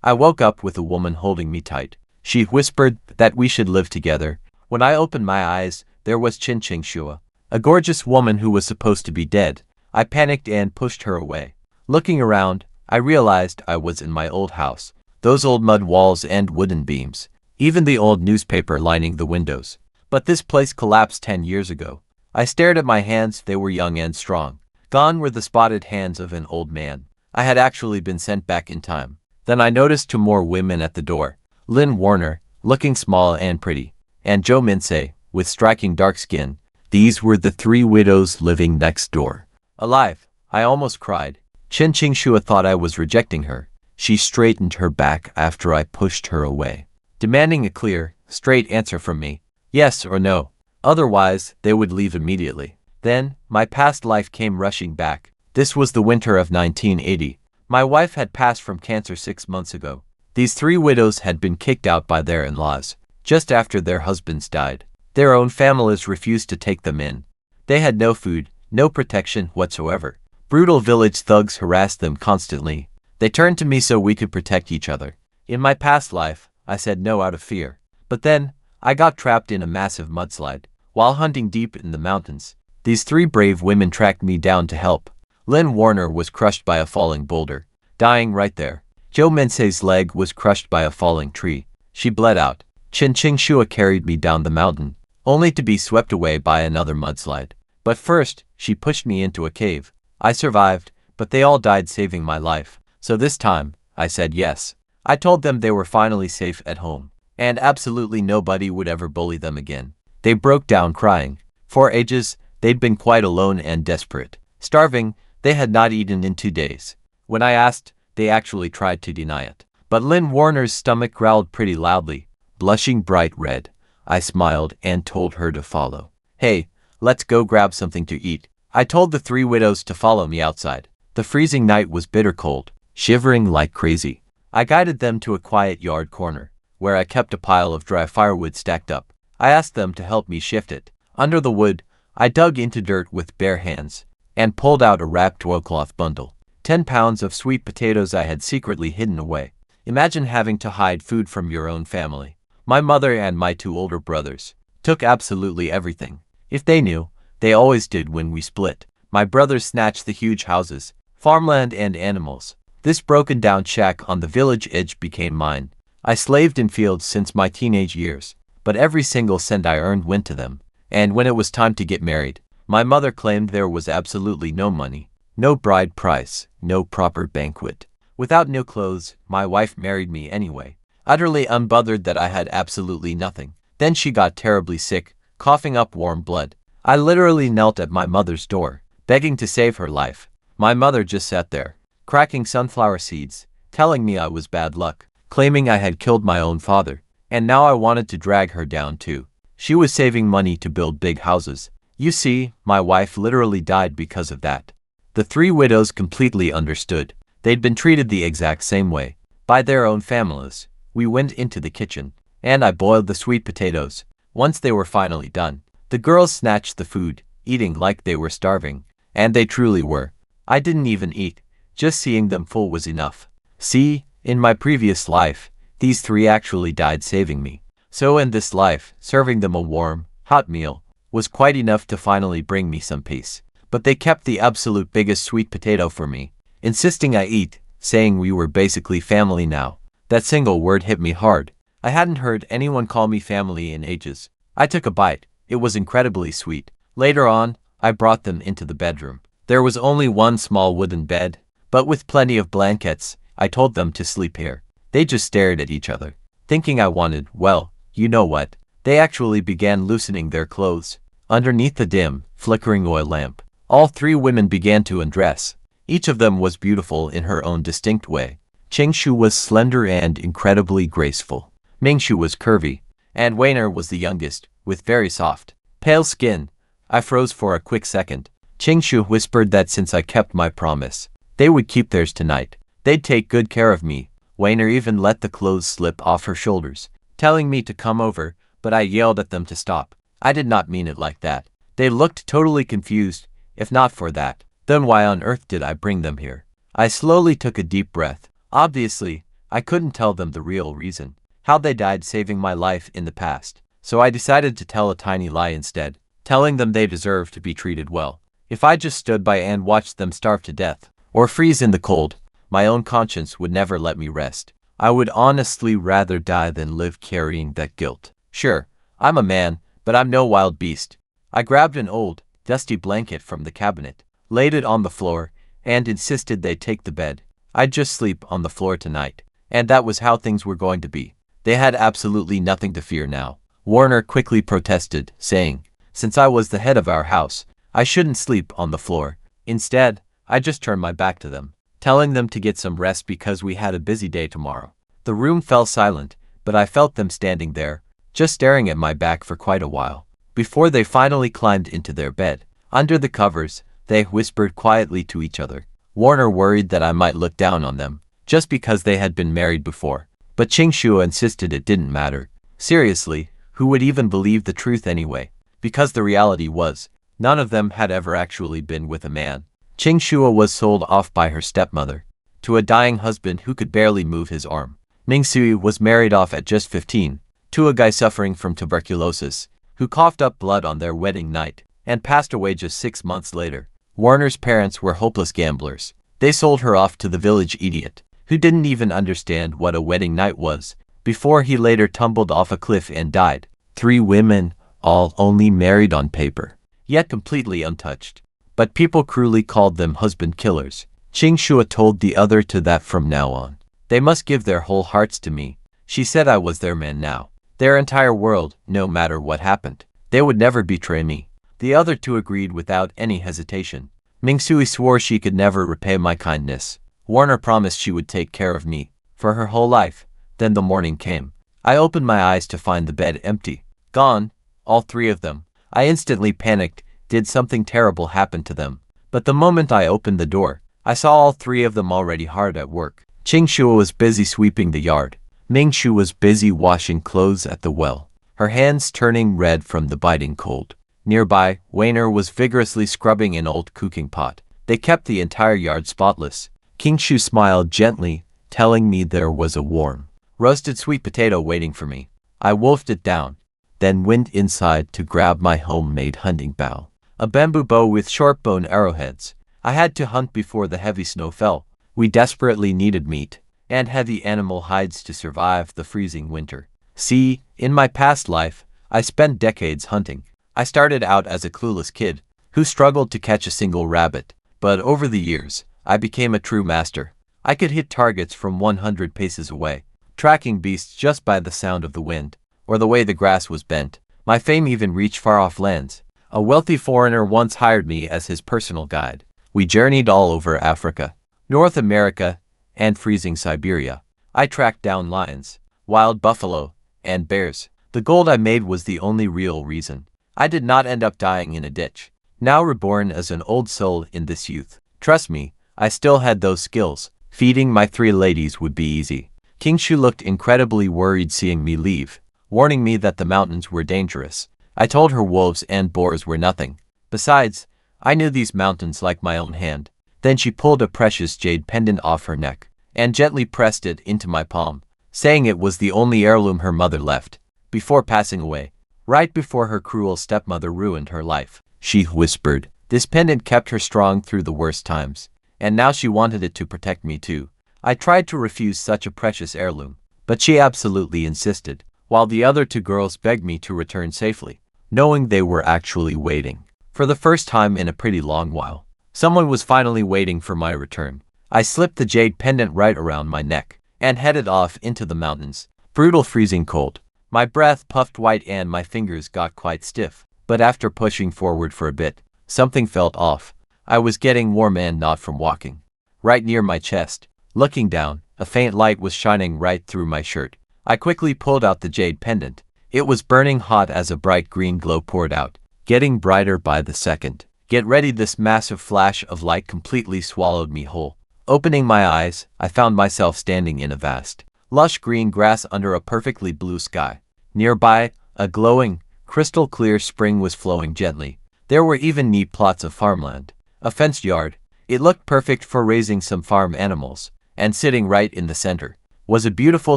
I woke up with a woman holding me tight. She whispered that we should live together. When I opened my eyes, there was Qin Qingxue, a gorgeous woman who was supposed to be dead. I panicked and pushed her away. Looking around, I realized I was in my old house. Those old mud walls and wooden beams. Even the old newspaper lining the windows. But this place collapsed 10 years ago. I stared at my hands, they were young and strong. Gone were the spotted hands of an old man. I had actually been sent back in time. Then I noticed two more women at the door. Lynn Warner, looking small and pretty, and Jo Minsei, with striking dark skin. These were the three widows living next door. Alive, I almost cried. Qin Qingxue thought I was rejecting her. She straightened her back after I pushed her away, demanding a clear, straight answer from me. Yes or no. Otherwise, they would leave immediately. Then, my past life came rushing back. This was the winter of 1980. My wife had passed from cancer 6 months ago. These three widows had been kicked out by their in-laws, just after their husbands died. Their own families refused to take them in. They had no food, no protection whatsoever. Brutal village thugs harassed them constantly. They turned to me so we could protect each other. In my past life, I said no out of fear. But then, I got trapped in a massive mudslide. While hunting deep in the mountains, these three brave women tracked me down to help. Lynn Warner was crushed by a falling boulder, dying right there. Jo Minsei's leg was crushed by a falling tree. She bled out. Qin Qingxue carried me down the mountain, only to be swept away by another mudslide. But first, she pushed me into a cave. I survived, but they all died saving my life. So this time, I said yes. I told them they were finally safe at home, and absolutely nobody would ever bully them again. They broke down crying. For ages, they'd been quite alone and desperate. Starving, they had not eaten in 2 days. When I asked, they actually tried to deny it. But Lynn Warner's stomach growled pretty loudly, blushing bright red. I smiled and told her to follow. Hey, let's go grab something to eat. I told the three widows to follow me outside. The freezing night was bitter cold, shivering like crazy. I guided them to a quiet yard corner, where I kept a pile of dry firewood stacked up. I asked them to help me shift it. Under the wood, I dug into dirt with bare hands and pulled out a wrapped oilcloth bundle. 10 pounds of sweet potatoes I had secretly hidden away. Imagine having to hide food from your own family. My mother and my 2 older brothers took absolutely everything. If they knew, they always did when we split. My brothers snatched the huge houses, farmland and animals. This broken down shack on the village edge became mine. I slaved in fields since my teenage years, but every single cent I earned went to them. And when it was time to get married, my mother claimed there was absolutely no money, no bride price, no proper banquet. Without new clothes, my wife married me anyway, utterly unbothered that I had absolutely nothing. Then she got terribly sick, coughing up warm blood. I literally knelt at my mother's door, begging to save her life. My mother just sat there, cracking sunflower seeds, telling me I was bad luck, claiming I had killed my own father, and now I wanted to drag her down too. She was saving money to build big houses. You see, my wife literally died because of that. The three widows completely understood. They'd been treated the exact same way, by their own families. We went into the kitchen, and I boiled the sweet potatoes. Once they were finally done, the girls snatched the food, eating like they were starving. And they truly were. I didn't even eat. Just seeing them full was enough. See, in my previous life, these three actually died saving me. So in this life, serving them a warm, hot meal was quite enough to finally bring me some peace. But they kept the absolute biggest sweet potato for me, insisting I eat, saying we were basically family now. That single word hit me hard. I hadn't heard anyone call me family in ages. I took a bite. It was incredibly sweet. Later on, I brought them into the bedroom. There was only one small wooden bed, but with plenty of blankets. I told them to sleep here. They just stared at each other, thinking I wanted, well, you know what. They actually began loosening their clothes. Underneath the dim, flickering oil lamp, all three women began to undress. Each of them was beautiful in her own distinct way. Qingshu was slender and incredibly graceful. Mingshu was curvy, and Weiner was the youngest, with very soft, pale skin. I froze for a quick second. Qingshu whispered that since I kept my promise, they would keep theirs tonight. They'd take good care of me. Weiner even let the clothes slip off her shoulders, telling me to come over, but I yelled at them to stop. I did not mean it like that. They looked totally confused. If not for that, then why on earth did I bring them here? I slowly took a deep breath. Obviously, I couldn't tell them the real reason, how they died saving my life in the past. So I decided to tell a tiny lie instead, telling them they deserve to be treated well. If I just stood by and watched them starve to death, or freeze in the cold, my own conscience would never let me rest. I would honestly rather die than live carrying that guilt. Sure, I'm a man, but I'm no wild beast. I grabbed an old, dusty blanket from the cabinet, laid it on the floor, and insisted they take the bed. I'd just sleep on the floor tonight. And that was how things were going to be. They had absolutely nothing to fear now. Warner quickly protested, saying, since I was the head of our house, I shouldn't sleep on the floor. Instead, I just turned my back to them, telling them to get some rest because we had a busy day tomorrow. The room fell silent, but I felt them standing there, just staring at my back for quite a while. Before they finally climbed into their bed, under the covers, they whispered quietly to each other. Warner worried that I might look down on them, just because they had been married before. But Qingxue insisted it didn't matter. Seriously, who would even believe the truth anyway? Because the reality was, none of them had ever actually been with a man. Qingxue was sold off by her stepmother to a dying husband who could barely move his arm. Mingsui was married off at just 15 to a guy suffering from tuberculosis who coughed up blood on their wedding night and passed away just 6 months later. Warner's parents were hopeless gamblers. They sold her off to the village idiot who didn't even understand what a wedding night was, before he later tumbled off a cliff and died. 3 women, all only married on paper, yet completely untouched. But people cruelly called them husband killers. Qingxue told the other two that from now on, they must give their whole hearts to me. She said I was their man now. Their entire world, no matter what happened. They would never betray me. The other two agreed without any hesitation. Mingsui swore she could never repay my kindness. Warner promised she would take care of me for her whole life. Then the morning came. I opened my eyes to find the bed empty. Gone. All 3 of them. I instantly panicked. Did something terrible happen to them? But the moment I opened the door, I saw all 3 of them already hard at work. Qingxue was busy sweeping the yard. Mingshu was busy washing clothes at the well, her hands turning red from the biting cold. Nearby, Weiner was vigorously scrubbing an old cooking pot. They kept the entire yard spotless. Qingxue smiled gently, telling me there was a warm, roasted sweet potato waiting for me. I wolfed it down, then went inside to grab my homemade hunting bow, a bamboo bow with short bone arrowheads. I had to hunt before the heavy snow fell. We desperately needed meat and heavy animal hides to survive the freezing winter. See, in my past life, I spent decades hunting. I started out as a clueless kid who struggled to catch a single rabbit, but over the years, I became a true master. I could hit targets from 100 paces away, tracking beasts just by the sound of the wind or the way the grass was bent. My fame even reached far-off lands. A wealthy foreigner once hired me as his personal guide. We journeyed all over Africa, North America, and freezing Siberia. I tracked down lions, wild buffalo, and bears. The gold I made was the only real reason. I did not end up dying in a ditch. Now reborn as an old soul in this youth. Trust me, I still had those skills. Feeding my 3 ladies would be easy. Qingxue looked incredibly worried seeing me leave, warning me that the mountains were dangerous. I told her wolves and boars were nothing. Besides, I knew these mountains like my own hand. Then she pulled a precious jade pendant off her neck and gently pressed it into my palm, saying it was the only heirloom her mother left before passing away, right before her cruel stepmother ruined her life. She whispered, this pendant kept her strong through the worst times, and now she wanted it to protect me too. I tried to refuse such a precious heirloom, but she absolutely insisted, while the other 2 girls begged me to return safely, knowing they were actually waiting. For the first time in a pretty long while, someone was finally waiting for my return. I slipped the jade pendant right around my neck and headed off into the mountains. Brutal freezing cold. My breath puffed white and my fingers got quite stiff. But after pushing forward for a bit, something felt off. I was getting warm and not from walking. Right near my chest, looking down, a faint light was shining right through my shirt. I quickly pulled out the jade pendant. It was burning hot as a bright green glow poured out, getting brighter by the second. Get ready, this massive flash of light completely swallowed me whole. Opening my eyes, I found myself standing in a vast, lush green grass under a perfectly blue sky. Nearby, a glowing, crystal-clear spring was flowing gently. There were even neat plots of farmland, a fenced yard. It looked perfect for raising some farm animals, and sitting right in the center was a beautiful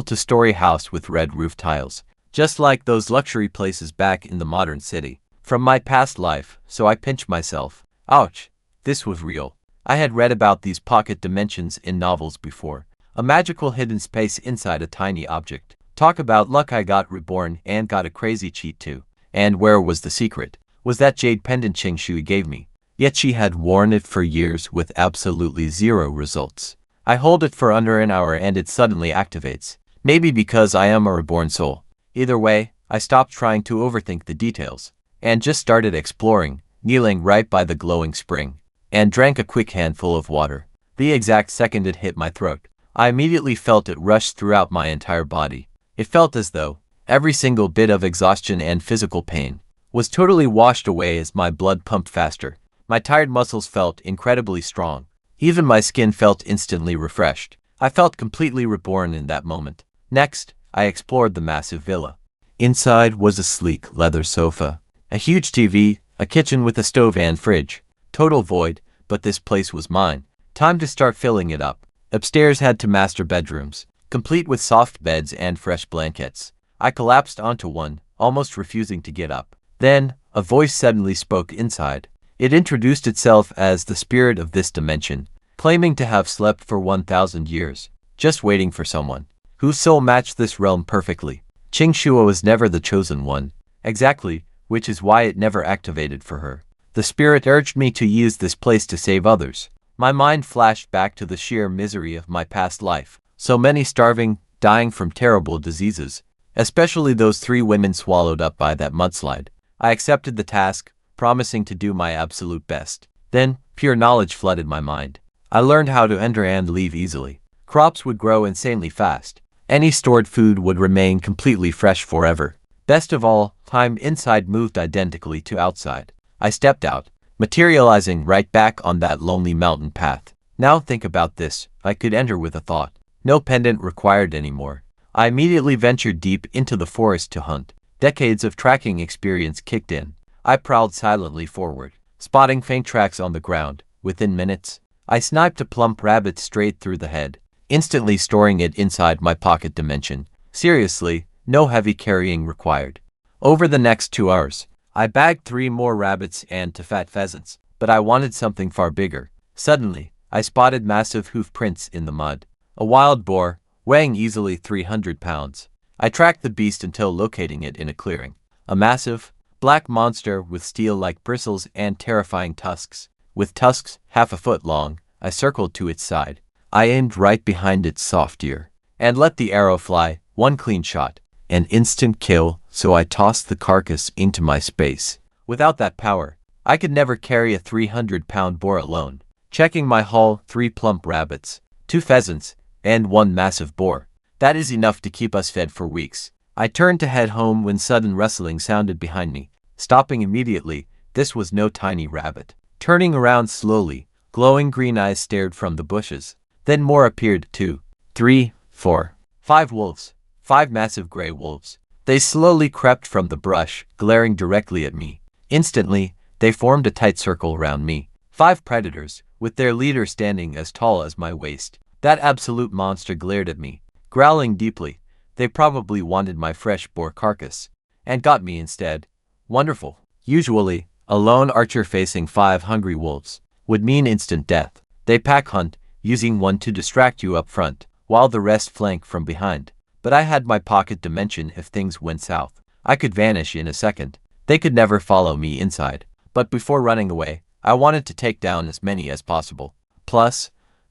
two-story house with red roof tiles, just like those luxury places back in the modern city. From my past life, so I pinched myself. Ouch, this was real. I had read about these pocket dimensions in novels before. A magical hidden space inside a tiny object. Talk about luck, I got reborn and got a crazy cheat too. And where was the secret? Was that jade pendant Ching Shui gave me. Yet she had worn it for years with absolutely zero results. I hold it for under an hour and it suddenly activates. Maybe because I am a reborn soul. Either way, I stopped trying to overthink the details and just started exploring, kneeling right by the glowing spring, and drank a quick handful of water. The exact second it hit my throat, I immediately felt it rush throughout my entire body. It felt as though every single bit of exhaustion and physical pain was totally washed away as my blood pumped faster. My tired muscles felt incredibly strong. Even my skin felt instantly refreshed. I felt completely reborn in that moment. Next, I explored the massive villa. Inside was a sleek leather sofa, a huge TV, a kitchen with a stove and fridge. Total void, but this place was mine. Time to start filling it up. Upstairs had two master bedrooms, complete with soft beds and fresh blankets. I collapsed onto one, almost refusing to get up. Then, a voice suddenly spoke inside. It introduced itself as the spirit of this dimension, claiming to have slept for 1,000 years, just waiting for someone whose soul matched this realm perfectly. Ching Shua was never the chosen one, exactly, which is why it never activated for her. The spirit urged me to use this place to save others. My mind flashed back to the sheer misery of my past life. So many starving, dying from terrible diseases, especially those 3 women swallowed up by that mudslide. I accepted the task, promising to do my absolute best. Then, pure knowledge flooded my mind. I learned how to enter and leave easily. Crops would grow insanely fast. Any stored food would remain completely fresh forever. Best of all, time inside moved identically to outside. I stepped out, materializing right back on that lonely mountain path. Now think about this, I could enter with a thought. No pendant required anymore. I immediately ventured deep into the forest to hunt. Decades of tracking experience kicked in. I prowled silently forward, spotting faint tracks on the ground. Within minutes, I sniped a plump rabbit straight through the head, instantly storing it inside my pocket dimension. Seriously, no heavy carrying required. Over the next 2 hours, I bagged 3 more rabbits and 2 fat pheasants, but I wanted something far bigger. Suddenly, I spotted massive hoof prints in the mud. A wild boar, weighing easily 300 pounds. I tracked the beast until locating it in a clearing. A massive, black monster with steel-like bristles and terrifying tusks. With tusks half a foot long, I circled to its side. I aimed right behind its soft ear and let the arrow fly. One clean shot. An instant kill, so I tossed the carcass into my space. Without that power, I could never carry a 300-pound boar alone. Checking my haul, 3 plump rabbits, 2 pheasants, and 1 massive boar. That is enough to keep us fed for weeks. I turned to head home when sudden rustling sounded behind me. Stopping immediately, this was no tiny rabbit. Turning around slowly, glowing green eyes stared from the bushes. Then more appeared, 2, 3, 4, 5 wolves. 5 massive gray wolves. They slowly crept from the brush, glaring directly at me. Instantly, they formed a tight circle around me. 5 predators, with their leader standing as tall as my waist. That absolute monster glared at me, growling deeply. They probably wanted my fresh boar carcass, and got me instead. Wonderful. Usually, a lone archer facing 5 hungry wolves would mean instant death. They pack hunt, using one to distract you up front, while the rest flank from behind. But I had my pocket dimension. If things went south, I could vanish in a second. They could never follow me inside. But before running away, I wanted to take down as many as possible. Plus,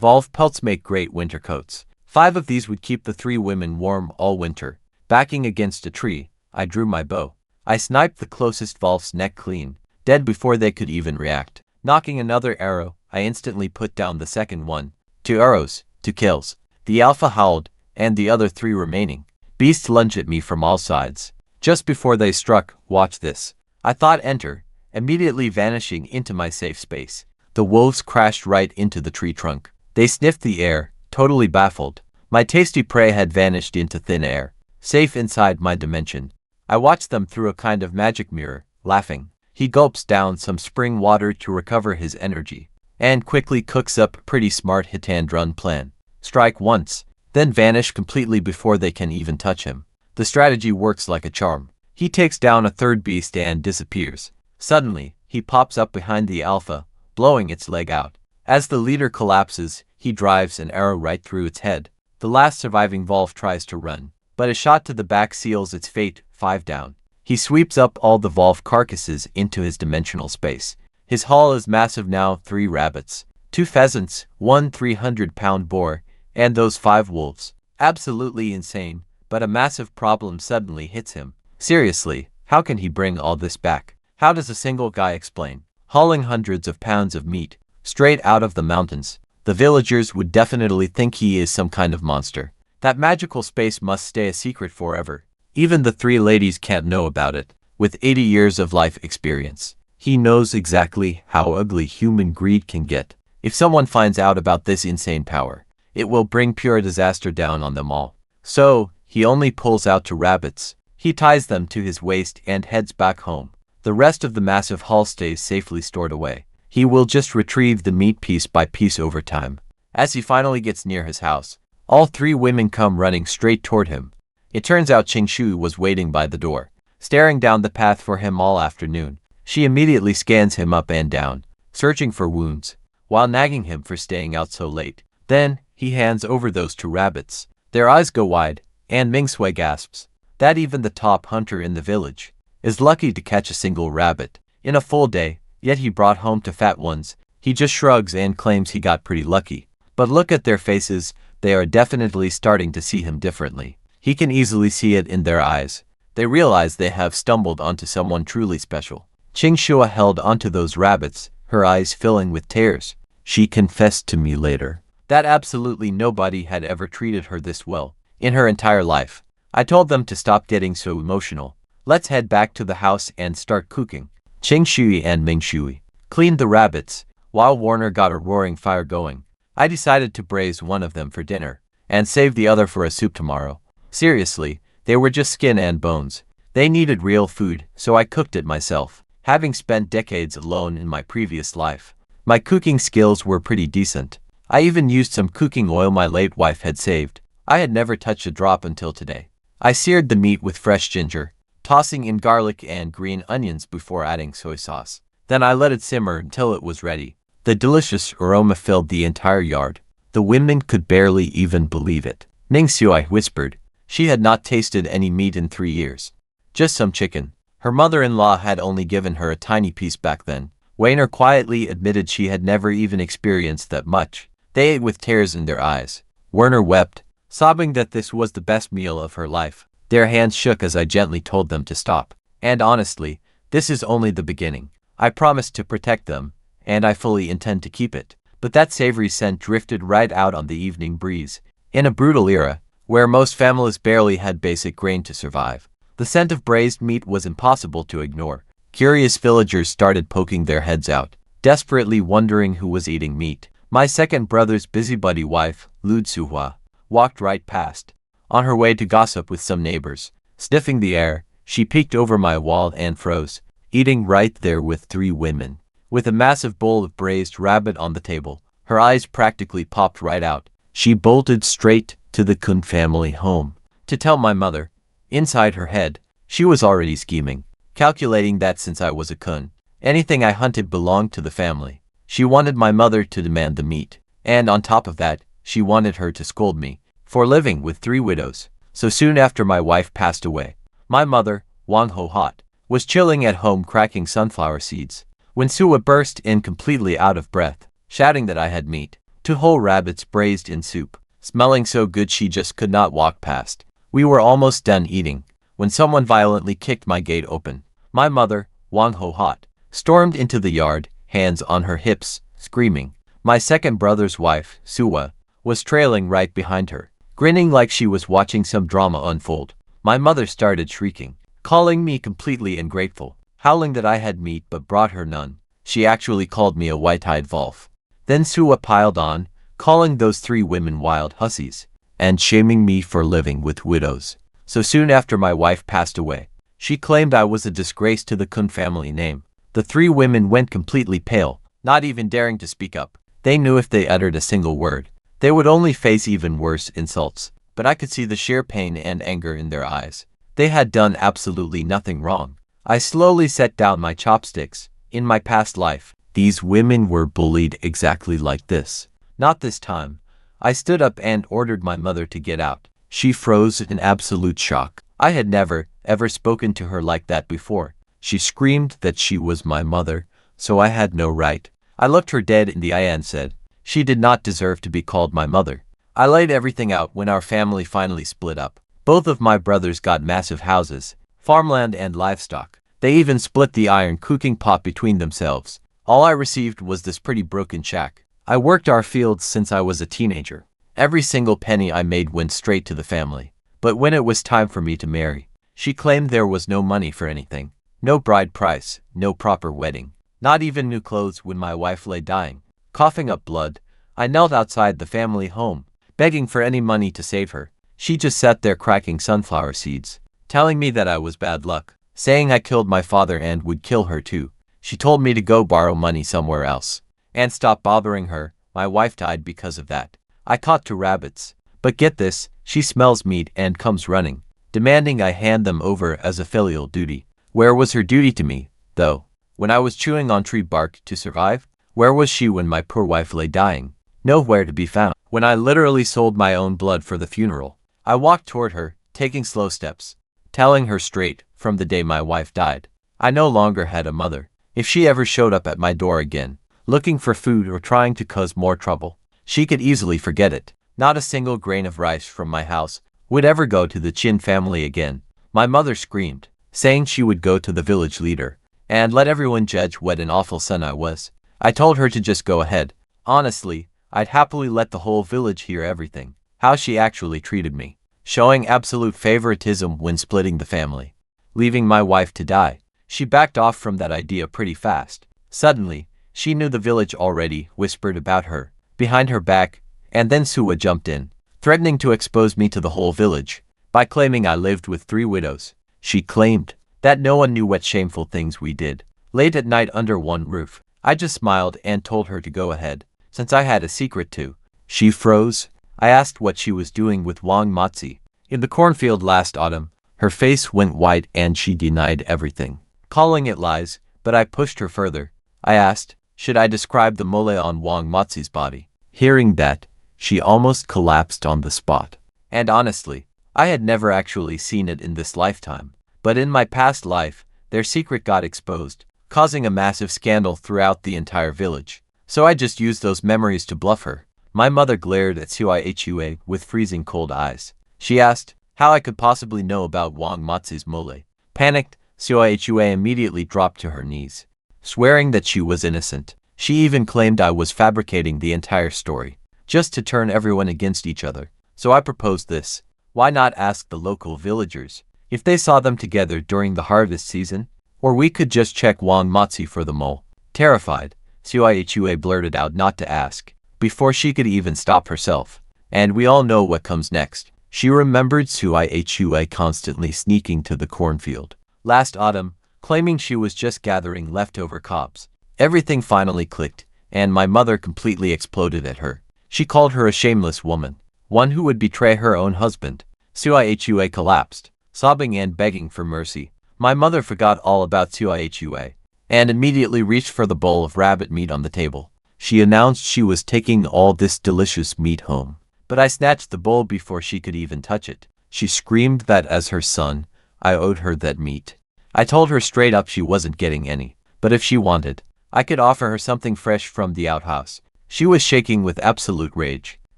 Volve pelts make great winter coats. 5 of these would keep the 3 women warm all winter. Backing against a tree, I drew my bow. I sniped the closest Volve's neck clean, dead before they could even react. Knocking another arrow, I instantly put down the second one. 2 arrows, 2 kills. The alpha howled, and the other 3 remaining beasts lunged at me from all sides. Just before they struck, watch this. I thought enter, immediately vanishing into my safe space. The wolves crashed right into the tree trunk. They sniffed the air, totally baffled. My tasty prey had vanished into thin air, safe inside my dimension. I watched them through a kind of magic mirror, laughing. He gulps down some spring water to recover his energy, and quickly cooks up a pretty smart hit-and-run plan. Strike once, then vanish completely before they can even touch him. The strategy works like a charm. He takes down a third beast and disappears. Suddenly, he pops up behind the alpha, blowing its leg out. As the leader collapses, he drives an arrow right through its head. The last surviving Volf tries to run, but a shot to the back seals its fate, 5 down. He sweeps up all the Volf carcasses into his dimensional space. His haul is massive now: 3 rabbits, 2 pheasants, 1 300-pound boar, and those 5 wolves. Absolutely insane, but a massive problem suddenly hits him. Seriously, how can he bring all this back? How does a single guy explain hauling hundreds of pounds of meat straight out of the mountains? The villagers would definitely think he is some kind of monster. That magical space must stay a secret forever. Even the 3 ladies can't know about it. With 80 years of life experience, he knows exactly how ugly human greed can get. If someone finds out about this insane power, it will bring pure disaster down on them all. So, he only pulls out 2 rabbits. He ties them to his waist and heads back home. The rest of the massive haul stays safely stored away. He will just retrieve the meat piece by piece over time. As he finally gets near his house, all 3 women come running straight toward him. It turns out Qingshu was waiting by the door, staring down the path for him all afternoon. She immediately scans him up and down, searching for wounds, while nagging him for staying out so late. Then, he hands over those 2 rabbits. Their eyes go wide, and Mingsui gasps that even the top hunter in the village is lucky to catch a single rabbit in a full day, yet he brought home 2 fat ones. He just shrugs and claims he got pretty lucky. But look at their faces, they are definitely starting to see him differently. He can easily see it in their eyes. They realize they have stumbled onto someone truly special. Qingshua held onto those rabbits, her eyes filling with tears. She confessed to me later that absolutely nobody had ever treated her this well in her entire life. I told them to stop getting so emotional. Let's head back to the house and start cooking. Qingshui and Mingshui cleaned the rabbits, while Warner got a roaring fire going. I decided to braise one of them for dinner, and save the other for a soup tomorrow. Seriously, they were just skin and bones. They needed real food, so I cooked it myself. Having spent decades alone in my previous life, my cooking skills were pretty decent. I even used some cooking oil my late wife had saved. I had never touched a drop until today. I seared the meat with fresh ginger, tossing in garlic and green onions before adding soy sauce. Then I let it simmer until it was ready. The delicious aroma filled the entire yard. The women could barely even believe it. Mingsui whispered. She had not tasted any meat in 3 years. Just some chicken. Her mother-in-law had only given her a tiny piece back then. Weiner quietly admitted she had never even experienced that much. They ate with tears in their eyes. Werner wept, sobbing that this was the best meal of her life. Their hands shook as I gently told them to stop. And honestly, this is only the beginning. I promised to protect them, and I fully intend to keep it. But that savory scent drifted right out on the evening breeze. In a brutal era, where most families barely had basic grain to survive, the scent of braised meat was impossible to ignore. Curious villagers started poking their heads out, desperately wondering who was eating meat. My second brother's busybody wife, Lu Tsuhua, walked right past, on her way to gossip with some neighbors. Sniffing the air, she peeked over my wall and froze, eating right there with 3 women. With a massive bowl of braised rabbit on the table, her eyes practically popped right out. She bolted straight to the Kun family home to tell my mother. Inside her head, she was already scheming, calculating that since I was a Kun, anything I hunted belonged to the family. She wanted my mother to demand the meat, and on top of that, she wanted her to scold me for living with 3 widows. So soon after my wife passed away, my mother, Wang Ho Hot, was chilling at home cracking sunflower seeds, when Suwa burst in completely out of breath, shouting that I had meat, 2 whole rabbits braised in soup, smelling so good she just could not walk past. We were almost done eating, when someone violently kicked my gate open. My mother, Wang Ho Hot, stormed into the yard, hands on her hips, screaming. My second brother's wife, Suwa, was trailing right behind her, grinning like she was watching some drama unfold. My mother started shrieking, calling me completely ungrateful, howling that I had meat but brought her none. She actually called me a white-eyed Volf. Then Suwa piled on, calling those 3 women wild hussies, and shaming me for living with widows. So soon after my wife passed away, she claimed I was a disgrace to the Kun family name. The 3 women went completely pale, not even daring to speak up. They knew if they uttered a single word, They would only face even worse insults, but I could see the sheer pain and anger in their eyes. They had done absolutely nothing wrong. I slowly set down my chopsticks. In my past life, these women were bullied exactly like this. Not this time. I stood up and ordered my mother to get out. She froze in absolute shock. I had never, ever spoken to her like that before. She screamed that she was my mother, so I had no right. I looked her dead in the eye and said, she did not deserve to be called my mother. I laid everything out when our family finally split up. Both of my brothers got massive houses, farmland and livestock. They even split the iron cooking pot between themselves. All I received was this pretty broken shack. I worked our fields since I was a teenager. Every single penny I made went straight to the family. But when it was time for me to marry, she claimed there was no money for anything. No bride price, no proper wedding, not even new clothes. When my wife lay dying, coughing up blood, I knelt outside the family home, begging for any money to save her. She just sat there cracking sunflower seeds, telling me that I was bad luck, saying I killed my father and would kill her too. She told me to go borrow money somewhere else and stop bothering her. My wife died because of that. I caught 2 rabbits. But get this, she smells meat and comes running, demanding I hand them over as a filial duty. Where was her duty to me, though? When I was chewing on tree bark to survive? Where was she when my poor wife lay dying? Nowhere to be found. When I literally sold my own blood for the funeral, I walked toward her, taking slow steps, telling her straight from the day my wife died, I no longer had a mother. If she ever showed up at my door again, looking for food or trying to cause more trouble, she could easily forget it. Not a single grain of rice from my house would ever go to the Chin family again. My mother screamed, saying she would go to the village leader and let everyone judge what an awful son I was. I told her to just go ahead. Honestly, I'd happily let the whole village hear everything. How she actually treated me, showing absolute favoritism when splitting the family, leaving my wife to die. She backed off from that idea pretty fast. Suddenly, she knew the village already whispered about her behind her back, and then Suwa jumped in, threatening to expose me to the whole village by claiming I lived with 3 widows. She claimed that no one knew what shameful things we did, late at night under one roof. I just smiled and told her to go ahead, since I had a secret too. She froze. I asked what she was doing with Wang Matsi in the cornfield last autumn. Her face went white and she denied everything, calling it lies, but I pushed her further. I asked, should I describe the mole on Wang Matsi's body? Hearing that, she almost collapsed on the spot. And honestly, I had never actually seen it in this lifetime. But in my past life, their secret got exposed, causing a massive scandal throughout the entire village. So I just used those memories to bluff her. My mother glared at Suihua with freezing cold eyes. She asked how I could possibly know about Wang Matsi's mole. Panicked, Suihua immediately dropped to her knees, swearing that she was innocent. She even claimed I was fabricating the entire story, just to turn everyone against each other. So I proposed this. Why not ask the local villagers if they saw them together during the harvest season? Or we could just check Wang Matsi for the mole. Terrified, Suihua blurted out not to ask, before she could even stop herself. And we all know what comes next. She remembered Suihua constantly sneaking to the cornfield last autumn, claiming she was just gathering leftover cobs. Everything finally clicked, and my mother completely exploded at her. She called her a shameless woman, one who would betray her own husband. Suihua collapsed, sobbing and begging for mercy. My mother forgot all about Suihua and immediately reached for the bowl of rabbit meat on the table. She announced she was taking all this delicious meat home, but I snatched the bowl before she could even touch it. She screamed that as her son, I owed her that meat. I told her straight up she wasn't getting any, but if she wanted, I could offer her something fresh from the outhouse. She was shaking with absolute rage,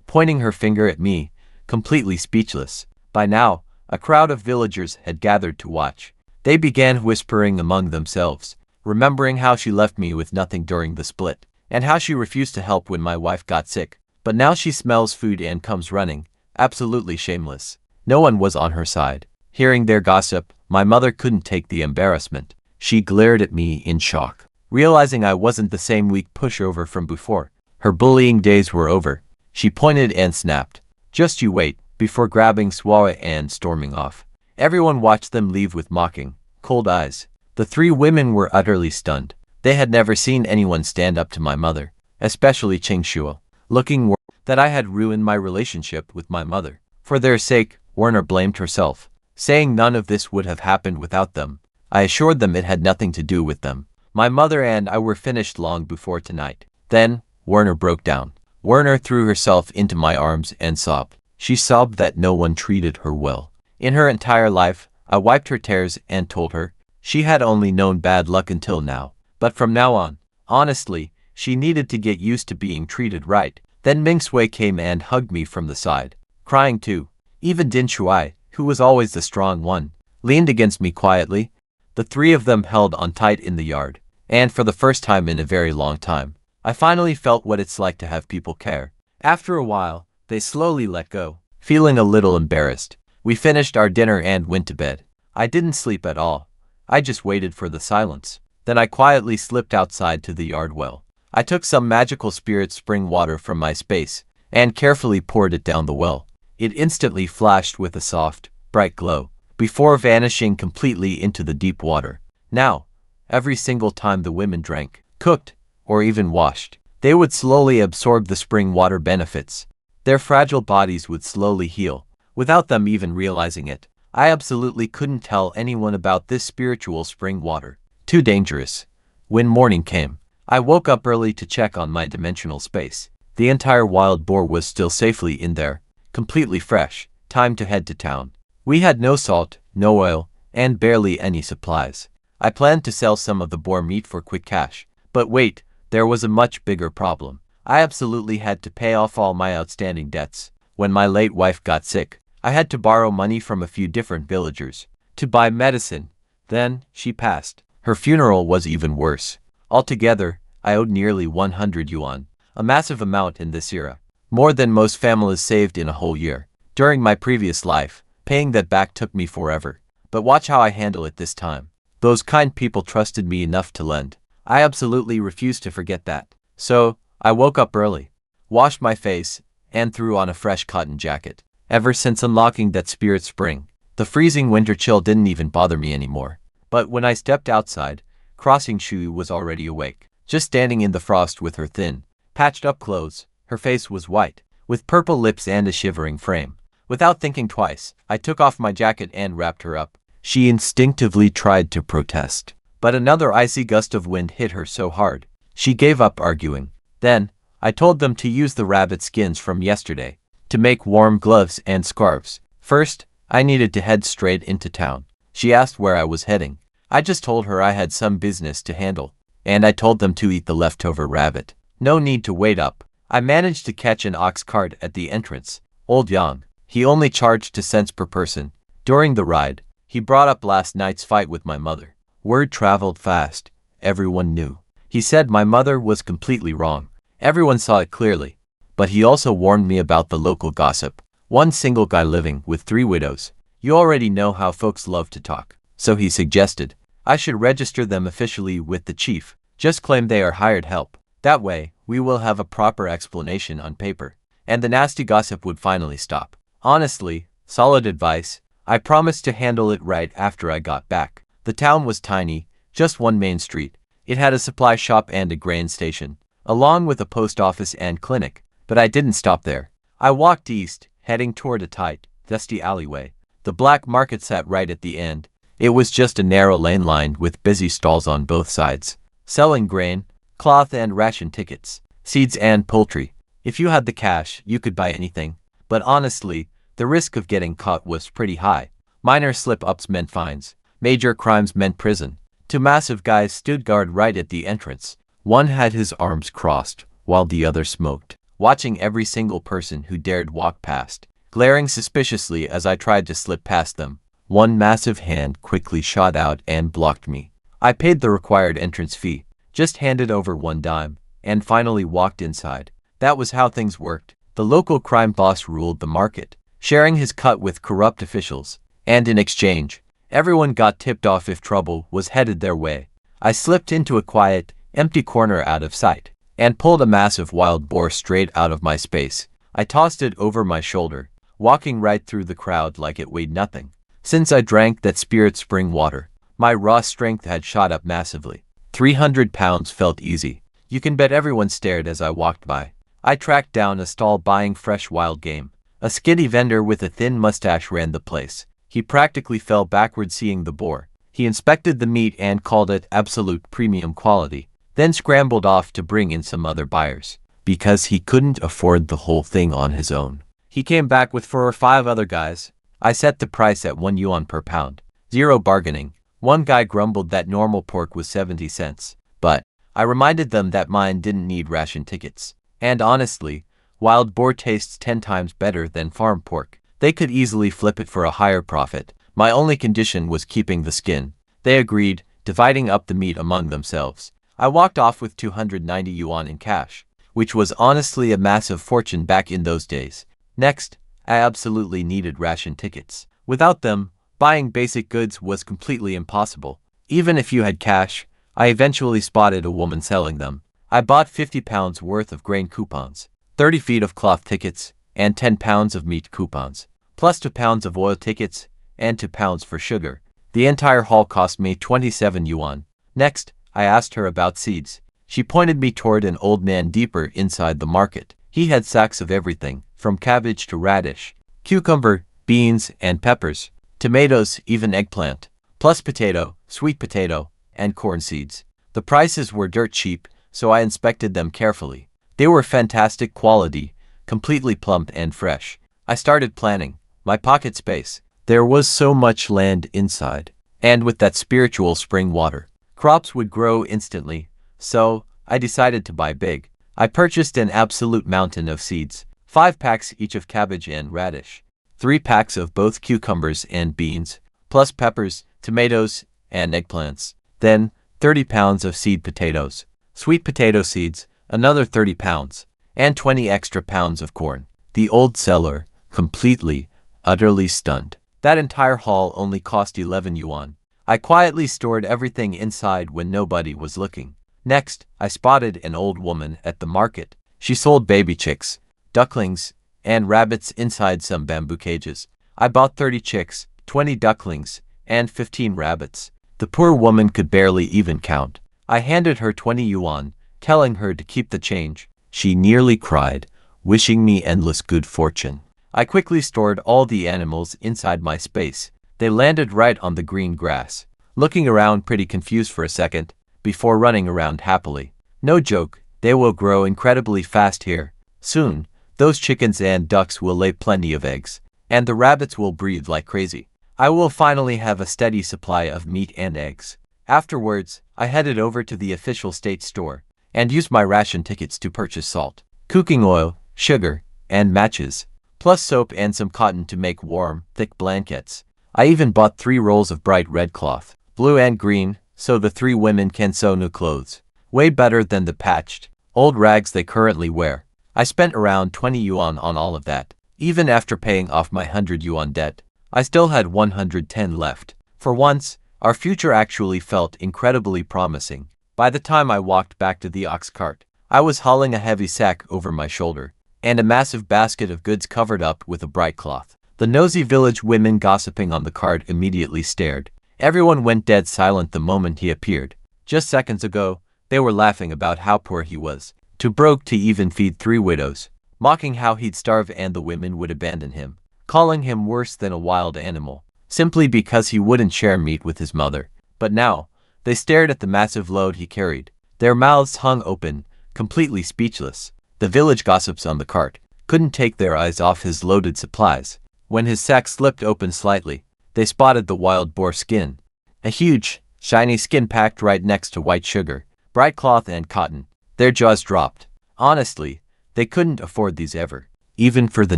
pointing her finger at me, completely speechless. By now, a crowd of villagers had gathered to watch. They began whispering among themselves, remembering how she left me with nothing during the split, and how she refused to help when my wife got sick. But now she smells food and comes running, absolutely shameless. No one was on her side. Hearing their gossip, my mother couldn't take the embarrassment. She glared at me in shock, realizing I wasn't the same weak pushover from before. Her bullying days were over. She pointed and snapped, "Just you wait," before grabbing Suwa and storming off. Everyone watched them leave with mocking, cold eyes. The 3 women were utterly stunned. They had never seen anyone stand up to my mother, especially Qingxue. Looking worse, that I had ruined my relationship with my mother. For their sake, Werner blamed herself, saying none of this would have happened without them. I assured them it had nothing to do with them. My mother and I were finished long before tonight. Then, Werner broke down. Werner threw herself into my arms and sobbed. She sobbed that no one treated her well. In her entire life, I wiped her tears and told her she had only known bad luck until now. But from now on, honestly, she needed to get used to being treated right. Then Ming Sui came and hugged me from the side, crying too. Even Din Shuai, who was always the strong one, leaned against me quietly. The three of them held on tight in the yard, and for the first time in a very long time, I finally felt what it's like to have people care. After a while, they slowly let go. Feeling a little embarrassed, we finished our dinner and went to bed. I didn't sleep at all. I just waited for the silence. Then I quietly slipped outside to the yard well. I took some magical spirit spring water from my space and carefully poured it down the well. It instantly flashed with a soft, bright glow before vanishing completely into the deep water. Now, every single time the women drank, cooked, or even washed, they would slowly absorb the spring water benefits. Their fragile bodies would slowly heal, without them even realizing it. I absolutely couldn't tell anyone about this spiritual spring water. Too dangerous. When morning came, I woke up early to check on my dimensional space. The entire wild boar was still safely in there, completely fresh. Time to head to town. We had no salt, no oil, and barely any supplies. I planned to sell some of the boar meat for quick cash. But wait, there was a much bigger problem. I absolutely had to pay off all my outstanding debts. When my late wife got sick, I had to borrow money from a few different villagers to buy medicine. Then, she passed. Her funeral was even worse. Altogether, I owed nearly 100 yuan, a massive amount in this era. More than most families saved in a whole year. During my previous life, paying that back took me forever. But watch how I handle it this time. Those kind people trusted me enough to lend. I absolutely refused to forget that. So, I woke up early, washed my face, and threw on a fresh cotton jacket. Ever since unlocking that spirit spring, the freezing winter chill didn't even bother me anymore. But when I stepped outside, crossing Shui was already awake, just standing in the frost with her thin, patched-up clothes. Her face was white, with purple lips and a shivering frame. Without thinking twice, I took off my jacket and wrapped her up. She instinctively tried to protest, but another icy gust of wind hit her so hard, she gave up arguing. Then, I told them to use the rabbit skins from yesterday to make warm gloves and scarves. First, I needed to head straight into town. She asked where I was heading. I just told her I had some business to handle, and I told them to eat the leftover rabbit. No need to wait up. I managed to catch an ox cart at the entrance. Old Yang, he only charged 2 cents per person. During the ride, he brought up last night's fight with my mother. Word traveled fast. Everyone knew. He said my mother was completely wrong. Everyone saw it clearly. But he also warned me about the local gossip. One single guy living with 3 widows. You already know how folks love to talk. So he suggested I should register them officially with the chief. Just claim they are hired help. That way, we will have a proper explanation on paper, and the nasty gossip would finally stop. Honestly, solid advice. I promised to handle it right after I got back. The town was tiny, just one main street. It had a supply shop and a grain station, along with a post office and clinic. But I didn't stop there. I walked east, heading toward a tight, dusty alleyway. The black market sat right at the end. It was just a narrow lane lined with busy stalls on both sides, selling grain, cloth and ration tickets, seeds and poultry. If you had the cash, you could buy anything. But honestly, the risk of getting caught was pretty high. Minor slip-ups meant fines. Major crimes meant prison. 2 massive guys stood guard right at the entrance. One had his arms crossed, while the other smoked, watching every single person who dared walk past, glaring suspiciously as I tried to slip past them. One massive hand quickly shot out and blocked me. I paid the required entrance fee, just handed over 1 dime, and finally walked inside. That was how things worked. The local crime boss ruled the market, sharing his cut with corrupt officials, and in exchange, everyone got tipped off if trouble was headed their way. I slipped into a quiet, empty corner out of sight, and pulled a massive wild boar straight out of my space. I tossed it over my shoulder, walking right through the crowd like it weighed nothing. Since I drank that spirit spring water, my raw strength had shot up massively. 300 pounds felt easy. You can bet everyone stared as I walked by. I tracked down a stall buying fresh wild game. A skinny vendor with a thin mustache ran the place. He practically fell backward seeing the boar. He inspected the meat and called it absolute premium quality, then scrambled off to bring in some other buyers, because he couldn't afford the whole thing on his own. He came back with 4 or 5 other guys. I set the price at 1 yuan per pound. Zero bargaining. One guy grumbled that normal pork was 70 cents, but I reminded them that mine didn't need ration tickets. And honestly, wild boar tastes 10 times better than farm pork. They could easily flip it for a higher profit. My only condition was keeping the skin. They agreed, dividing up the meat among themselves. I walked off with 290 yuan in cash, which was honestly a massive fortune back in those days. Next, I absolutely needed ration tickets. Without them, buying basic goods was completely impossible. Even if you had cash, I eventually spotted a woman selling them. I bought 50 pounds worth of grain coupons, 30 feet of cloth tickets, and 10 pounds of meat coupons, plus 2 pounds of oil tickets, and 2 pounds for sugar. The entire haul cost me 27 yuan. Next, I asked her about seeds. She pointed me toward an old man deeper inside the market. He had sacks of everything, from cabbage to radish, cucumber, beans, and peppers, tomatoes, even eggplant, plus potato, sweet potato, and corn seeds. The prices were dirt cheap, so I inspected them carefully. They were fantastic quality, completely plump and fresh. I started planning. My pocket space. There was so much land inside. And with that spiritual spring water, crops would grow instantly. So, I decided to buy big. I purchased an absolute mountain of seeds. 5 packs each of cabbage and radish. 3 packs of both cucumbers and beans, plus peppers, tomatoes, and eggplants. Then, 30 pounds of seed potatoes. Sweet potato seeds, another 30 pounds. And 20 extra pounds of corn. The old seller, completely, utterly stunned. That entire haul only cost 11 yuan. I quietly stored everything inside when nobody was looking. Next, I spotted an old woman at the market. She sold baby chicks, ducklings, and rabbits inside some bamboo cages. I bought 30 chicks, 20 ducklings, and 15 rabbits. The poor woman could barely even count. I handed her 20 yuan, telling her to keep the change. She nearly cried, wishing me endless good fortune. I quickly stored all the animals inside my space. They landed right on the green grass, looking around pretty confused for a second, before running around happily. No joke, they will grow incredibly fast here. Soon, those chickens and ducks will lay plenty of eggs, and the rabbits will breed like crazy. I will finally have a steady supply of meat and eggs. Afterwards, I headed over to the official state store, and used my ration tickets to purchase salt, cooking oil, sugar, and matches, plus soap and some cotton to make warm, thick blankets. I even bought 3 rolls of bright red cloth, blue and green, so the 3 women can sew new clothes. Way better than the patched, old rags they currently wear. I spent around 20 yuan on all of that. Even after paying off my 100 yuan debt, I still had 110 left. For once, our future actually felt incredibly promising. By the time I walked back to the ox cart, I was hauling a heavy sack over my shoulder, and a massive basket of goods covered up with a bright cloth. The nosy village women gossiping on the cart immediately stared. Everyone went dead silent the moment he appeared. Just seconds ago, they were laughing about how poor he was, too broke to even feed 3 widows, mocking how he'd starve and the women would abandon him, calling him worse than a wild animal, simply because he wouldn't share meat with his mother. But now, they stared at the massive load he carried. Their mouths hung open, completely speechless. The village gossips on the cart couldn't take their eyes off his loaded supplies. When his sack slipped open slightly, they spotted the wild boar skin. A huge, shiny skin packed right next to white sugar, bright cloth and cotton. Their jaws dropped. Honestly, they couldn't afford these ever, even for the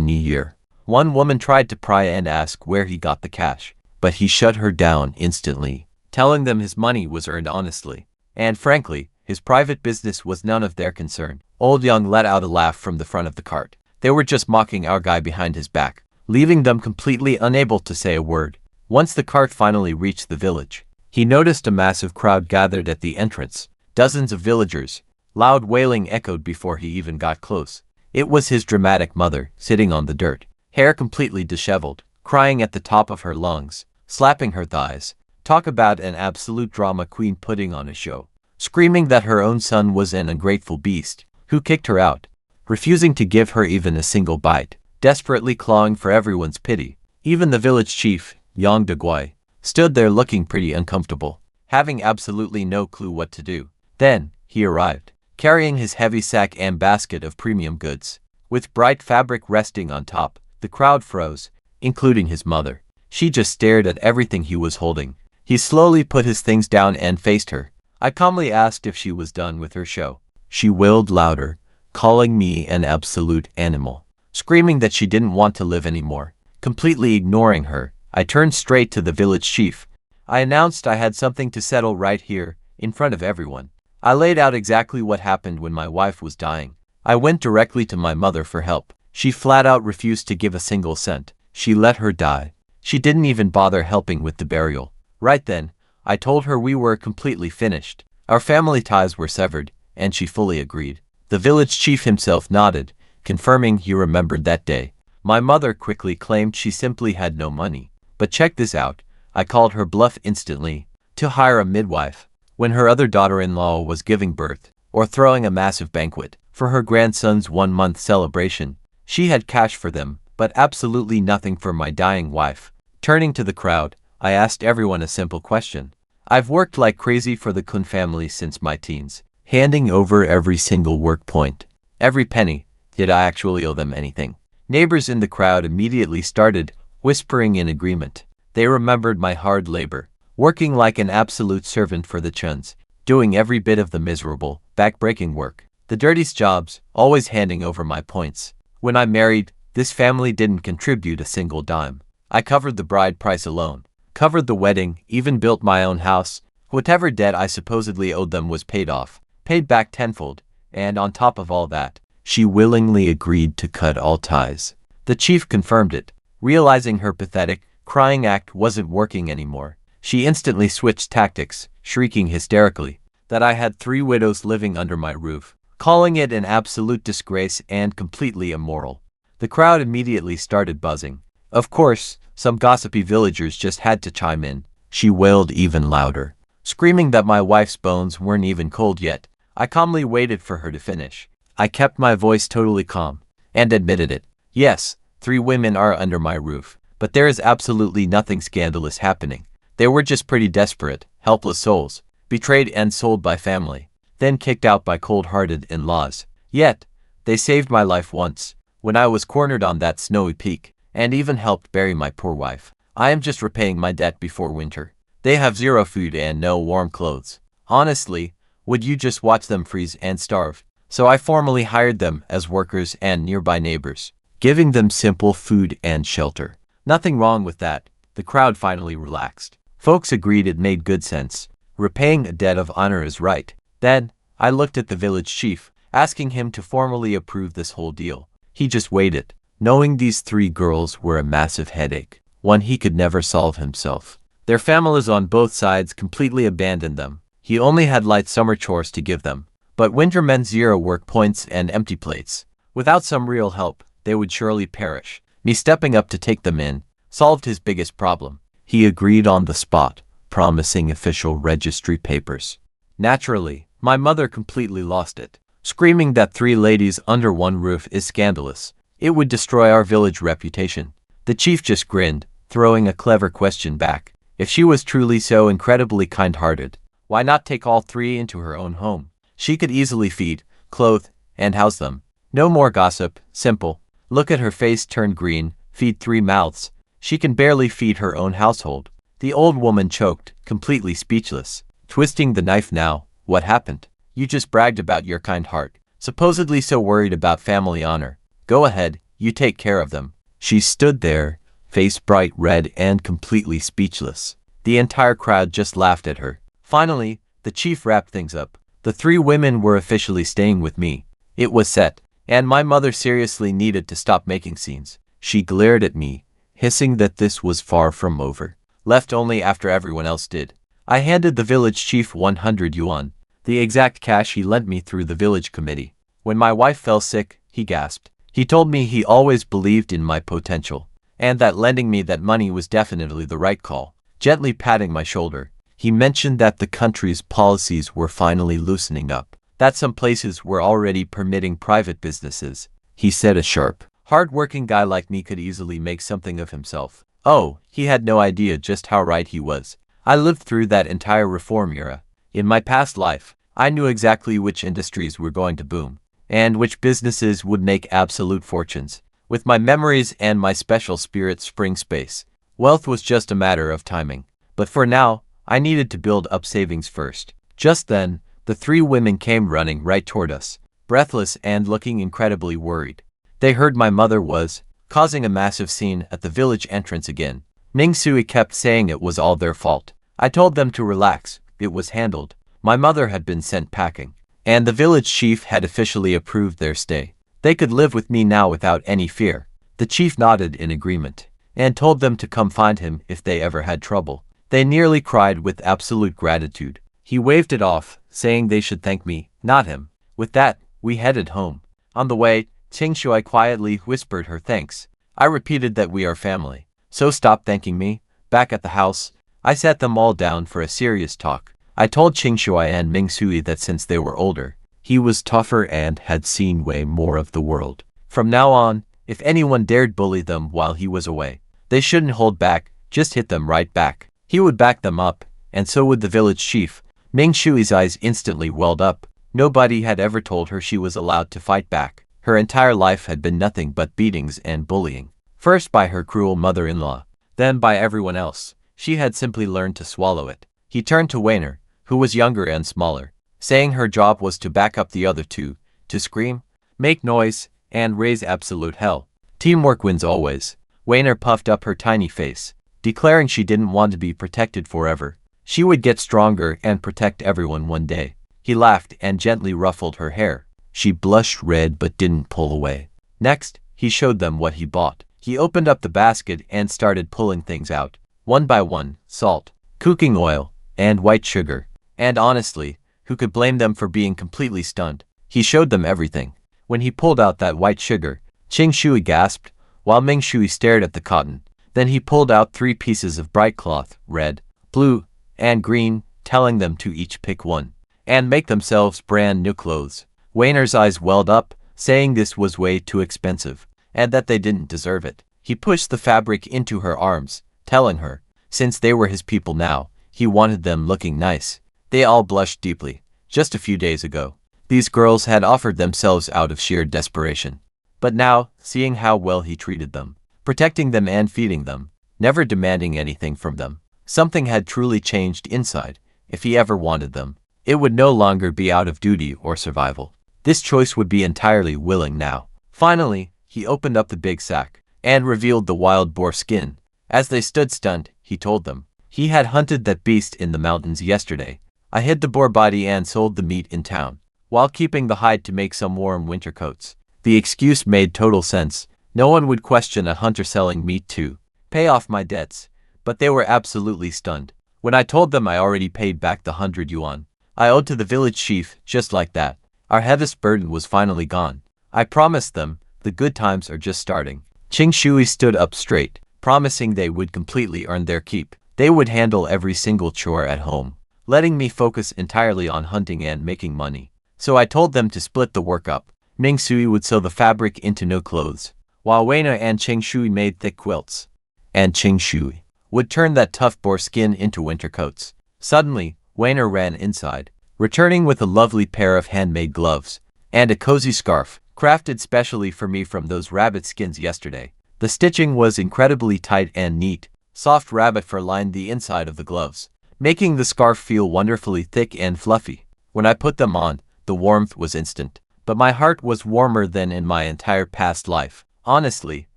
new year. One woman tried to pry and ask where he got the cash, but he shut her down instantly, telling them his money was earned honestly. And frankly, his private business was none of their concern. Old Young let out a laugh from the front of the cart. They were just mocking our guy behind his back, leaving them completely unable to say a word. Once the cart finally reached the village, he noticed a massive crowd gathered at the entrance. Dozens of villagers. Loud wailing echoed before he even got close. It was his dramatic mother, sitting on the dirt, hair completely disheveled, crying at the top of her lungs, slapping her thighs. Talk about an absolute drama queen putting on a show. Screaming that her own son was an ungrateful beast, who kicked her out. refusing to give her even a single bite, desperately clawing for everyone's pity. Even the village chief, Yang Degui, stood there looking pretty uncomfortable, having absolutely no clue what to do. Then, he arrived, carrying his heavy sack and basket of premium goods. With bright fabric resting on top, the crowd froze, including his mother. She just stared at everything he was holding. He slowly put his things down and faced her. I calmly asked if she was done with her show. She wailed louder, calling me an absolute animal, screaming that she didn't want to live anymore. Completely ignoring her, I turned straight to the village chief. I announced I had something to settle right here, in front of everyone. I laid out exactly what happened when my wife was dying. I went directly to my mother for help. She flat out refused to give a single cent. She let her die. She didn't even bother helping with the burial. Right then, I told her we were completely finished. Our family ties were severed, and she fully agreed. The village chief himself nodded, confirming he remembered that day. My mother quickly claimed she simply had no money. But check this out, I called her bluff instantly. To hire a midwife, when her other daughter-in-law was giving birth, or throwing a massive banquet for her grandson's 1-month celebration. She had cash for them, but absolutely nothing for my dying wife. Turning to the crowd, I asked everyone a simple question. I've worked like crazy for the Kun family since my teens, handing over every single work point. Every penny. Did I actually owe them anything? Neighbors in the crowd immediately started whispering in agreement. They remembered my hard labor, working like an absolute servant for the Chuns, doing every bit of the miserable, back-breaking work. The dirtiest jobs, always handing over my points. When I married, this family didn't contribute a single dime. I covered the bride price alone, covered the wedding, even built my own house. Whatever debt I supposedly owed them was paid off, paid back tenfold, and on top of all that, she willingly agreed to cut all ties. The chief confirmed it. Realizing her pathetic, crying act wasn't working anymore, she instantly switched tactics, shrieking hysterically that I had 3 widows living under my roof, calling it an absolute disgrace and completely immoral. The crowd immediately started buzzing. Of course, some gossipy villagers just had to chime in. She wailed even louder, screaming that my wife's bones weren't even cold yet. I calmly waited for her to finish. I kept my voice totally calm, and admitted it. Yes, 3 women are under my roof, but there is absolutely nothing scandalous happening. They were just pretty desperate, helpless souls, betrayed and sold by family, then kicked out by cold-hearted in-laws. Yet, they saved my life once, when I was cornered on that snowy peak, and even helped bury my poor wife. I am just repaying my debt before winter. They have 0 food and no warm clothes. Honestly, would you just watch them freeze and starve? So I formally hired them as workers and nearby neighbors, giving them simple food and shelter. Nothing wrong with that. The crowd finally relaxed. Folks agreed it made good sense. Repaying a debt of honor is right. Then, I looked at the village chief, asking him to formally approve this whole deal. He just waited, knowing these 3 girls were a massive headache, one he could never solve himself. Their families on both sides completely abandoned them. He only had light summer chores to give them, but winter meant 0 work points and empty plates. Without some real help, they would surely perish. Me stepping up to take them in solved his biggest problem. He agreed on the spot, promising official registry papers. Naturally, my mother completely lost it, screaming that 3 ladies under one roof is scandalous. It would destroy our village reputation. The chief just grinned, throwing a clever question back. If she was truly so incredibly kind-hearted, why not take all 3 into her own home? She could easily feed, clothe, and house them. No more gossip, simple. Look at her face turn green, feed 3 mouths. She can barely feed her own household. The old woman choked, completely speechless. Twisting the knife now, what happened? You just bragged about your kind heart, supposedly so worried about family honor. Go ahead, you take care of them. She stood there, face bright red and completely speechless. The entire crowd just laughed at her. Finally, the chief wrapped things up. The 3 women were officially staying with me. It was set, and my mother seriously needed to stop making scenes. She glared at me, hissing that this was far from over, left only after everyone else did. I handed the village chief 100 yuan, the exact cash he lent me through the village committee. When my wife fell sick, he gasped. He told me he always believed in my potential, and that lending me that money was definitely the right call. Gently patting my shoulder, he mentioned that the country's policies were finally loosening up. that some places were already permitting private businesses. He said a sharp, hard-working guy like me could easily make something of himself. Oh, he had no idea just how right he was. I lived through that entire reform era. In my past life, I knew exactly which industries were going to boom, and which businesses would make absolute fortunes. With my memories and my special spirit spring space, wealth was just a matter of timing. But for now, I needed to build up savings first. Just then, the three women came running right toward us, breathless and looking incredibly worried. They heard my mother was causing a massive scene at the village entrance again. Ming Sui kept saying it was all their fault. I told them to relax, it was handled. My mother had been sent packing, and the village chief had officially approved their stay. They could live with me now without any fear. The chief nodded in agreement, and told them to come find him if they ever had trouble. They nearly cried with absolute gratitude. He waved it off, saying they should thank me, not him. With that, we headed home. On the way, Qing Shui quietly whispered her thanks. I repeated that we are family, so stop thanking me. Back at the house, I sat them all down for a serious talk. I told Qing Shui and Ming Sui that since they were older, he was tougher and had seen way more of the world. From now on, if anyone dared bully them while he was away, they shouldn't hold back, just hit them right back. He would back them up, and so would the village chief. Ming Shui's eyes instantly welled up. Nobody had ever told her she was allowed to fight back. Her entire life had been nothing but beatings and bullying. First by her cruel mother-in-law, then by everyone else. She had simply learned to swallow it. He turned to Weiner, who was younger and smaller, saying her job was to back up the other two, to scream, make noise, and raise absolute hell. Teamwork wins always. Weiner puffed up her tiny face, declaring she didn't want to be protected forever. She would get stronger and protect everyone one day. He laughed and gently ruffled her hair. She blushed red but didn't pull away. Next, he showed them what he bought. He opened up the basket and started pulling things out, one by one: salt, cooking oil, and white sugar. And honestly, who could blame them for being completely stunned? He showed them everything. When he pulled out that white sugar, Qing Shui gasped, while Ming Shui stared at the cotton. Then he pulled out 3 pieces of bright cloth, red, blue, and green, telling them to each pick one, and make themselves brand new clothes. Weiner's eyes welled up, saying this was way too expensive, and that they didn't deserve it. He pushed the fabric into her arms, telling her, since they were his people now, he wanted them looking nice. They all blushed deeply. Just a few days ago, these girls had offered themselves out of sheer desperation. But now, seeing how well he treated them, protecting them and feeding them, never demanding anything from them, something had truly changed inside. If he ever wanted them, it would no longer be out of duty or survival. This choice would be entirely willing now. Finally, he opened up the big sack and revealed the wild boar skin. As they stood stunned, he told them, he had hunted that beast in the mountains yesterday. I hid the boar body and sold the meat in town, while keeping the hide to make some warm winter coats. The excuse made total sense. No one would question a hunter selling meat to pay off my debts, but they were absolutely stunned. When I told them I already paid back the 100 yuan I owed to the village chief, just like that, our heaviest burden was finally gone. I promised them, the good times are just starting. Qing Shui stood up straight, promising they would completely earn their keep. They would handle every single chore at home, letting me focus entirely on hunting and making money. So I told them to split the work up. Ming Sui would sew the fabric into new clothes, while Weiner and Qing Shui made thick quilts. And Qing Shui would turn that tough boar skin into winter coats. Suddenly, Weiner ran inside, returning with a lovely pair of handmade gloves and a cozy scarf, crafted specially for me from those rabbit skins yesterday. The stitching was incredibly tight and neat. Soft rabbit fur lined the inside of the gloves, making the scarf feel wonderfully thick and fluffy. When I put them on, the warmth was instant, but my heart was warmer than in my entire past life. Honestly,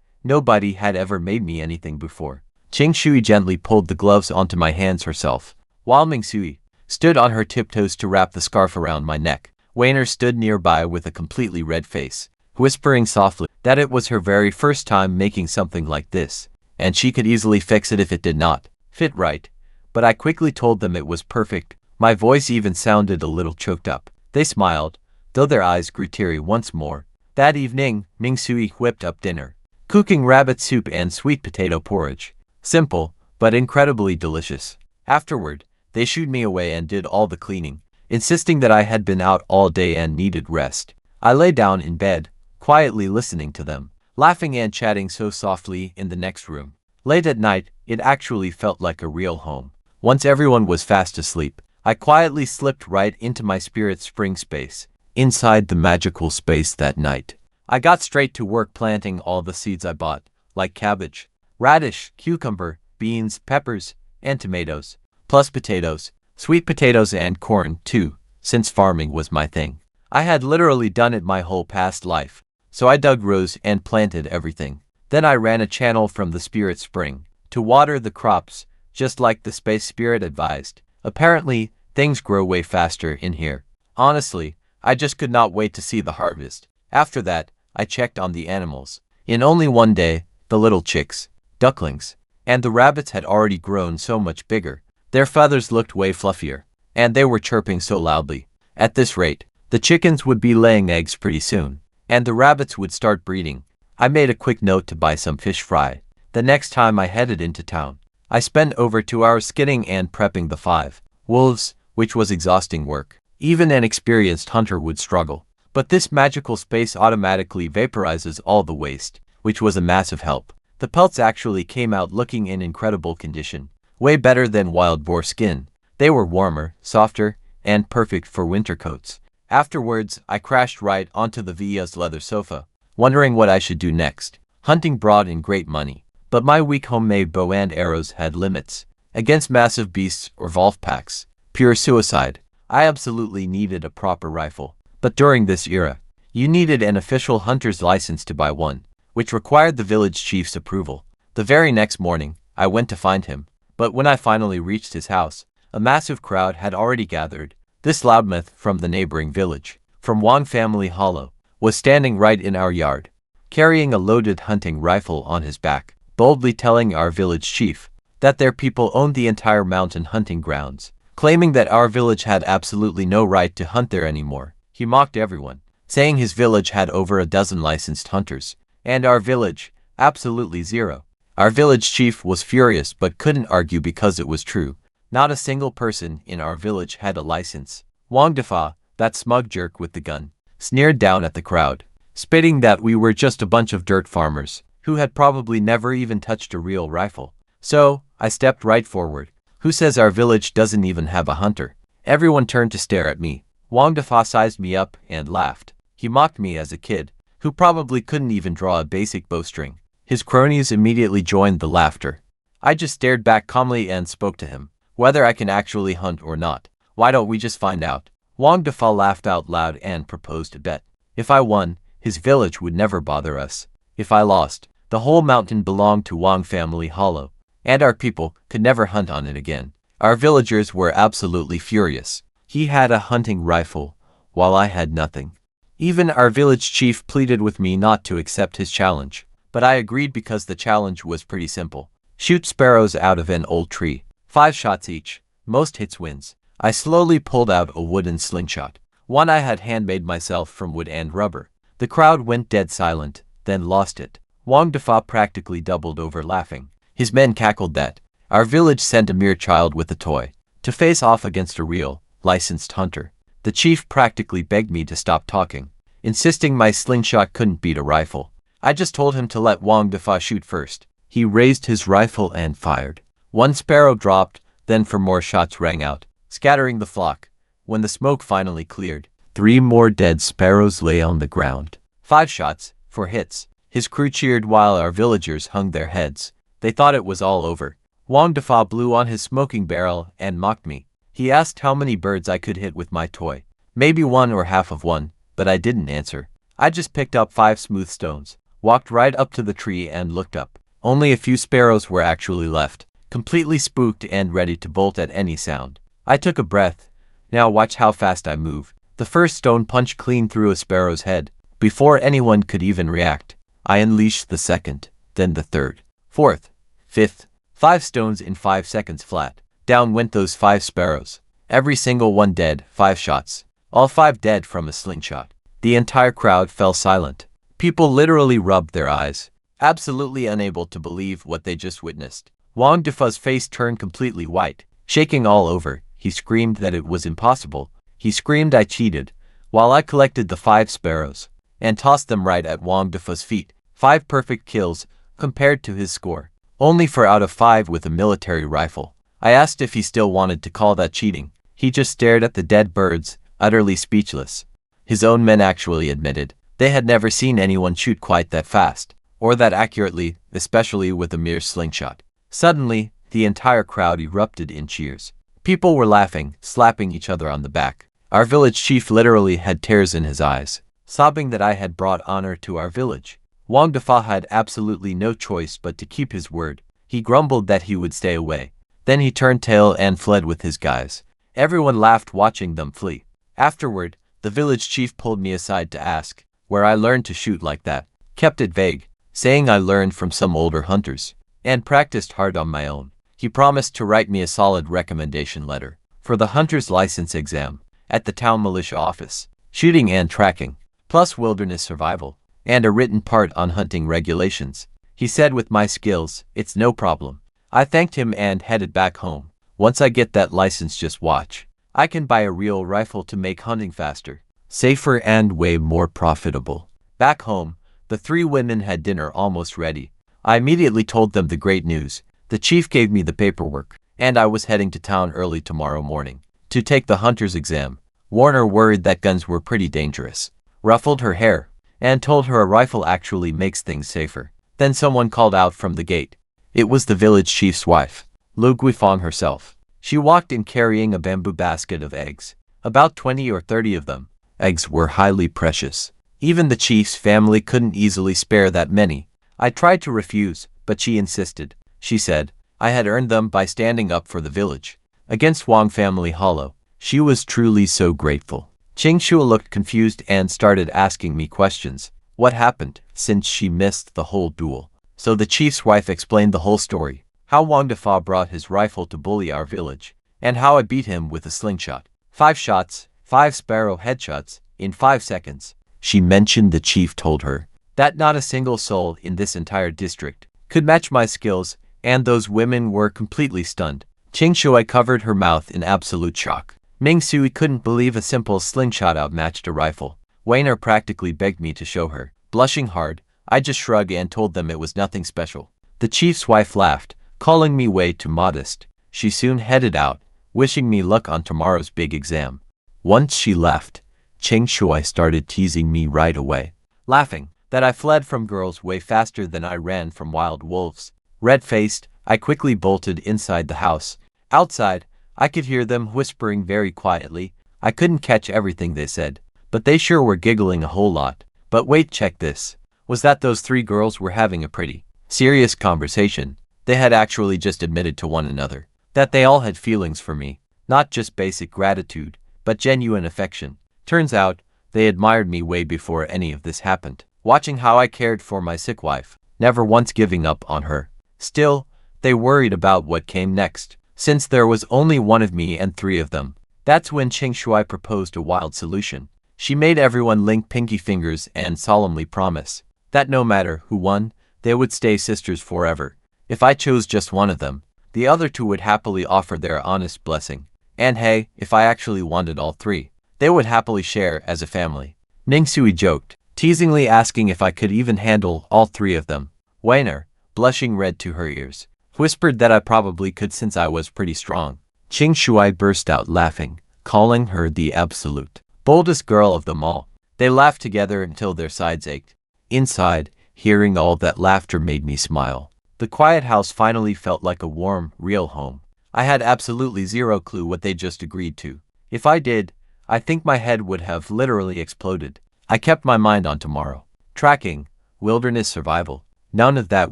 nobody had ever made me anything before. Qing Shui gently pulled the gloves onto my hands herself, while Ming Sui stood on her tiptoes to wrap the scarf around my neck. Weiner stood nearby with a completely red face, whispering softly that it was her very first time making something like this, and she could easily fix it if it did not fit right. But I quickly told them it was perfect. My voice even sounded a little choked up. They smiled, though their eyes grew teary once more. That evening, Ming Sui whipped up dinner, cooking rabbit soup and sweet potato porridge. Simple, but incredibly delicious. Afterward, they shooed me away and did all the cleaning. insisting that I had been out all day and needed rest. I lay down in bed, quietly listening to them, laughing and chatting so softly in the next room. Late at night, it actually felt like a real home. Once everyone was fast asleep, I quietly slipped right into my spirit spring space. Inside the magical space that night, I got straight to work planting all the seeds I bought, like cabbage, radish, cucumber, beans, peppers, and tomatoes, plus potatoes, sweet potatoes and corn too, since farming was my thing. I had literally done it my whole past life, so I dug rows and planted everything. Then I ran a channel from the spirit spring to water the crops, just like the space spirit advised. Apparently, things grow way faster in here. Honestly, I just could not wait to see the harvest. After that, I checked on the animals. In only one day, the little chicks, ducklings, and the rabbits had already grown so much bigger. Their feathers looked way fluffier, and they were chirping so loudly. At this rate, the chickens would be laying eggs pretty soon, and the rabbits would start breeding. I made a quick note to buy some fish fry. The next time I headed into town, I spent over 2 hours skinning and prepping the 5 wolves, which was exhausting work. Even an experienced hunter would struggle. But this magical space automatically vaporizes all the waste, which was a massive help. The pelts actually came out looking in incredible condition, way better than wild boar skin. They were warmer, softer, and perfect for winter coats. Afterwards, I crashed right onto the Via's leather sofa, wondering what I should do next. Hunting brought in great money, but my weak homemade bow and arrows had limits. Against massive beasts or wolf packs, pure suicide. I absolutely needed a proper rifle. But during this era, you needed an official hunter's license to buy one, which required the village chief's approval. The very next morning, I went to find him, but when I finally reached his house, a massive crowd had already gathered. This loudmouth from the neighboring village, from Wang Family Hollow, was standing right in our yard, carrying a loaded hunting rifle on his back, boldly telling our village chief that their people owned the entire mountain hunting grounds, claiming that our village had absolutely no right to hunt there anymore. He mocked everyone, saying his village had over a dozen licensed hunters, and our village, absolutely zero. Our village chief was furious but couldn't argue because it was true. Not a single person in our village had a license. Wang Defa, that smug jerk with the gun, sneered down at the crowd, spitting that we were just a bunch of dirt farmers, who had probably never even touched a real rifle. So, I stepped right forward. Who says our village doesn't even have a hunter? Everyone turned to stare at me. Wang Defa sized me up and laughed. He mocked me as a kid, who probably couldn't even draw a basic bowstring. His cronies immediately joined the laughter. I just stared back calmly and spoke to him. Whether I can actually hunt or not, why don't we just find out? Wang Defa laughed out loud and proposed a bet. If I won, his village would never bother us. If I lost, the whole mountain belonged to Wang Family Hollow, and our people could never hunt on it again. Our villagers were absolutely furious. He had a hunting rifle, while I had nothing. Even our village chief pleaded with me not to accept his challenge, but I agreed because the challenge was pretty simple. Shoot sparrows out of an old tree. 5 shots each. Most hits wins. I slowly pulled out a wooden slingshot, one I had handmade myself from wood and rubber. The crowd went dead silent, then lost it. Wang Defa practically doubled over laughing. His men cackled that our village sent a mere child with a toy to face off against a real, licensed hunter. The chief practically begged me to stop talking, insisting my slingshot couldn't beat a rifle. I just told him to let Wang Defa shoot first. He raised his rifle and fired. 1 sparrow dropped, then 4 more shots rang out, scattering the flock. When the smoke finally cleared, 3 more dead sparrows lay on the ground. 5 shots, 4 hits. His crew cheered while our villagers hung their heads. They thought it was all over. Wang Defa blew on his smoking barrel and mocked me. He asked how many birds I could hit with my toy. Maybe 1 or half of one, but I didn't answer. I just picked up 5 smooth stones, walked right up to the tree and looked up. Only a few sparrows were actually left, completely spooked and ready to bolt at any sound. I took a breath. Now watch how fast I move. The first stone punched clean through a sparrow's head. Before anyone could even react, I unleashed the second, then the third, fourth, fifth. 5 stones in 5 seconds flat. Down went those 5 sparrows. Every single one dead. 5 shots. All 5 dead from a slingshot. The entire crowd fell silent. People literally rubbed their eyes, absolutely unable to believe what they just witnessed. Wang Defa's face turned completely white, shaking all over. He screamed that it was impossible. he screamed. I cheated, while I collected the 5 sparrows and tossed them right at Wang Defa's feet. 5 perfect kills, compared to his score. Only 4 out of 5 with a military rifle. I asked if he still wanted to call that cheating. He just stared at the dead birds, utterly speechless. His own men actually admitted they had never seen anyone shoot quite that fast, or that accurately, especially with a mere slingshot. Suddenly, the entire crowd erupted in cheers. People were laughing, slapping each other on the back. Our village chief literally had tears in his eyes, sobbing that I had brought honor to our village. Wang Defa had absolutely no choice but to keep his word. He grumbled that he would stay away. Then he turned tail and fled with his guys. Everyone laughed watching them flee. Afterward, the village chief pulled me aside to ask where I learned to shoot like that. Kept it vague, saying I learned from some older hunters and practiced hard on my own. He promised to write me a solid recommendation letter for the hunter's license exam at the town militia office, shooting and tracking, plus wilderness survival, and a written part on hunting regulations. He said with my skills, it's no problem. I thanked him and headed back home. Once I get that license, just watch. I can buy a real rifle to make hunting faster, safer, and way more profitable. Back home, the 3 women had dinner almost ready. I immediately told them the great news. The chief gave me the paperwork, and I was heading to town early tomorrow morning to take the hunter's exam. Warner, worried that guns were pretty dangerous, ruffled her hair and told her a rifle actually makes things safer. Then someone called out from the gate. It was the village chief's wife, Lu Guifang herself. She walked in carrying a bamboo basket of eggs, about 20 or 30 of them. Eggs were highly precious. Even the chief's family couldn't easily spare that many. I tried to refuse, but she insisted. She said I had earned them by standing up for the village against Wang family hollow. She was truly so grateful. Qing Shua looked confused and started asking me questions. What happened, since she missed the whole duel? So the chief's wife explained the whole story. How Wang Defa brought his rifle to bully our village, and how I beat him with a slingshot. 5 shots, 5 sparrow headshots, in 5 seconds. She mentioned the chief told her that not a single soul in this entire district could match my skills, and those women were completely stunned. Qing Shui covered her mouth in absolute shock. Ming Sui couldn't believe a simple slingshot outmatched a rifle. Weiner practically begged me to show her. Blushing hard, I just shrugged and told them it was nothing special. The chief's wife laughed, calling me way too modest. She soon headed out, wishing me luck on tomorrow's big exam. Once she left, Qing Shui started teasing me right away, laughing that I fled from girls way faster than I ran from wild wolves. Red-faced, I quickly bolted inside the house. Outside, I could hear them whispering very quietly. I couldn't catch everything they said, but they sure were giggling a whole lot. But wait, check this. Was that those 3 girls were having a pretty serious conversation? They had actually just admitted to one another that they all had feelings for me, not just basic gratitude, but genuine affection. Turns out, they admired me way before any of this happened, watching how I cared for my sick wife, never once giving up on her. Still, they worried about what came next, since there was only one of me and 3 of them. That's when Qing Shui proposed a wild solution. She made everyone link pinky fingers and solemnly promise that no matter who won, they would stay sisters forever. If I chose just one of them, the other 2 would happily offer their honest blessing. And hey, if I actually wanted all 3, they would happily share as a family. Ning Sui joked, teasingly asking if I could even handle all 3 of them. Weiner, blushing red to her ears, whispered that I probably could since I was pretty strong. Qing Shui burst out laughing, calling her the absolute boldest girl of them all. They laughed together until their sides ached. Inside, hearing all that laughter made me smile. The quiet house finally felt like a warm, real home. I had absolutely zero clue what they just agreed to. If I did, I think my head would have literally exploded. I kept my mind on tomorrow. Tracking, wilderness survival, none of that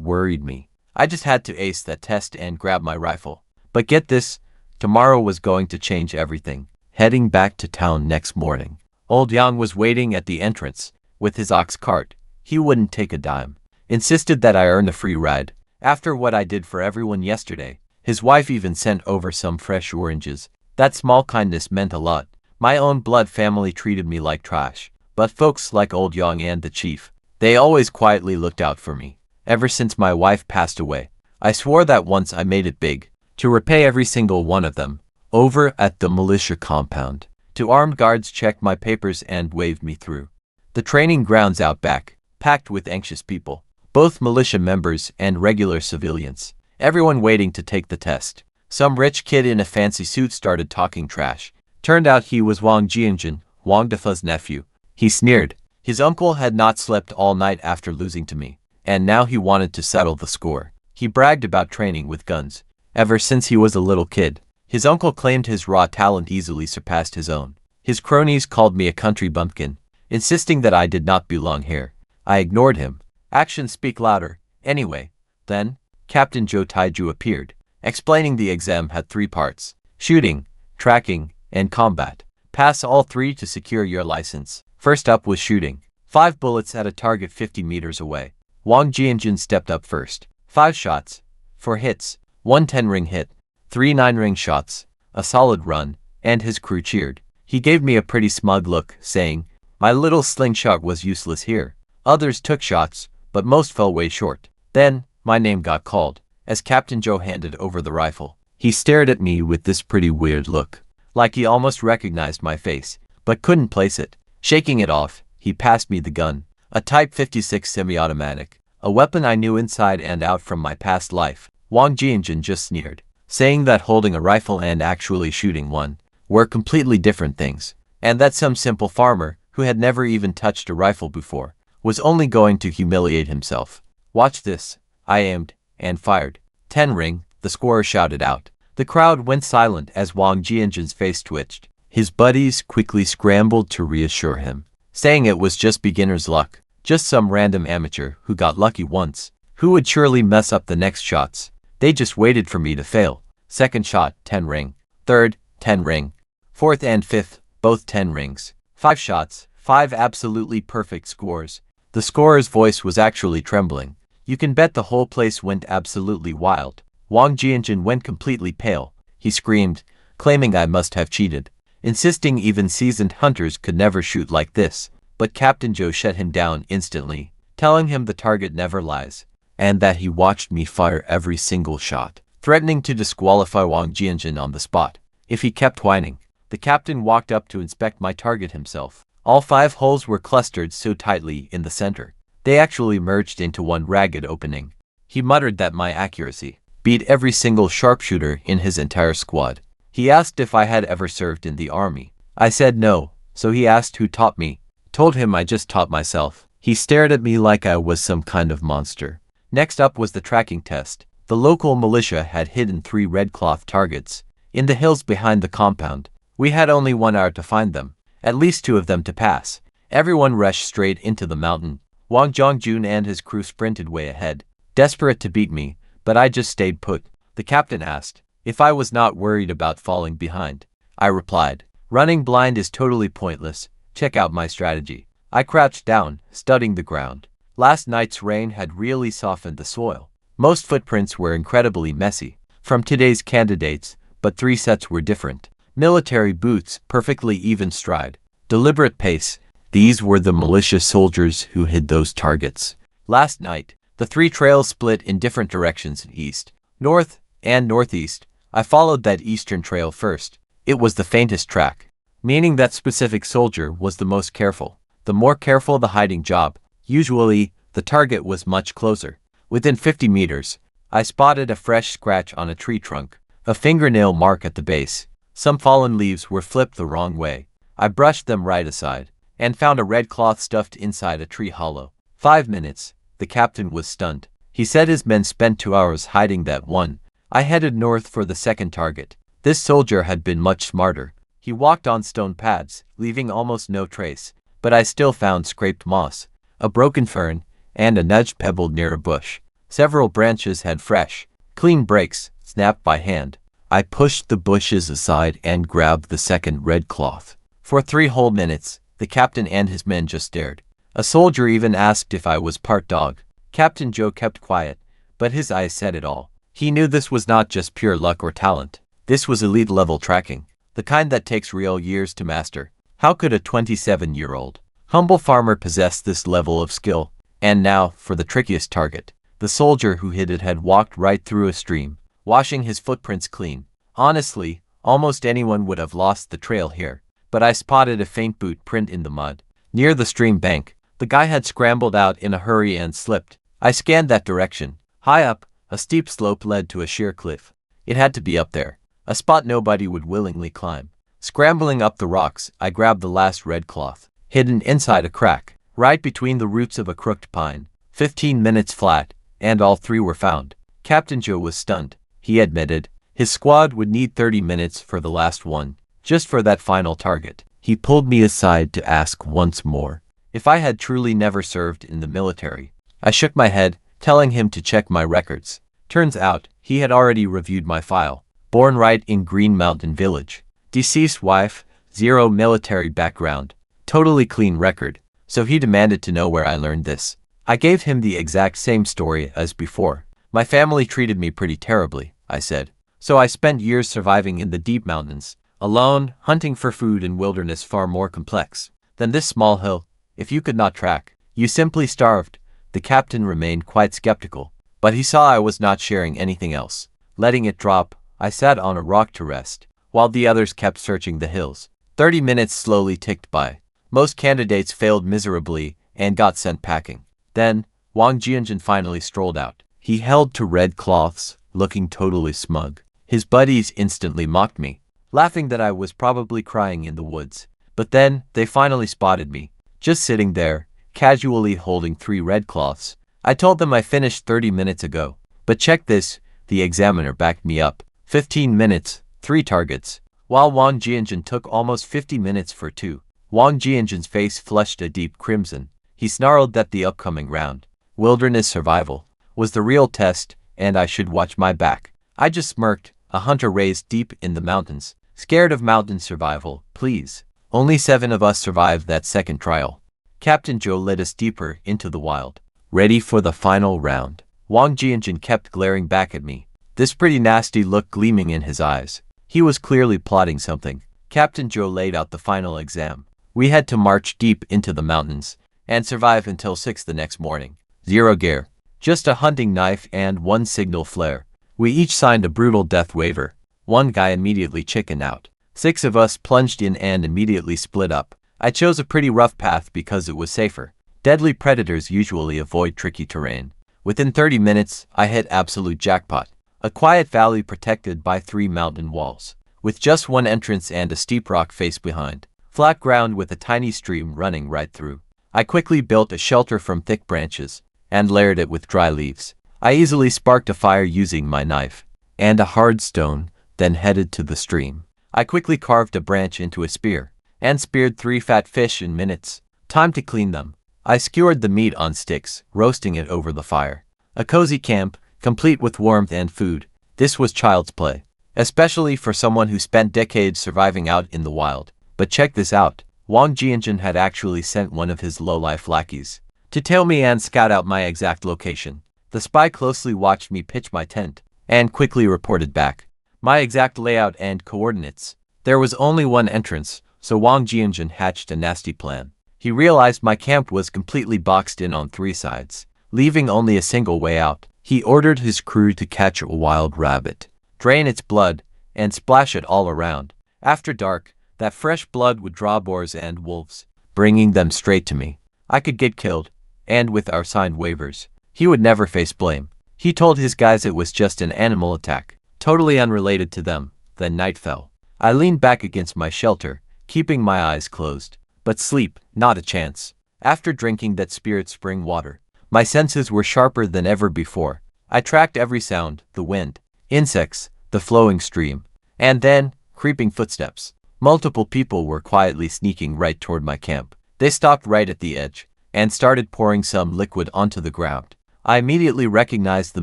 worried me. I just had to ace that test and grab my rifle. But get this, tomorrow was going to change everything. Heading back to town next morning, Old Yang was waiting at the entrance with his ox cart. He wouldn't take a dime. Insisted that I earn the free ride. After what I did for everyone yesterday, his wife even sent over some fresh oranges. That small kindness meant a lot. My own blood family treated me like trash, but folks like Old Yang and the chief, they always quietly looked out for me. Ever since my wife passed away, I swore that once I made it big, to repay every single one of them, over at the militia compound, Two armed guards checked my papers and waved me through. The training grounds out back, packed with anxious people, both militia members and regular civilians. Everyone waiting to take the test. Some rich kid in a fancy suit started talking trash. Turned out he was Wang Jianjun, Wang Defa's nephew. He sneered. His uncle had not slept all night after losing to me, and now he wanted to settle the score. He bragged about training with guns ever since he was a little kid. His uncle claimed his raw talent easily surpassed his own. His cronies called me a country bumpkin, insisting that I did not belong here. I ignored him. Actions speak louder. Anyway, then, Captain Joe Taiju appeared, explaining the exam had 3 parts: shooting, tracking, and combat. Pass all 3 to secure your license. First up was shooting. 5 bullets at a target 50 meters away. Wang Jianjun stepped up first. 5 shots, 4 hits, 1 10-ring hit, 3 9-ring shots, a solid run, and his crew cheered. He gave me a pretty smug look, saying, "My little slingshot was useless here." Others took shots, but most fell way short. Then, my name got called, as Captain Joe handed over the rifle. He stared at me with this pretty weird look, like he almost recognized my face, but couldn't place it. Shaking it off, he passed me the gun, a Type 56 semi-automatic, a weapon I knew inside and out from my past life. Wang Jianjun just sneered, saying that holding a rifle and actually shooting one were completely different things, and that some simple farmer, who had never even touched a rifle before, was only going to humiliate himself. "Watch this." I aimed, and fired. 10-ring, the scorer shouted out. The crowd went silent as Wang Jianjun's face twitched. His buddies quickly scrambled to reassure him, saying it was just beginner's luck, just some random amateur who got lucky once, who would surely mess up the next shots. They just waited for me to fail. Second shot, 10-ring. Third, 10-ring. Fourth and fifth, both 10 rings. 5 shots, 5 absolutely perfect scores. The scorer's voice was actually trembling. You can bet the whole place went absolutely wild. Wang Jianjun went completely pale. He screamed, claiming I must have cheated, insisting even seasoned hunters could never shoot like this. But Captain Joe shut him down instantly, telling him the target never lies, and that he watched me fire every single shot, threatening to disqualify Wang Jianjun on the spot if he kept whining. The captain walked up to inspect my target himself. All 5 holes were clustered so tightly in the center, they actually merged into one ragged opening. He muttered that my accuracy beat every single sharpshooter in his entire squad. He asked if I had ever served in the army. I said no, so he asked who taught me. Told him I just taught myself. He stared at me like I was some kind of monster. Next up was the tracking test. The local militia had hidden 3 red cloth targets in the hills behind the compound. We had only 1 hour to find them, at least 2 of them to pass. Everyone rushed straight into the mountain. Wang Jianjun and his crew sprinted way ahead, desperate to beat me, but I just stayed put. The captain asked if I was not worried about falling behind. I replied, "Running blind is totally pointless. Check out my strategy." I crouched down, studying the ground. Last night's rain had really softened the soil. Most footprints were incredibly messy from today's candidates, but 3 sets were different. Military boots, perfectly even stride, deliberate pace. These were the militia soldiers who hid those targets. Last night, the 3 trails split in different directions: east, north, and northeast. I followed that eastern trail first. It was the faintest track, meaning that specific soldier was the most careful. The more careful the hiding job, usually, the target was much closer. Within 50 meters, I spotted a fresh scratch on a tree trunk, a fingernail mark at the base. Some fallen leaves were flipped the wrong way. I brushed them right aside, and found a red cloth stuffed inside a tree hollow. 5 minutes. The captain was stunned. He said his men spent 2 hours hiding that one. I headed north for the second target. This soldier had been much smarter. He walked on stone pads, leaving almost no trace, but I still found scraped moss, a broken fern, and a nudged pebble near a bush. Several branches had fresh, clean breaks, snapped by hand. I pushed the bushes aside and grabbed the second red cloth. For 3 whole minutes, the captain and his men just stared. A soldier even asked if I was part dog. Captain Joe kept quiet, but his eyes said it all. He knew this was not just pure luck or talent. This was elite-level tracking, the kind that takes real years to master. How could a 27-year-old, humble farmer possess this level of skill? And now, for the trickiest target. The soldier who hid it had walked right through a stream, washing his footprints clean. Honestly, almost anyone would have lost the trail here. but I spotted a faint boot print in the mud. Near the stream bank, the guy had scrambled out in a hurry and slipped. I scanned that direction. High up, a steep slope led to a sheer cliff. It had to be up there, a spot nobody would willingly climb. Scrambling up the rocks, I grabbed the last red cloth, hidden inside a crack, right between the roots of a crooked pine. 15 minutes flat, and all three were found. Captain Joe was stunned. He admitted his squad would need 30 minutes for the last one, just for that final target. He pulled me aside to ask once more if I had truly never served in the military. I shook my head, telling him to check my records. Turns out, he had already reviewed my file. Born right in Green Mountain Village. Deceased wife, 0 military background. Totally clean record. So he demanded to know where I learned this. I gave him the exact same story as before. My family treated me pretty terribly, I said. So I spent years surviving in the deep mountains, alone, hunting for food in wilderness far more complex than this small hill. If you could not track, you simply starved. The captain remained quite skeptical, but he saw I was not sharing anything else. Letting it drop, I sat on a rock to rest, while the others kept searching the hills. 30 minutes slowly ticked by. Most candidates failed miserably and got sent packing. Then, Wang Jianjun finally strolled out. He held to red cloths, looking totally smug. His buddies instantly mocked me, laughing that I was probably crying in the woods. But then, they finally spotted me, just sitting there, casually holding 3 red cloths. I told them I finished 30 minutes ago. But check this, the examiner backed me up. 15 minutes, 3 targets, while Wang Jianjun took almost 50 minutes for 2. Wang Jianjun's face flushed a deep crimson. He snarled that the upcoming round, wilderness survival, was the real test, and I should watch my back. I just smirked, a hunter raised deep in the mountains. Scared of mountain survival, please. Only 7 of us survived that second trial. Captain Joe led us deeper into the wild. Ready for the final round. Wang Jianjun kept glaring back at me, this pretty nasty look gleaming in his eyes. He was clearly plotting something. Captain Joe laid out the final exam. We had to march deep into the mountains and survive until 6 the next morning. 0 gear. Just a hunting knife and 1 signal flare. We each signed a brutal death waiver. 1 guy immediately chickened out. 6 of us plunged in and immediately split up. I chose a pretty rough path because it was safer. Deadly predators usually avoid tricky terrain. Within 30 minutes, I hit absolute jackpot. A quiet valley protected by 3 mountain walls, with just 1 entrance and a steep rock face behind. Flat ground with a tiny stream running right through. I quickly built a shelter from thick branches and layered it with dry leaves. I easily sparked a fire using my knife and a hard stone, then headed to the stream. I quickly carved a branch into a spear and speared 3 fat fish in minutes. Time to clean them. I skewered the meat on sticks, roasting it over the fire. A cozy camp, complete with warmth and food. This was child's play, especially for someone who spent decades surviving out in the wild. But check this out. Wang Jianjun had actually sent one of his low-life lackeys to tail me and scout out my exact location. The spy closely watched me pitch my tent and quickly reported back my exact layout and coordinates. There was only 1 entrance, so Wang Jianjun hatched a nasty plan. He realized my camp was completely boxed in on 3 sides, leaving only a single way out. He ordered his crew to catch a wild rabbit, drain its blood, and splash it all around. After dark, that fresh blood would draw boars and wolves, bringing them straight to me. I could get killed, and with our signed waivers, he would never face blame. He told his guys it was just an animal attack, totally unrelated to them. Then night fell. I leaned back against my shelter, keeping my eyes closed. But sleep, not a chance. After drinking that spirit spring water, my senses were sharper than ever before. I tracked every sound, the wind, insects, the flowing stream, and then, creeping footsteps. Multiple people were quietly sneaking right toward my camp. They stopped right at the edge and started pouring some liquid onto the ground. I immediately recognized the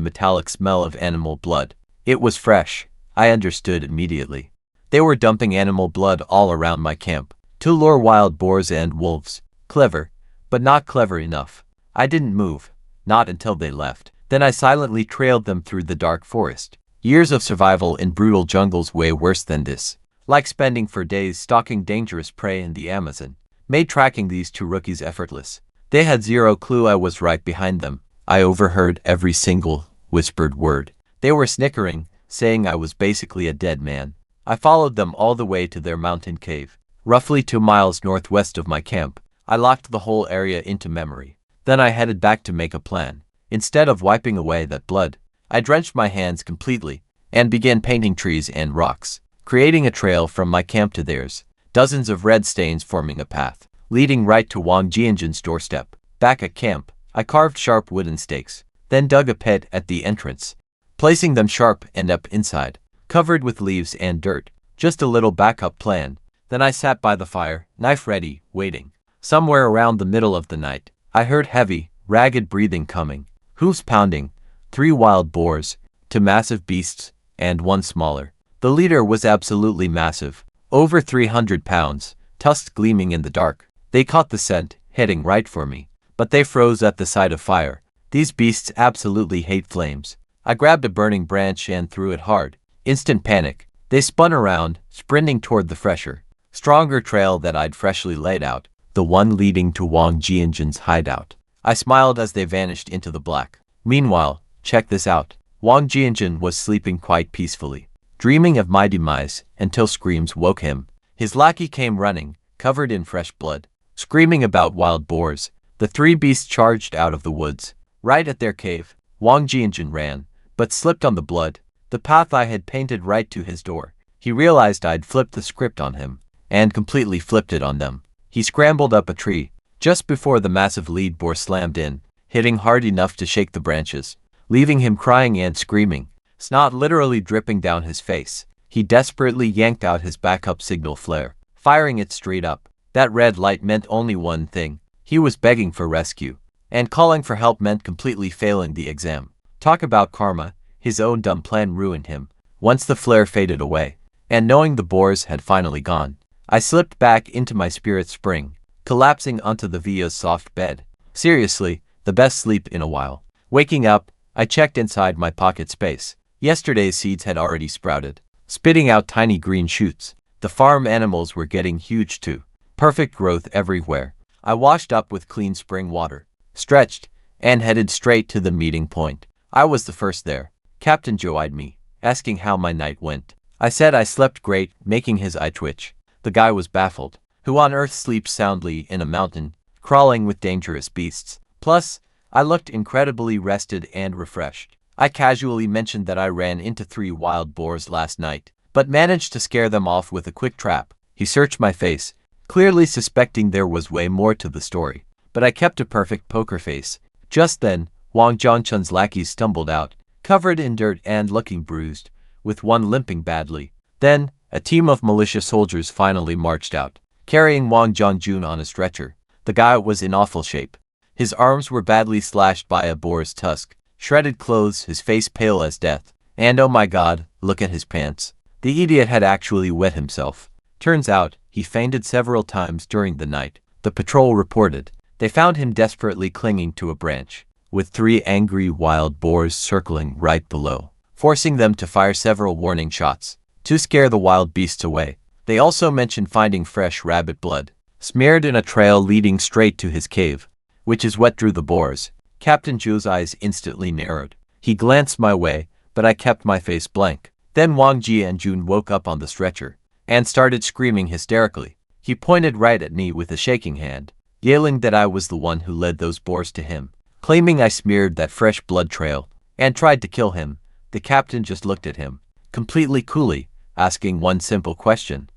metallic smell of animal blood. It was fresh. I understood immediately. They were dumping animal blood all around my camp to lure wild boars and wolves. Clever, but not clever enough. I didn't move, not until they left. Then I silently trailed them through the dark forest. Years of survival in brutal jungles way worse than this. Like spending for days stalking dangerous prey in the Amazon, made tracking these 2 rookies effortless. They had 0 clue I was right behind them. I overheard every single whispered word. They were snickering, saying I was basically a dead man. I followed them all the way to their mountain cave. roughly 2 miles northwest of my camp. I locked the whole area into memory. Then I headed back to make a plan. Instead of wiping away that blood, I drenched my hands completely and began painting trees and rocks, creating a trail from my camp to theirs, dozens of red stains forming a path, leading right to Wang Jianjun's doorstep. Back at camp, I carved sharp wooden stakes, then dug a pit at the entrance, placing them sharp and up inside, covered with leaves and dirt, just a little backup plan. Then I sat by the fire, knife ready, waiting. Somewhere around the middle of the night, I heard heavy, ragged breathing coming, hoofs pounding, 3 wild boars, 2 massive beasts, and 1 smaller. The leader was absolutely massive, over 300 pounds, tusks gleaming in the dark. They caught the scent, heading right for me, but they froze at the sight of fire. These beasts absolutely hate flames. I grabbed a burning branch and threw it hard. Instant panic. They spun around, sprinting toward the fresher, stronger trail that I'd freshly laid out, the one leading to Wang Jianjun's hideout. I smiled as they vanished into the black. Meanwhile, check this out. Wang Jianjun was sleeping quite peacefully, dreaming of my demise, until screams woke him. His lackey came running, covered in fresh blood, screaming about wild boars. The 3 beasts charged out of the woods. Right at their cave, Wang Jianjun ran, but slipped on the blood, the path I had painted right to his door. He realized I'd flipped the script on him, and completely flipped it on them. He scrambled up a tree, just before the massive lead boar slammed in, hitting hard enough to shake the branches, leaving him crying and screaming, snot literally dripping down his face. He desperately yanked out his backup signal flare, firing it straight up. That red light meant only one thing. He was begging for rescue, and calling for help meant completely failing the exam. Talk about karma, his own dumb plan ruined him. Once the flare faded away, and knowing the boars had finally gone, I slipped back into my spirit spring, collapsing onto the Via's soft bed. Seriously, the best sleep in a while. Waking up, I checked inside my pocket space. Yesterday's seeds had already sprouted, spitting out tiny green shoots. The farm animals were getting huge too. Perfect growth everywhere. I washed up with clean spring water, stretched, and headed straight to the meeting point. I was the first there. Captain Joe eyed me, asking how my night went. I said I slept great, making his eye twitch. The guy was baffled. Who on earth sleeps soundly in a mountain, crawling with dangerous beasts? Plus, I looked incredibly rested and refreshed. I casually mentioned that I ran into 3 wild boars last night, but managed to scare them off with a quick trap. He searched my face, clearly suspecting there was way more to the story, but I kept a perfect poker face. Just then, Wang Jianjun's lackeys stumbled out, covered in dirt and looking bruised, with one limping badly. Then, a team of militia soldiers finally marched out, carrying Wang Jianjun on a stretcher. The guy was in awful shape. His arms were badly slashed by a boar's tusk, shredded clothes, his face pale as death, and oh my god, look at his pants. The idiot had actually wet himself. Turns out, he fainted several times during the night. The patrol reported. They found him desperately clinging to a branch, with 3 angry wild boars circling right below, forcing them to fire several warning shots to scare the wild beasts away. They also mentioned finding fresh rabbit blood, smeared in a trail leading straight to his cave, which is what drew the boars. Captain Zhu's eyes instantly narrowed. He glanced my way, but I kept my face blank. Then Wang Jianjun woke up on the stretcher, and started screaming hysterically. He pointed right at me with a shaking hand, yelling that I was the one who led those boars to him, claiming I smeared that fresh blood trail, and tried to kill him. The captain just looked at him, completely coolly, asking one simple question.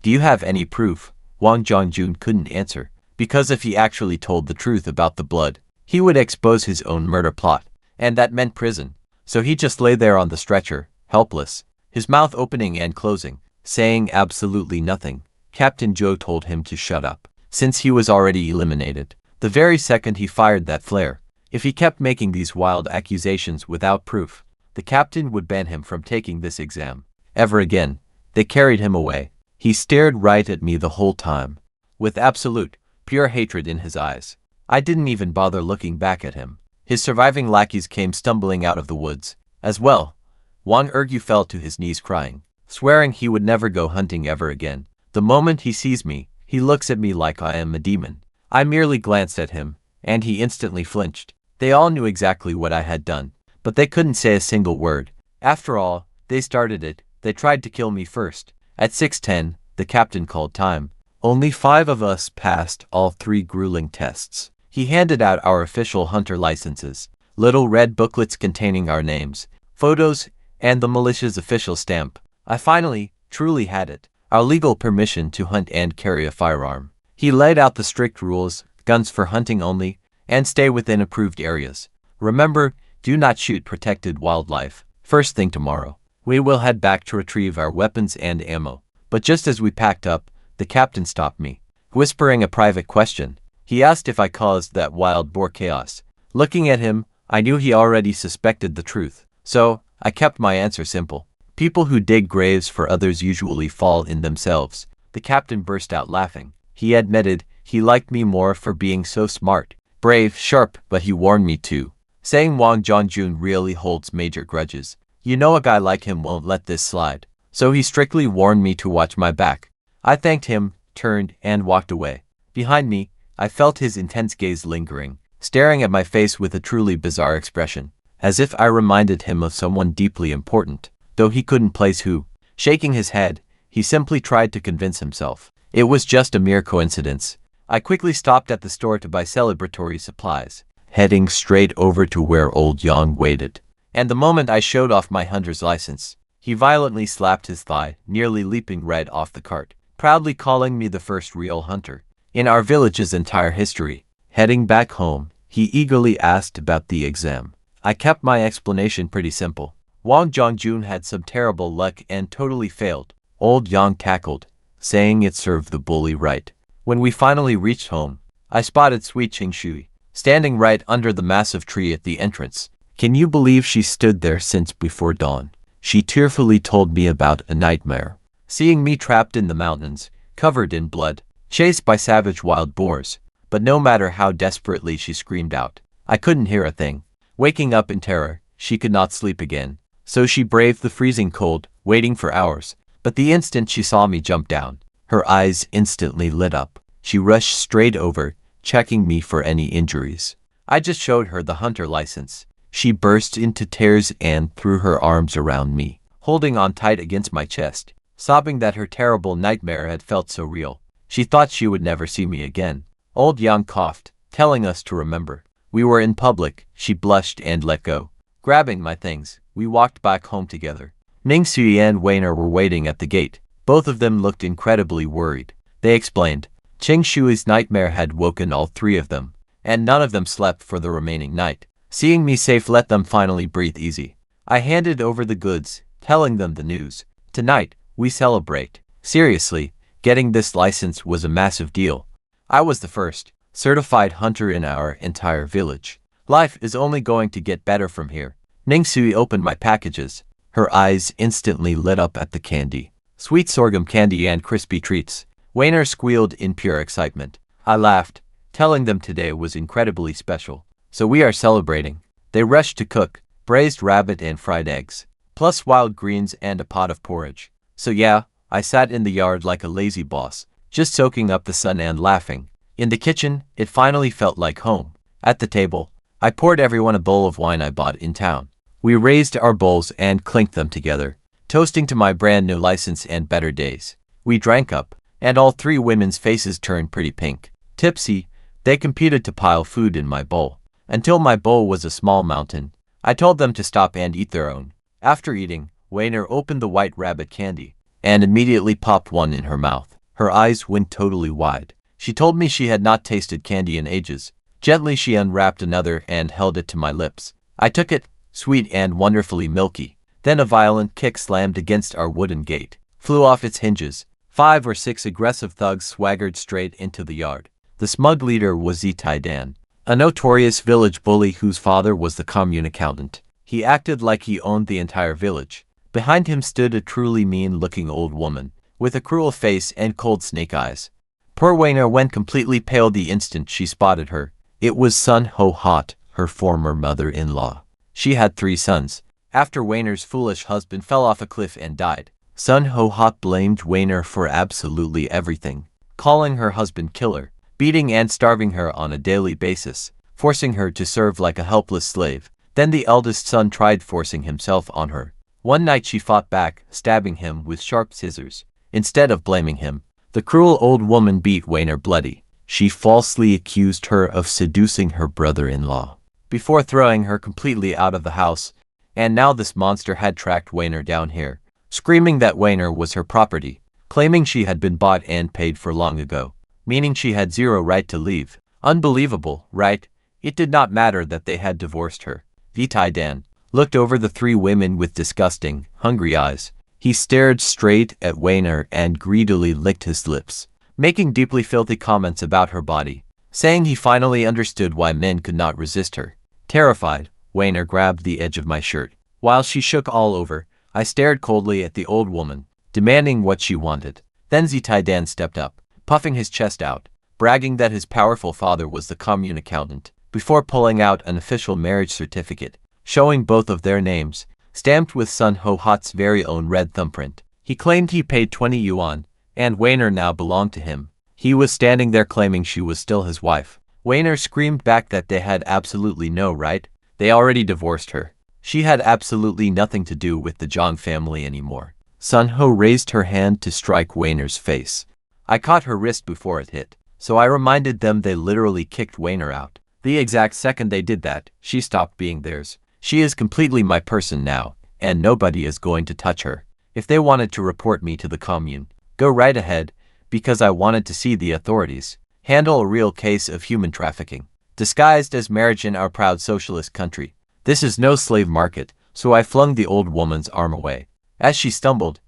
Do you have any proof? Wang Jianjun couldn't answer, because if he actually told the truth about the blood, he would expose his own murder plot, and that meant prison. So he just lay there on the stretcher, helpless, his mouth opening and closing, saying absolutely nothing. Captain Zhou told him to shut up, since he was already eliminated, the very second he fired that flare. If he kept making these wild accusations without proof, the captain would ban him from taking this exam ever again. They carried him away. He stared right at me the whole time, with absolute, pure hatred in his eyes. I didn't even bother looking back at him. His surviving lackeys came stumbling out of the woods, as well. Wang Ergu fell to his knees crying, swearing he would never go hunting ever again. The moment he sees me, he looks at me like I am a demon. I merely glanced at him, and he instantly flinched. They all knew exactly what I had done, but they couldn't say a single word. After all, they started it. They tried to kill me first. At 6:10, the captain called time. Only 5 of us passed all 3 grueling tests. He handed out our official hunter licenses, little red booklets containing our names, photos, and the militia's official stamp. I finally, truly had it, our legal permission to hunt and carry a firearm. He laid out the strict rules, guns for hunting only, and stay within approved areas. Remember, do not shoot protected wildlife. First thing tomorrow, we will head back to retrieve our weapons and ammo. But just as we packed up, the captain stopped me, whispering a private question. He asked if I caused that wild boar chaos. Looking at him, I knew he already suspected the truth. So, I kept my answer simple. People who dig graves for others usually fall in themselves. The captain burst out laughing. He admitted he liked me more for being so smart, brave, sharp, but he warned me too, saying Wang Zhongjun really holds major grudges. You know a guy like him won't let this slide. So he strictly warned me to watch my back. I thanked him, turned, and walked away. Behind me, I felt his intense gaze lingering, staring at my face with a truly bizarre expression, as if I reminded him of someone deeply important, though he couldn't place who. Shaking his head, he simply tried to convince himself it was just a mere coincidence. I quickly stopped at the store to buy celebratory supplies, heading straight over to where old Yang waited. And the moment I showed off my hunter's license, he violently slapped his thigh, nearly leaping right off the cart, proudly calling me the first real hunter in our village's entire history. Heading back home, he eagerly asked about the exam. I kept my explanation pretty simple. Wang Zhongjun had some terrible luck and totally failed. Old Yang cackled, saying it served the bully right. When we finally reached home, I spotted sweet Qingshui standing right under the massive tree at the entrance. Can you believe she stood there since before dawn? She tearfully told me about a nightmare. Seeing me trapped in the mountains, covered in blood, chased by savage wild boars. But no matter how desperately she screamed out, I couldn't hear a thing. Waking up in terror, she could not sleep again. So she braved the freezing cold, waiting for hours. But the instant she saw me jump down, her eyes instantly lit up. She rushed straight over, checking me for any injuries. I just showed her the hunter license. She burst into tears and threw her arms around me, holding on tight against my chest, sobbing that her terrible nightmare had felt so real. She thought she would never see me again. Old Yang coughed, telling us to remember. We were in public. She blushed and let go. Grabbing my things, we walked back home together. Ningsui and Weiner were waiting at the gate. Both of them looked incredibly worried. They explained, Qingshui's nightmare had woken all 3 of them, and none of them slept for the remaining night. Seeing me safe let them finally breathe easy. I handed over the goods, telling them the news. Tonight, we celebrate. Seriously, getting this license was a massive deal. I was the first certified hunter in our entire village. Life is only going to get better from here. Ningsui opened my packages. Her eyes instantly lit up at the candy. Sweet sorghum candy and crispy treats. Weiner squealed in pure excitement. I laughed, telling them today was incredibly special. So we are celebrating. They rushed to cook braised rabbit and fried eggs, plus wild greens and a pot of porridge. So yeah, I sat in the yard like a lazy boss, just soaking up the sun and laughing. In the kitchen, it finally felt like home. At the table, I poured everyone a bowl of wine I bought in town. We raised our bowls and clinked them together, toasting to my brand new license and better days. We drank up, and all 3 women's faces turned pretty pink. Tipsy, they competed to pile food in my bowl, until my bowl was a small mountain. I told them to stop and eat their own. After eating, Weiner opened the white rabbit candy, and immediately popped one in her mouth. Her eyes went totally wide. She told me she had not tasted candy in ages. Gently she unwrapped another and held it to my lips. I took it, sweet and wonderfully milky. Then a violent kick slammed against our wooden gate, flew off its hinges. 5 or 6 aggressive thugs swaggered straight into the yard. The smug leader was Zitai Dan, a notorious village bully whose father was the commune accountant. He acted like he owned the entire village. Behind him stood a truly mean-looking old woman, with a cruel face and cold snake eyes. Poor Weiner went completely pale the instant she spotted her. It was Sun Ho Hot, her former mother-in-law. She had 3 sons. After Weiner's foolish husband fell off a cliff and died, Sun Ho Hot blamed Weiner for absolutely everything, calling her husband killer, beating and starving her on a daily basis, forcing her to serve like a helpless slave. Then the eldest son tried forcing himself on her. One night she fought back, stabbing him with sharp scissors. Instead of blaming him, The cruel old woman beat Weiner bloody. She falsely accused her of seducing her brother-in-law before throwing her completely out of the house, and now this monster had tracked Weiner down here, screaming that Weiner was her property, claiming she had been bought and paid for long ago, meaning she had zero right to leave. Unbelievable, right? It did not matter that they had divorced her. Vitai Dan looked over the three women with disgusting, hungry eyes. He stared straight at Weiner and greedily licked his lips, making deeply filthy comments about her body, saying he finally understood why men could not resist her. Terrified, Weiner grabbed the edge of my shirt. While she shook all over, I stared coldly at the old woman, demanding what she wanted. Then Zitai Dan stepped up, puffing his chest out, bragging that his powerful father was the commune accountant, before pulling out an official marriage certificate, showing both of their names, stamped with Sun Ho Hat's very own red thumbprint. He claimed he paid 20 yuan, and Weiner now belonged to him. He was standing there claiming she was still his wife. Weiner screamed back that they had absolutely no right. They already divorced her. She had absolutely nothing to do with the Zhang family anymore. Sun Ho raised her hand to strike Weiner's face. I caught her wrist before it hit, so I reminded them they literally kicked Weiner out. The exact second they did that, she stopped being theirs. She is completely my person now, and nobody is going to touch her. If they wanted to report me to the commune, go right ahead, because I wanted to see the authorities handle a real case of human trafficking, disguised as marriage in our proud socialist country. This is no slave market, so I flung the old woman's arm away. As she stumbled,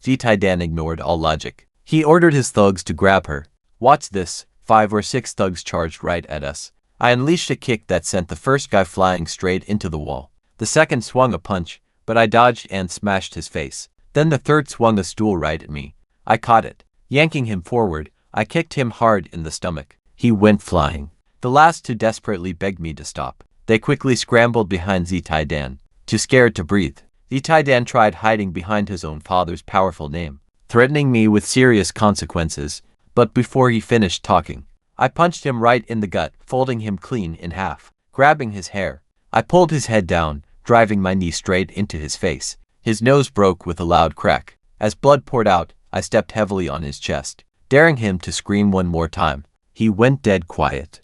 Zitai Dan ignored all logic. He ordered his thugs to grab her. Watch this. 5 or 6 thugs charged right at us. I unleashed a kick that sent the first guy flying straight into the wall. The second swung a punch, but I dodged and smashed his face. Then the third swung a stool right at me. I caught it. Yanking him forward, I kicked him hard in the stomach. He went flying. The last two desperately begged me to stop. They quickly scrambled behind Zitai Dan, too scared to breathe. Zitai Dan tried hiding behind his own father's powerful name, threatening me with serious consequences, but before he finished talking, I punched him right in the gut, folding him clean in half. Grabbing his hair, I pulled his head down, driving my knee straight into his face. His nose broke with a loud crack. As blood poured out, I stepped heavily on his chest, daring him to scream one more time. He went dead quiet.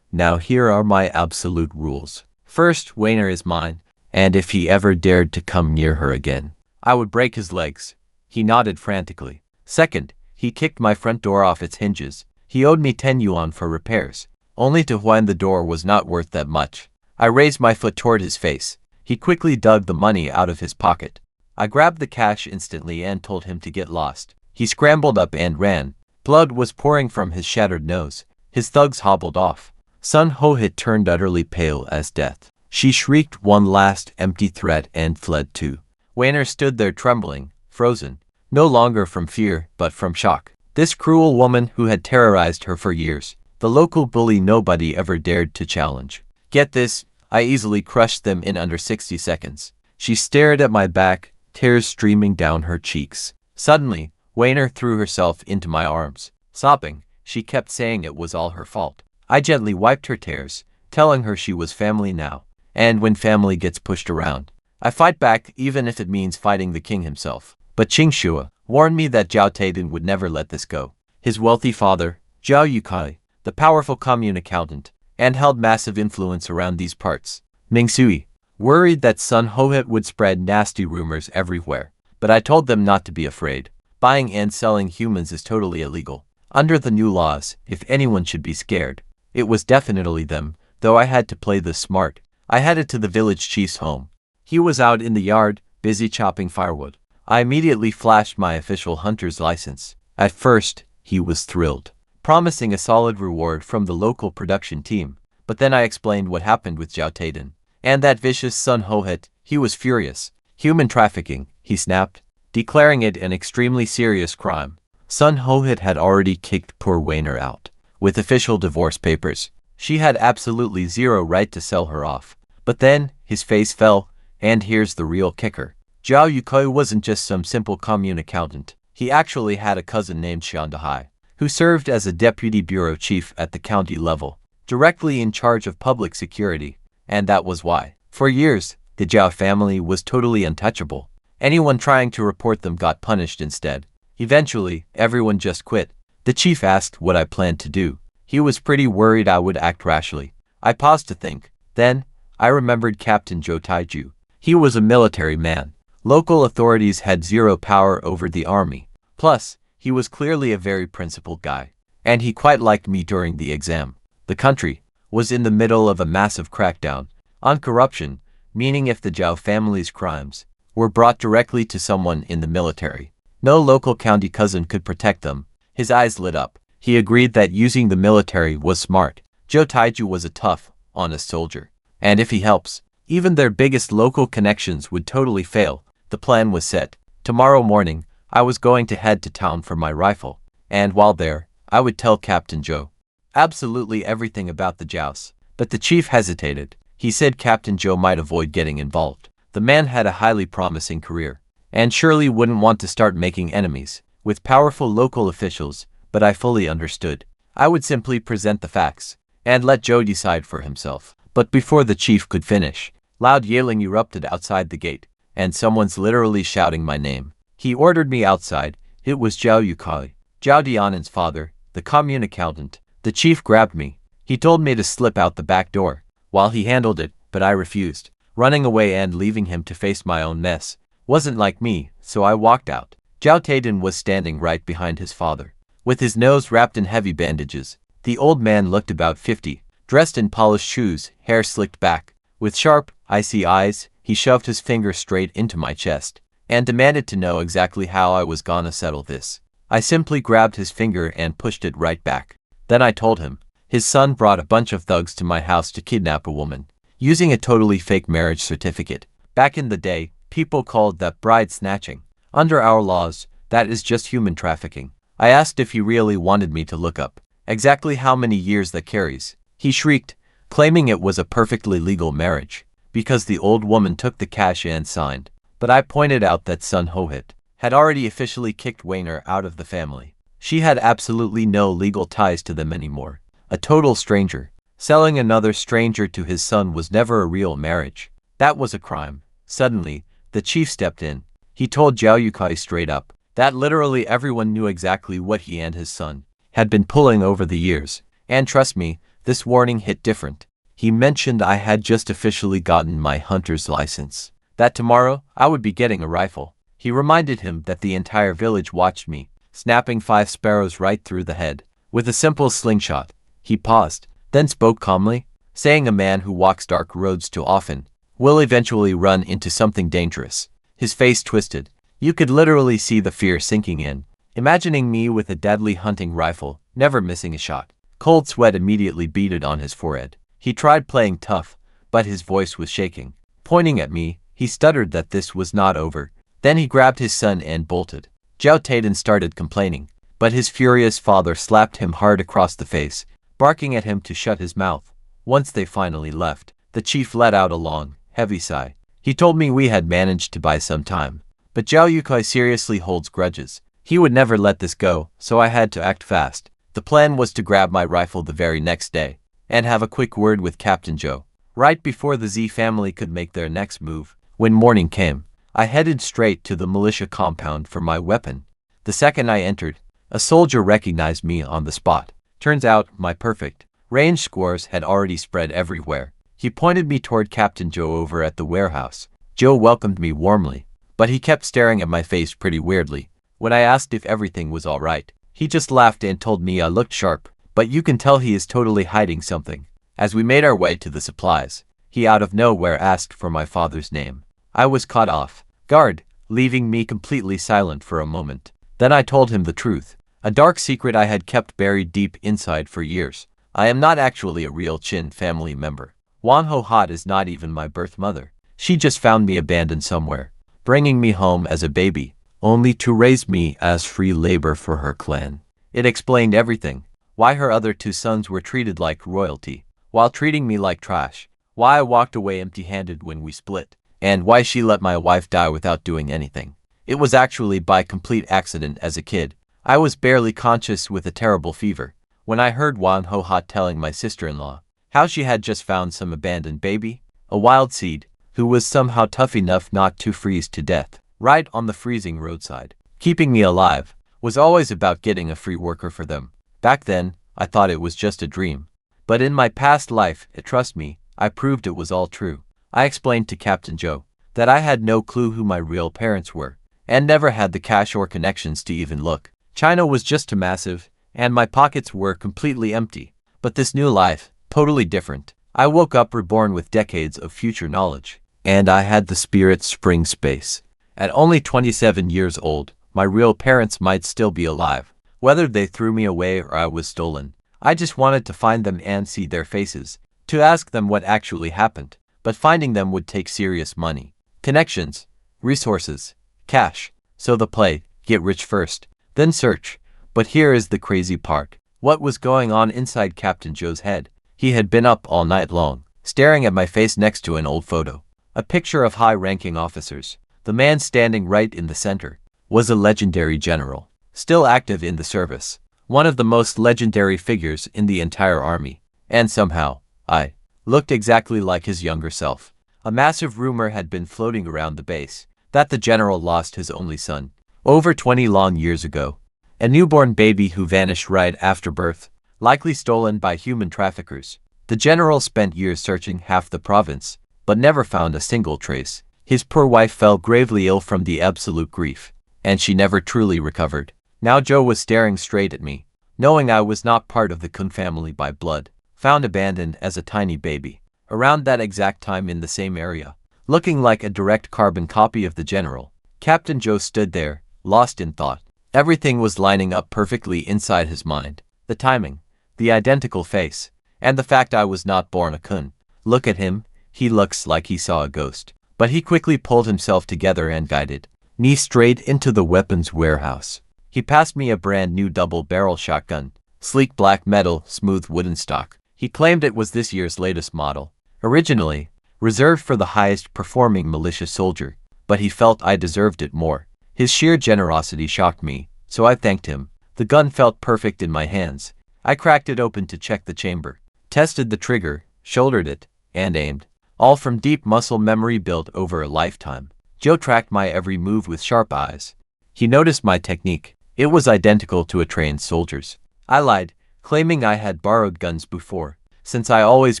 Now here are my absolute rules. First, Weiner is mine, and if he ever dared to come near her again, I would break his legs. He nodded frantically. Second, he kicked my front door off its hinges. He owed me 10 yuan for repairs, only to whine the door was not worth that much. I raised my foot toward his face. He quickly dug the money out of his pocket. I grabbed the cash instantly and told him to get lost. He scrambled up and ran. Blood was pouring from his shattered nose. His thugs hobbled off. Sun Ho had turned utterly pale as death. She shrieked one last empty threat and fled too. Weiner stood there trembling, frozen, no longer from fear but from shock. This cruel woman who had terrorized her for years, the local bully nobody ever dared to challenge. Get this, I easily crushed them in under 60 seconds. She stared at my back, tears streaming down her cheeks. Suddenly, Weiner threw herself into my arms. Sobbing, she kept saying it was all her fault. I gently wiped her tears, telling her she was family now, and when family gets pushed around, I fight back even if it means fighting the king himself. But Qingxue warned me that Zhao Taiden would never let this go. His wealthy father, Zhao Yukai, the powerful commune accountant, and held massive influence around these parts. Ming Sui worried that Sun Hohet would spread nasty rumors everywhere, but I told them not to be afraid. Buying and selling humans is totally illegal. Under the new laws, if anyone should be scared, it was definitely them, though I had to play this smart. I headed to the village chief's home. He was out in the yard, busy chopping firewood. I immediately flashed my official hunter's license. At first, he was thrilled, promising a solid reward from the local production team. But then I explained what happened with Zhao Taiden, and that vicious Sun Hohet. He was furious. Human trafficking, he snapped, declaring it an extremely serious crime. Sun Hohet had already kicked poor Weiner out, with official divorce papers. She had absolutely zero right to sell her off. But then, his face fell, and here's the real kicker. Zhao Yukoi wasn't just some simple commune accountant. He actually had a cousin named Xiandahai, who served as a deputy bureau chief at the county level, directly in charge of public security, and that was why, for years, the Zhao family was totally untouchable. Anyone trying to report them got punished instead. Eventually, everyone just quit. The chief asked what I planned to do. He was pretty worried I would act rashly. I paused to think. Then, I remembered Captain Joe Taiju. He was a military man. Local authorities had zero power over the army. Plus, he was clearly a very principled guy. And he quite liked me during the exam. The country was in the middle of a massive crackdown on corruption, meaning if the Zhao family's crimes were brought directly to someone in the military, no local county cousin could protect them. His eyes lit up. He agreed that using the military was smart. Joe Taiju was a tough, honest soldier. And if he helps, even their biggest local connections would totally fail. The plan was set. Tomorrow morning, I was going to head to town for my rifle. And while there, I would tell Captain Joe absolutely everything about the joust. But the chief hesitated. He said Captain Joe might avoid getting involved. The man had a highly promising career, and surely wouldn't want to start making enemies with powerful local officials, but I fully understood. I would simply present the facts and let Joe decide for himself. But before the chief could finish, loud yelling erupted outside the gate, and someone's literally shouting my name. He ordered me outside. It was Zhao Yukai, Zhao Dianan's father, the commune accountant. The chief grabbed me. He told me to slip out the back door while he handled it, but I refused. Running away and leaving him to face my own mess wasn't like me, so I walked out. Zhao Taidan was standing right behind his father, with his nose wrapped in heavy bandages. The old man looked about 50, dressed in polished shoes, hair slicked back. With sharp, icy eyes, he shoved his finger straight into my chest and demanded to know exactly how I was gonna settle this. I simply grabbed his finger and pushed it right back. Then I told him his son brought a bunch of thugs to my house to kidnap a woman, using a totally fake marriage certificate. Back in the day, people called that bride snatching. Under our laws, that is just human trafficking. I asked if he really wanted me to look up exactly how many years that carries. He shrieked, claiming it was a perfectly legal marriage, because the old woman took the cash and signed. But I pointed out that Sun Ho-hit had already officially kicked Weiner out of the family. She had absolutely no legal ties to them anymore. A total stranger. Selling another stranger to his son was never a real marriage. That was a crime. Suddenly, the chief stepped in. He told Zhao Yukai straight up that literally everyone knew exactly what he and his son had been pulling over the years. And trust me, this warning hit different. He mentioned I had just officially gotten my hunter's license, that tomorrow I would be getting a rifle. He reminded him that the entire village watched me, snapping 5 sparrows right through the head with a simple slingshot. He paused, then spoke calmly, saying a man who walks dark roads too often will eventually run into something dangerous. His face twisted. You could literally see the fear sinking in, imagining me with a deadly hunting rifle, never missing a shot. Cold sweat immediately beaded on his forehead. He tried playing tough, but his voice was shaking. Pointing at me, he stuttered that this was not over. Then he grabbed his son and bolted. Zhao Taidan started complaining, but his furious father slapped him hard across the face, barking at him to shut his mouth. Once they finally left, the chief let out a long, heavy sigh. He told me we had managed to buy some time, but Zhao Yukai seriously holds grudges. He would never let this go, so I had to act fast. The plan was to grab my rifle the very next day and have a quick word with Captain Joe right before the Z family could make their next move. When morning came, I headed straight to the militia compound for my weapon. The second I entered, a soldier recognized me on the spot. Turns out, my perfect range scores had already spread everywhere. He pointed me toward Captain Joe over at the warehouse. Joe welcomed me warmly, but he kept staring at my face pretty weirdly. When I asked if everything was all right, he just laughed and told me I looked sharp, but you can tell he is totally hiding something. As we made our way to the supplies, he out of nowhere asked for my father's name. I was caught off guard, leaving me completely silent for a moment. Then I told him the truth, a dark secret I had kept buried deep inside for years. I am not actually a real Qin family member. Wan Ho Hot is not even my birth mother. She just found me abandoned somewhere, bringing me home as a baby, only to raise me as free labor for her clan. It explained everything. Why her other 2 sons were treated like royalty, while treating me like trash. Why I walked away empty-handed when we split. And why she let my wife die without doing anything. It was actually by complete accident as a kid. I was barely conscious with a terrible fever when I heard Wan Ho Hot telling my sister-in-law how she had just found some abandoned baby, a wild seed, who was somehow tough enough not to freeze to death, right on the freezing roadside, keeping me alive. was always about getting a free worker for them. Back then, I thought it was just a dream. But in my past life, trust me, I proved it was all true. I explained to Captain Joe that I had no clue who my real parents were, and never had the cash or connections to even look. China was just too massive, and my pockets were completely empty. But this new life, totally different. I woke up reborn with decades of future knowledge, and I had the spirit spring space. At only 27 years old, my real parents might still be alive. Whether they threw me away or I was stolen, I just wanted to find them and see their faces, to ask them what actually happened. But finding them would take serious money, connections, resources, cash. So the play, get rich first, then search. But here is the crazy part. What was going on inside Captain Joe's head? He had been up all night long, staring at my face next to an old photo. A picture of high-ranking officers. The man standing right in the center was a legendary general, still active in the service. One of the most legendary figures in the entire army. And somehow, I looked exactly like his younger self. A massive rumor had been floating around the base that the general lost his only son over 20 long years ago. A newborn baby who vanished right after birth, likely stolen by human traffickers. The general spent years searching half the province, but never found a single trace. His poor wife fell gravely ill from the absolute grief, and she never truly recovered. Now Joe was staring straight at me, knowing I was not part of the Kun family by blood, found abandoned as a tiny baby, around that exact time in the same area, looking like a direct carbon copy of the general. Captain Joe stood there, lost in thought. Everything was lining up perfectly inside his mind. The timing, the identical face, and the fact I was not born a Kun. Look at him, he looks like he saw a ghost. But he quickly pulled himself together and guided me straight into the weapons warehouse. He passed me a brand new double-barrel shotgun, sleek black metal, smooth wooden stock. He claimed it was this year's latest model, originally reserved for the highest-performing militia soldier, but he felt I deserved it more. His sheer generosity shocked me, so I thanked him. The gun felt perfect in my hands. I cracked it open to check the chamber, tested the trigger, shouldered it, and aimed. All from deep muscle memory built over a lifetime. Joe tracked my every move with sharp eyes. He noticed my technique. It was identical to a trained soldier's. I lied, claiming I had borrowed guns before, since I always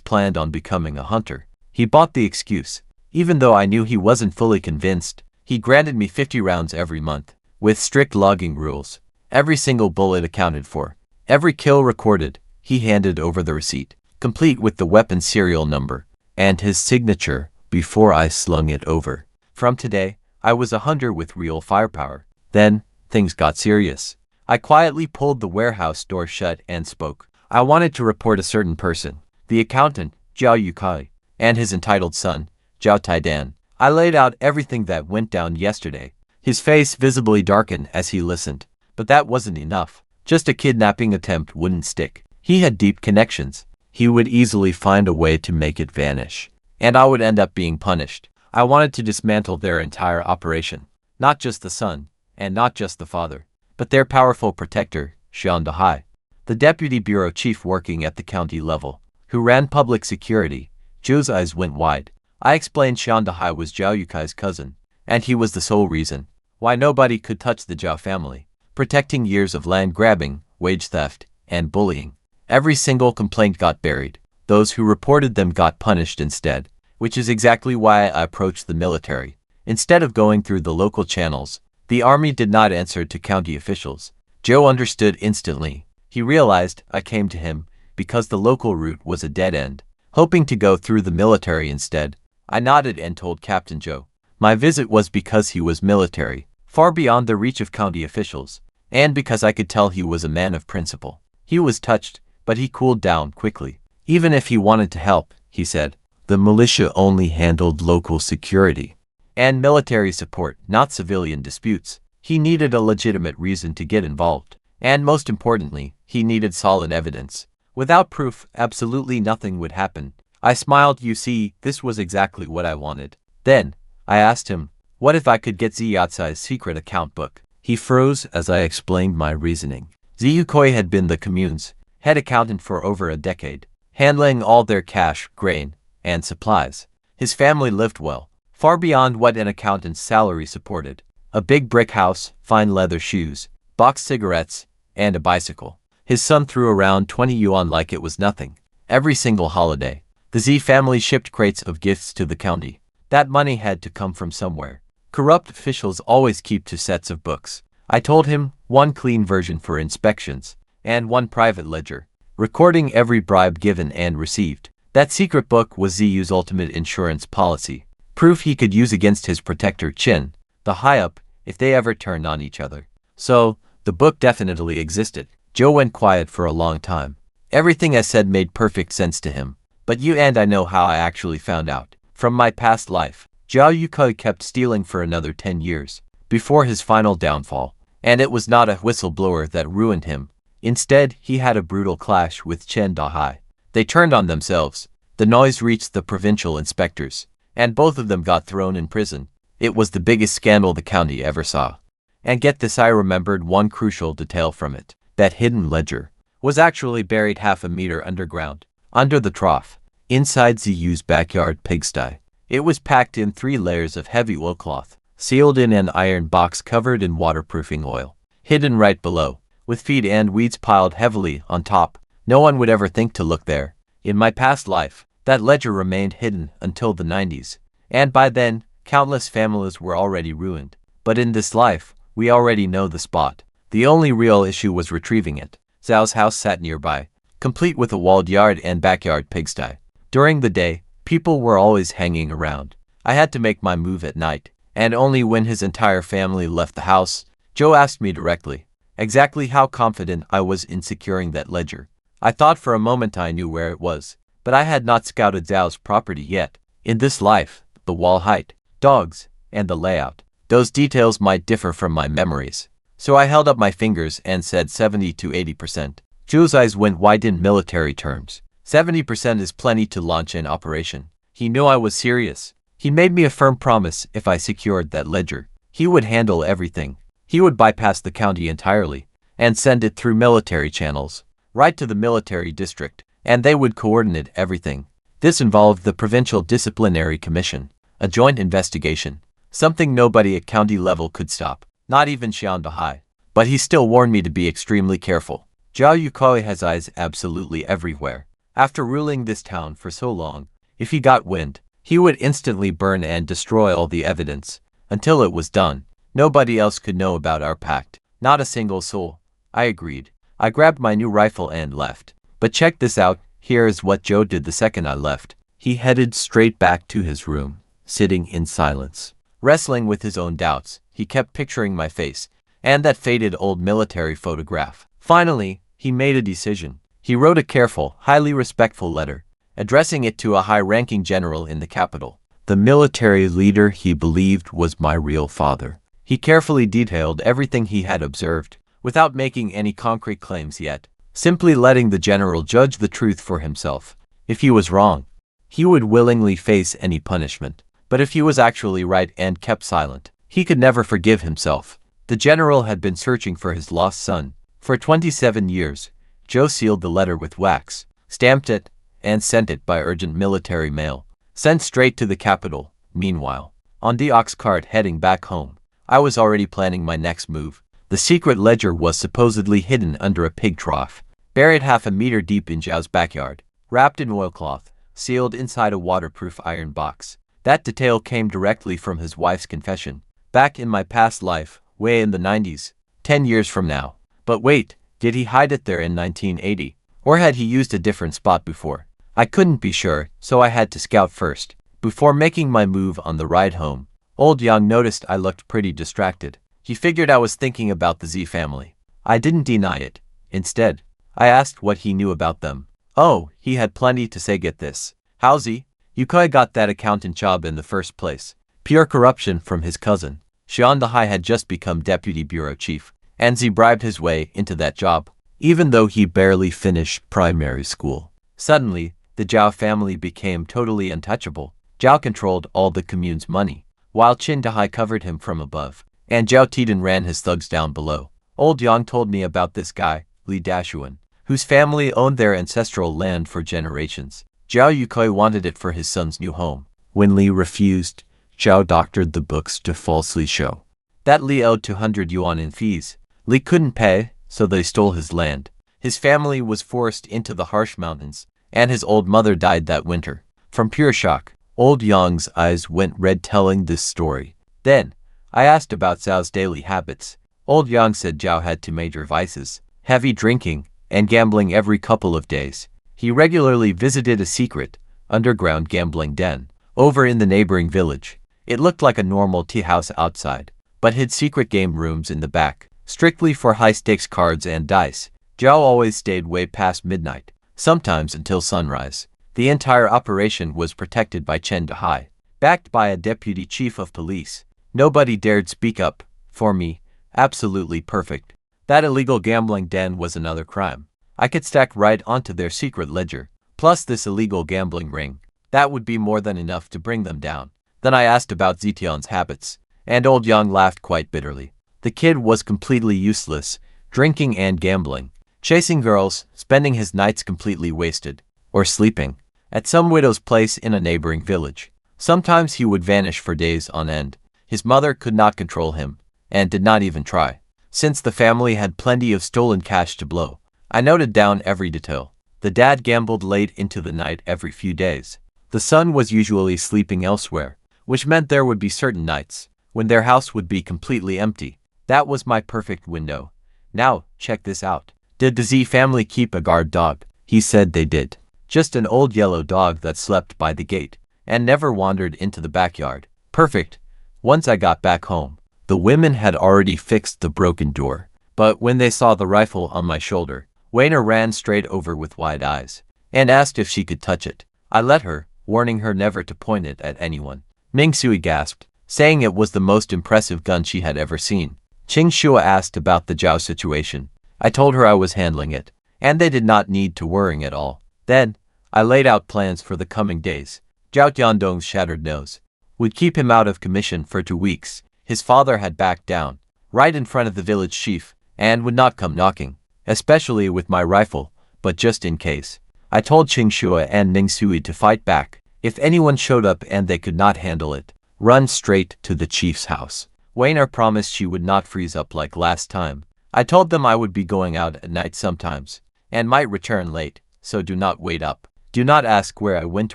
planned on becoming a hunter. He bought the excuse. Even though I knew he wasn't fully convinced, he granted me 50 rounds every month, with strict logging rules. Every single bullet accounted for. Every kill recorded. He handed over the receipt, complete with the weapon serial number and his signature before I slung it over. From today, I was a hunter with real firepower. Then, things got serious. I quietly pulled the warehouse door shut and spoke. I wanted to report a certain person, the accountant, Zhao Yukai, and his entitled son, Zhao Taidan. I laid out everything that went down yesterday. His face visibly darkened as he listened. But that wasn't enough. Just a kidnapping attempt wouldn't stick. He had deep connections. He would easily find a way to make it vanish, and I would end up being punished. I wanted to dismantle their entire operation. Not just the son, and not just the father, but their powerful protector, Xian Dahai, the deputy bureau chief working at the county level, who ran public security. Zhou's eyes went wide. I explained Xian Dahai was Zhao Yukai's cousin, and he was the sole reason why nobody could touch the Zhao family, protecting years of land grabbing, wage theft, and bullying. Every single complaint got buried. Those who reported them got punished instead, which is exactly why I approached the military. Instead of going through the local channels, the army did not answer to county officials. Joe understood instantly. He realized I came to him because the local route was a dead end, hoping to go through the military instead. I nodded and told Captain Joe my visit was because he was military, far beyond the reach of county officials, and because I could tell he was a man of principle. He was touched, but he cooled down quickly. Even if he wanted to help, he said, the militia only handled local security and military support, not civilian disputes. He needed a legitimate reason to get involved, and most importantly, he needed solid evidence. Without proof, absolutely nothing would happen. I smiled. You see, this was exactly what I wanted. Then, I asked him, what if I could get Ziyatsai's secret account book? He froze as I explained my reasoning. Ziyukoi had been the commune's head accountant for over a decade, handling all their cash, grain, and supplies. His family lived well, far beyond what an accountant's salary supported. A big brick house, fine leather shoes, boxed cigarettes, and a bicycle. His son threw around 20 yuan like it was nothing. Every single holiday, the Z family shipped crates of gifts to the county. That money had to come from somewhere. Corrupt officials always keep 2 sets of books. I told him, one clean version for inspections, and one private ledger, recording every bribe given and received. That secret book was ZU's ultimate insurance policy, proof he could use against his protector Chin, the high-up, if they ever turned on each other. So, the book definitely existed. Joe went quiet for a long time. Everything I said made perfect sense to him. But you and I know how I actually found out. From my past life, Zhao Yukoi kept stealing for another 10 years, before his final downfall. And it was not a whistleblower that ruined him. Instead, he had a brutal clash with Chen Dahai. They turned on themselves. The noise reached the provincial inspectors, and both of them got thrown in prison. It was the biggest scandal the county ever saw. And get this, I remembered one crucial detail from it. That hidden ledger was actually buried half a meter underground, under the trough, inside ZU's backyard pigsty. It was packed in 3 layers of heavy oilcloth, sealed in an iron box covered in waterproofing oil, hidden right below, with feed and weeds piled heavily on top. No one would ever think to look there. In my past life, that ledger remained hidden until the 90s, and by then, countless families were already ruined. But in this life, we already know the spot. The only real issue was retrieving it. Zhao's house sat nearby, complete with a walled yard and backyard pigsty. During the day, people were always hanging around. I had to make my move at night, and only when his entire family left the house. Joe asked me directly, exactly how confident I was in securing that ledger. I thought for a moment I knew where it was, but I had not scouted Zhao's property yet. In this life, the wall height, dogs, and the layout, those details might differ from my memories. So I held up my fingers and said 70 to 80%. Joe's eyes went wide in military terms. 70% is plenty to launch an operation. He knew I was serious. He made me a firm promise if I secured that ledger, he would handle everything. He would bypass the county entirely and send it through military channels, right to the military district, and they would coordinate everything. This involved the Provincial Disciplinary Commission, a joint investigation, something nobody at county level could stop, not even Xian Dahai. But he still warned me to be extremely careful. Zhao Yukoi has eyes absolutely everywhere. After ruling this town for so long, if he got wind, he would instantly burn and destroy all the evidence. Until it was done, nobody else could know about our pact. Not a single soul. I agreed. I grabbed my new rifle and left. But check this out, here is what Joe did the second I left. He headed straight back to his room, sitting in silence. Wrestling with his own doubts, he kept picturing my face, and that faded old military photograph. Finally, he made a decision. He wrote a careful, highly respectful letter, addressing it to a high-ranking general in the capital. The military leader he believed was my real father. He carefully detailed everything he had observed, without making any concrete claims yet, simply letting the general judge the truth for himself. If he was wrong, he would willingly face any punishment. But if he was actually right and kept silent, he could never forgive himself. The general had been searching for his lost son for 27 years. Joe sealed the letter with wax, stamped it, and sent it by urgent military mail, sent straight to the capital. Meanwhile, on the ox cart heading back home, I was already planning my next move. The secret ledger was supposedly hidden under a pig trough, buried half a meter deep in Zhao's backyard, wrapped in oilcloth, sealed inside a waterproof iron box. That detail came directly from his wife's confession. Back in my past life, way in the 90s, 10 years from now. But wait, did he hide it there in 1980? Or had he used a different spot before? I couldn't be sure, so I had to scout first. Before making my move on the ride home, Old Yang noticed I looked pretty distracted. He figured I was thinking about the Z family. I didn't deny it. Instead, I asked what he knew about them. Oh, he had plenty to say. Get this. How Z? Yukoi got that accountant job in the first place. Pure corruption from his cousin. Xian Dahai had just become deputy bureau chief, and Z bribed his way into that job, even though he barely finished primary school. Suddenly, the Zhao family became totally untouchable. Zhao controlled all the commune's money, while Qin Dahai covered him from above, and Zhao Tiden ran his thugs down below. Old Yang told me about this guy, Li Dashuan, whose family owned their ancestral land for generations. Zhao Yukoi wanted it for his son's new home. When Li refused, Zhao doctored the books to falsely show that Li owed 200 yuan in fees, Li couldn't pay, so they stole his land. His family was forced into the harsh mountains, and his old mother died that winter. From pure shock, old Yang's eyes went red telling this story. Then, I asked about Zhao's daily habits. Old Yang said Zhao had two major vices: heavy drinking and gambling every couple of days. He regularly visited a secret, underground gambling den over in the neighboring village. It looked like a normal tea house outside, but hid secret game rooms in the back, strictly for high-stakes cards and dice. Zhao always stayed way past midnight, sometimes until sunrise. The entire operation was protected by Chen Dehai, backed by a deputy chief of police. Nobody dared speak up. For me, absolutely perfect. That illegal gambling den was another crime. I could stack right onto their secret ledger, plus this illegal gambling ring. That would be more than enough to bring them down. Then I asked about Zetian's habits, and old Yang laughed quite bitterly. The kid was completely useless, drinking and gambling, chasing girls, spending his nights completely wasted, or sleeping at some widow's place in a neighboring village. Sometimes he would vanish for days on end. His mother could not control him, and did not even try. Since the family had plenty of stolen cash to blow, I noted down every detail. The dad gambled late into the night every few days. The son was usually sleeping elsewhere, which meant there would be certain nights when their house would be completely empty. That was my perfect window. Now, check this out. Did the Z family keep a guard dog? He said they did. Just an old yellow dog that slept by the gate and never wandered into the backyard. Perfect. Once I got back home, the women had already fixed the broken door. But when they saw the rifle on my shoulder, Weiner ran straight over with wide eyes and asked if she could touch it. I let her, warning her never to point it at anyone. Ming Sui gasped, saying it was the most impressive gun she had ever seen. Qing Shua asked about the Zhao situation. I told her I was handling it, and they did not need to worry at all. Then, I laid out plans for the coming days. Zhao Tiandong's shattered nose would keep him out of commission for 2 weeks. His father had backed down, right in front of the village chief, and would not come knocking, especially with my rifle, but just in case. I told Qing Shua and Ming Sui to fight back. If anyone showed up and they could not handle it, run straight to the chief's house. Weiner promised she would not freeze up like last time. I told them I would be going out at night sometimes, and might return late, so do not wait up. Do not ask where I went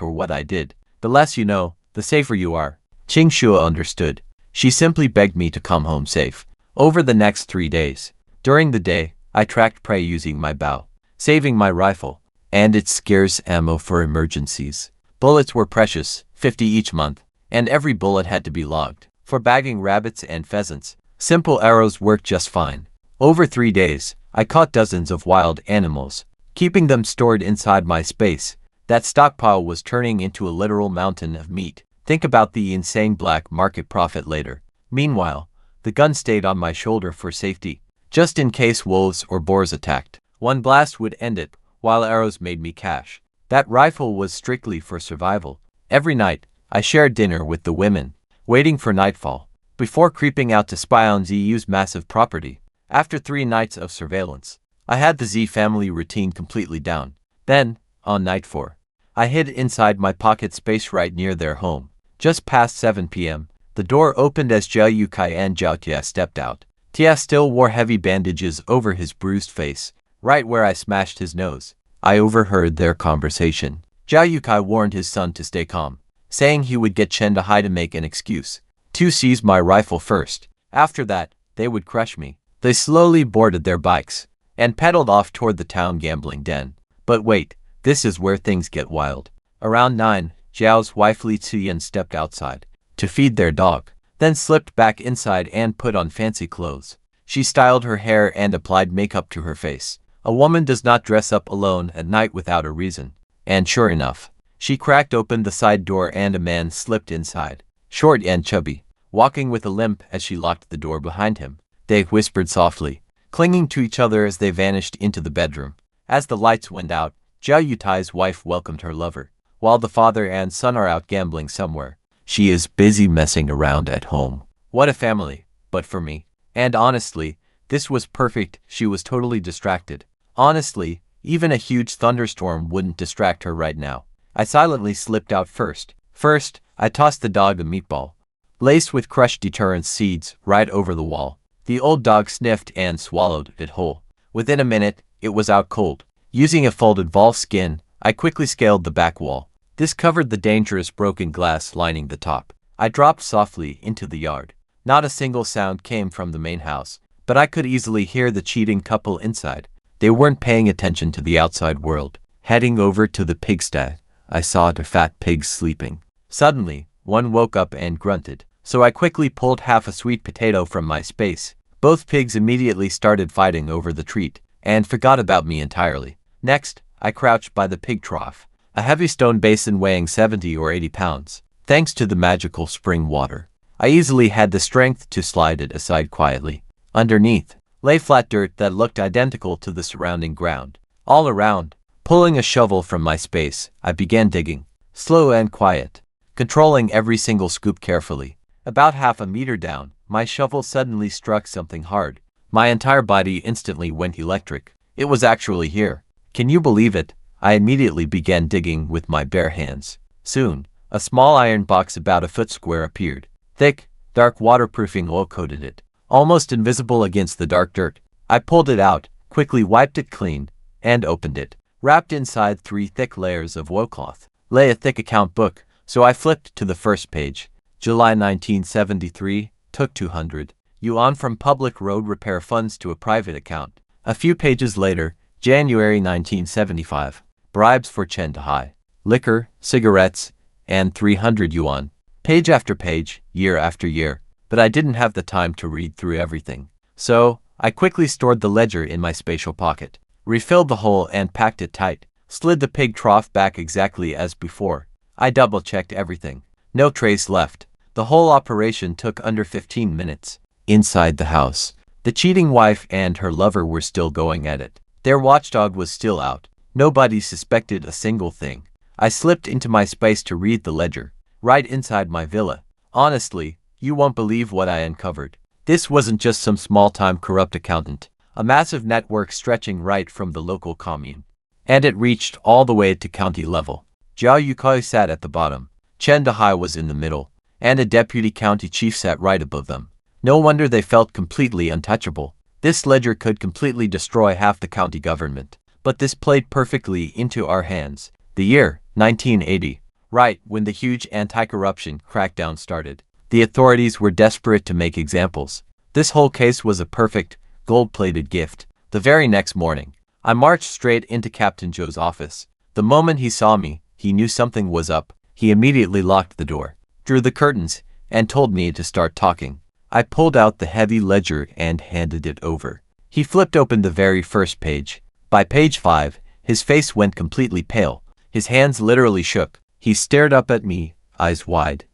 or what I did. The less you know, the safer you are. Qing Shua understood. She simply begged me to come home safe. Over the next 3 days, during the day, I tracked prey using my bow, saving my rifle, and its scarce ammo for emergencies. Bullets were precious, 50 each month, and every bullet had to be logged. For bagging rabbits and pheasants, simple arrows worked just fine. Over 3 days, I caught dozens of wild animals, keeping them stored inside my space. That stockpile was turning into a literal mountain of meat. Think about the insane black market profit later. Meanwhile, the gun stayed on my shoulder for safety, just in case wolves or boars attacked. One blast would end it, while arrows made me cash. That rifle was strictly for survival. Every night, I shared dinner with the women, waiting for nightfall, before creeping out to spy on ZU's massive property. After 3 nights of surveillance, I had the Z family routine completely down. Then, on night 4, I hid inside my pocket space right near their home. Just past 7 p.m., the door opened as Zhao Yukai and Zhao Tia stepped out. Tia still wore heavy bandages over his bruised face, right where I smashed his nose. I overheard their conversation. Zhao Yukai warned his son to stay calm, saying he would get Chen Dehai to make an excuse to seize my rifle first. After that, they would crush me. They slowly boarded their bikes and pedaled off toward the town gambling den. But wait, this is where things get wild. Around 9, Zhao's wife Li Ziyan stepped outside to feed their dog, then slipped back inside and put on fancy clothes. She styled her hair and applied makeup to her face. A woman does not dress up alone at night without a reason. And sure enough, she cracked open the side door and a man slipped inside, short and chubby, walking with a limp as she locked the door behind him. They whispered softly, clinging to each other as they vanished into the bedroom. As the lights went out, Zhao Yutai's wife welcomed her lover. While the father and son are out gambling somewhere, she is busy messing around at home. What a family, but for me. And honestly, this was perfect. She was totally distracted. Honestly, even a huge thunderstorm wouldn't distract her right now. I silently slipped out first. First, I tossed the dog a meatball, laced with crushed deterrence seeds, right over the wall. The old dog sniffed and swallowed it whole. Within a minute, it was out cold. Using a folded valve skin, I quickly scaled the back wall. This covered the dangerous broken glass lining the top. I dropped softly into the yard. Not a single sound came from the main house, but I could easily hear the cheating couple inside. They weren't paying attention to the outside world. Heading over to the pigsty, I saw the fat pigs sleeping. Suddenly, one woke up and grunted, so I quickly pulled half a sweet potato from my space. Both pigs immediately started fighting over the treat, and forgot about me entirely. Next, I crouched by the pig trough, a heavy stone basin weighing 70 or 80 pounds. Thanks to the magical spring water, I easily had the strength to slide it aside quietly. Underneath lay flat dirt that looked identical to the surrounding ground. All around, pulling a shovel from my space, I began digging, slow and quiet, controlling every single scoop carefully. About half a meter down, my shovel suddenly struck something hard. My entire body instantly went electric. It was actually here. Can you believe it? I immediately began digging with my bare hands. Soon, a small iron box about a foot square appeared. Thick, dark waterproofing oil coated it, almost invisible against the dark dirt. I pulled it out, quickly wiped it clean, and opened it. Wrapped inside 3 thick layers of oilcloth lay a thick account book, so I flipped to the first page. July 1973, took 200 yuan from public road repair funds to a private account. A few pages later, January 1975, bribes for Chen Dahai, liquor, cigarettes, and 300 yuan. Page after page, year after year, but I didn't have the time to read through everything. So, I quickly stored the ledger in my spatial pocket, refilled the hole and packed it tight, slid the pig trough back exactly as before. I double-checked everything. No trace left. The whole operation took under 15 minutes. Inside the house, the cheating wife and her lover were still going at it. Their watchdog was still out. Nobody suspected a single thing. I slipped into my space to read the ledger, right inside my villa. Honestly, you won't believe what I uncovered. This wasn't just some small-time corrupt accountant. A massive network stretching right from the local commune. And it reached all the way to county level. Zhao Yukoi sat at the bottom. Chen Dahai was in the middle, and a deputy county chief sat right above them. No wonder they felt completely untouchable. This ledger could completely destroy half the county government. But this played perfectly into our hands. The year, 1980. Right when the huge anti-corruption crackdown started. The authorities were desperate to make examples. This whole case was a perfect, gold-plated gift. The very next morning, I marched straight into Captain Zhou's office. The moment he saw me, he knew something was up. He immediately locked the door, drew the curtains, and told me to start talking. I pulled out the heavy ledger and handed it over. He flipped open the very first page. By page 5, his face went completely pale. His hands literally shook. He stared up at me, eyes wide,